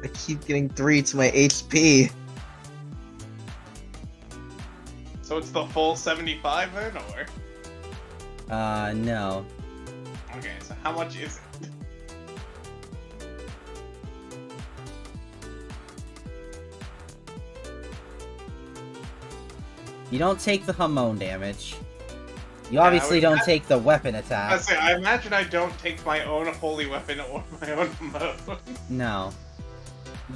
I keep getting 3 to my HP. So it's the full 75 then, or? No. Okay, so how much is it? You don't take the Hamon damage. You obviously would- don't take the weapon I attack. say, I imagine I don't take my own holy weapon or my own mode. No.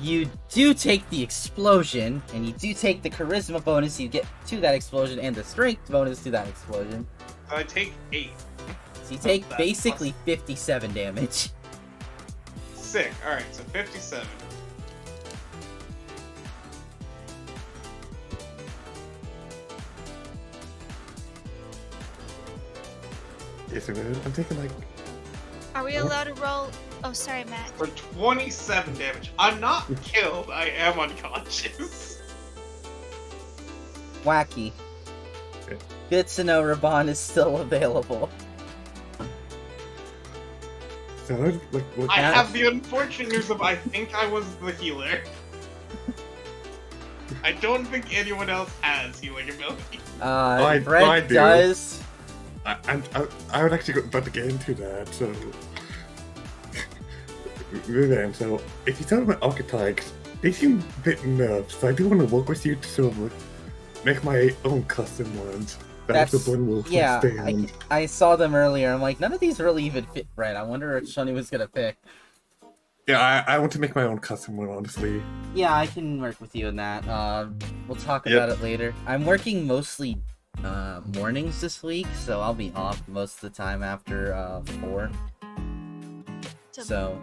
You do take the explosion, and you do take the charisma bonus you get to that explosion, and the strength bonus to that explosion. So I take 8. So you take That's basically 57 damage. Sick. Alright, so 57. Yes, man. I'm taking like. Are we allowed to roll? Oh, sorry, Matt. For 27 damage. I'm not killed, I am unconscious. Wacky. Okay. Good to know Raban is still available. So like what? I Matt? have the unfortunate news of I think I was the healer. I don't think anyone else has healing ability. Fred I do. does. I would actually go about to get into that. So, Vivian. So, if you tell me my archetypes, they seem a bit nerfed. So I do want to work with you to sort of like, make my own custom ones. That's the one will yeah. stand. I saw them earlier. I'm like, none of these really even fit Fred. I wonder what Shani was gonna pick. Yeah, I want to make my own custom one, honestly. Yeah, I can work with you in that. We'll talk Yep. about it later. I'm working mostly mornings this week, so I'll be off most of the time after 4. So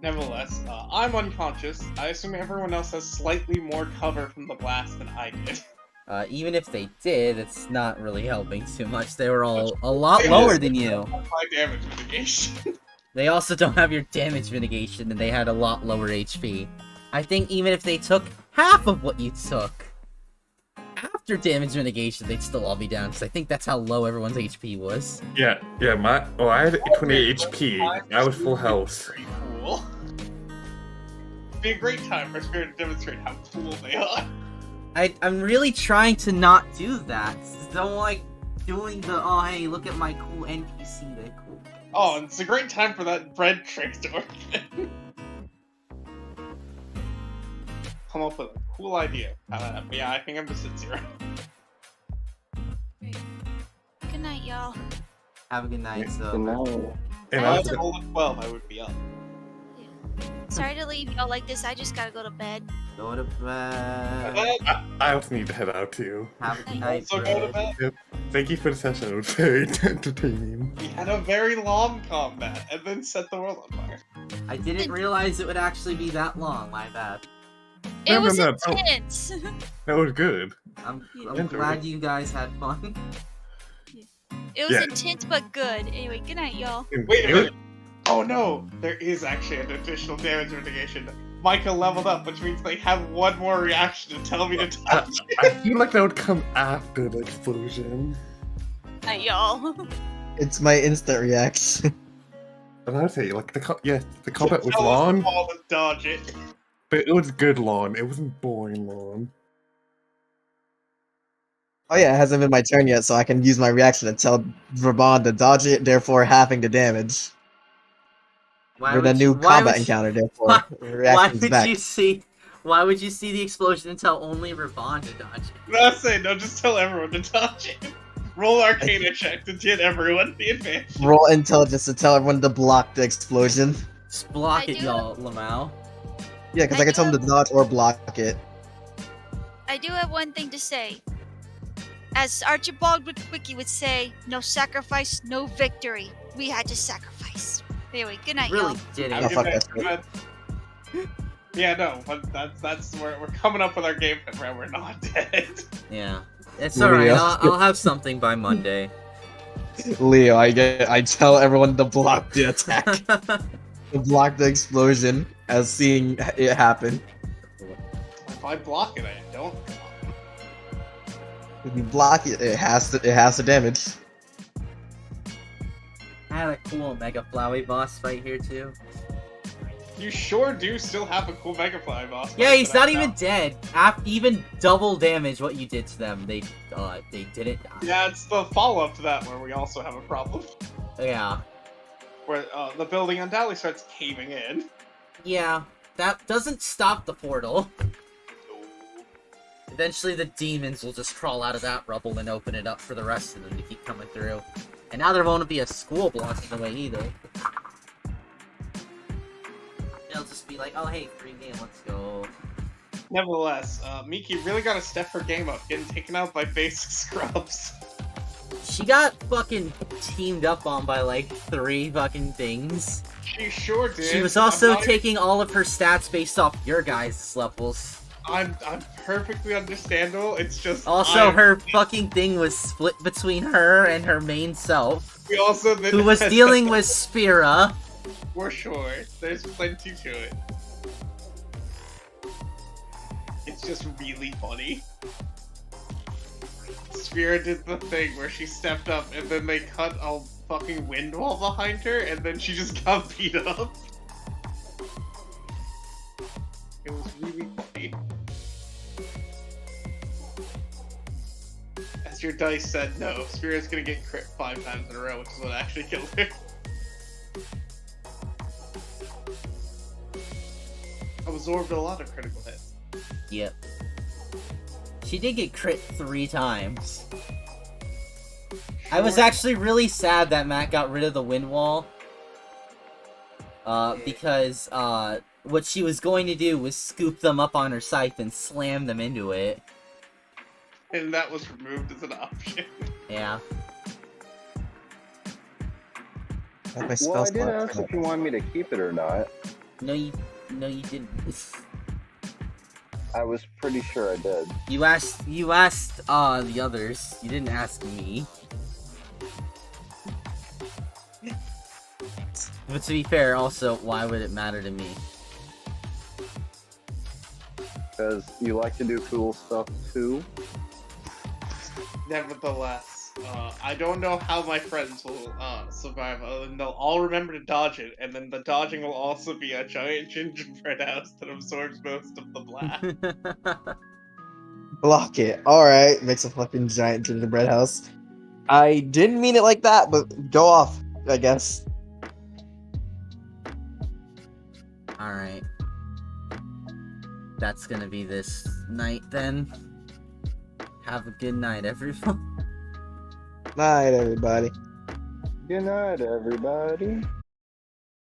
Nevertheless, I'm unconscious. I assume everyone else has slightly more cover from the blast than I did. even if they did, it's not really helping too much. They were all a lot It lower is. than you. My damage mitigation. They also don't have your damage mitigation, and they had a lot lower HP. I think even if they took half of what you took, after damage mitigation, they'd still all be down, because I think that's how low everyone's HP was. Yeah, I had 28 HP. I was full health. Pretty cool. It'd be a great time for Spirit to demonstrate how cool they are. I'm really trying to not do that. Don't like doing the, oh hey, look at my cool NPC, they're cool. Oh, and it's a great time for that bread trick to work. Come up with a cool idea. But yeah, I think I'm just at 0. Good night, y'all. Have a good night, so. No. And I I If I had was was a roll of 12, I would be up. Sorry to leave y'all like this. I just gotta go to bed. Go to bed. I also need to head out too. Have a good night, Also go to Fred. bed. Thank you for the session. It was very entertaining. We had a very long combat, and then set the world on fire. I didn't realize it would actually be that long, my bad. It No, was no, no. intense. That was good. I'm Yeah. glad you guys had fun. It was Yeah. intense but good. Anyway, good night, y'all. Wait a It was- minute. Oh no, there is actually an additional damage mitigation. Micah leveled up, which means they have one more reaction to tell me to touch. I feel like that would come after the explosion. Night, y'all. It's my instant reaction. And I'd say, like, the combat was Tell us long, all to dodge it. but it was good long. It wasn't boring long. Oh yeah, it hasn't been my turn yet, so I can use my reaction to tell Raban to dodge it, therefore halving the damage. Why For the would new you- why combat would you- encounter, therefore Why reaction's would back. you see? Why would you see the explosion and tell only Raban to dodge it? No, say no, just tell everyone to dodge it. Roll Arcana check to get everyone the advantage. Roll intelligence to tell everyone to block the explosion. Just block I it, do- y'all, Lamau. Yeah, because I I can tell them to dodge or block it. I do have one thing to say. As Archibald Wiki would say, no sacrifice, no victory. We had to sacrifice. Anyway, good night, Really y'all. did Oh, it. fuck that shit. Yeah, no, but that's where we're coming up with our game plan where we're not dead. Yeah. It's Maybe alright, I'll- I'll have something by Monday. Leo, I tell everyone to block the attack, to block the explosion as seeing it happen. If I block it, I don't. If you block it, it has to damage. I had a cool Mega Flowey boss fight here too. You sure do still have a cool Mega Fly boss. Yeah, fight he's that not I even found. dead. Even double damage what you did to them, they didn't die. Yeah, it's the follow-up to that where we also have a problem. Yeah. Where the building undoubtedly starts caving in. Yeah. That doesn't stop the portal. Eventually the demons will just crawl out of that rubble and open it up for the rest of them to keep coming through. And now there won't be a school blocking the way either. They'll just be like, oh hey, free game, let's go. Nevertheless, Miki really got to step her game up, getting taken out by basic scrubs. She got fucking teamed up on by like 3 fucking things. She sure did. She was I'm also not taking all of her stats based off your guys' levels. I'm perfectly understandable. It's just Also, her fucking thing was split between her and her main self, We also who was dealing with Spira. For sure, there's plenty to it. It's just really funny. Spira did the thing where she stepped up and then they cut a fucking wind wall behind her and then she just got beat up. It was really funny. As your dice said, no, Spira's gonna get crit 5 times in a row, which is what actually killed her. Absorbed a lot of critical hits. Yep. She did get crit 3 times. I was Sure. actually really sad that Matt got rid of the wind wall. Because, what she was going to do was scoop them up on her scythe and slam them into it. And that was removed as an option. Yeah. I have my Well, spell I did slot. ask if you want me to keep it or not. No, you didn't. I was pretty sure I did. You asked, the others. You didn't ask me. But to be fair, also, why would it matter to me? Because you like to do cool stuff too. Nevertheless, I don't know how my friends will survive other than they'll all remember to dodge it, and then the dodging will also be a giant gingerbread house that absorbs most of the blast. Block it. Alright, makes a fucking giant gingerbread house. I didn't mean it like that, but go off, I guess. Alright. That's gonna be this night then. Have a good night, everyone. Night, everybody. Good night, everybody.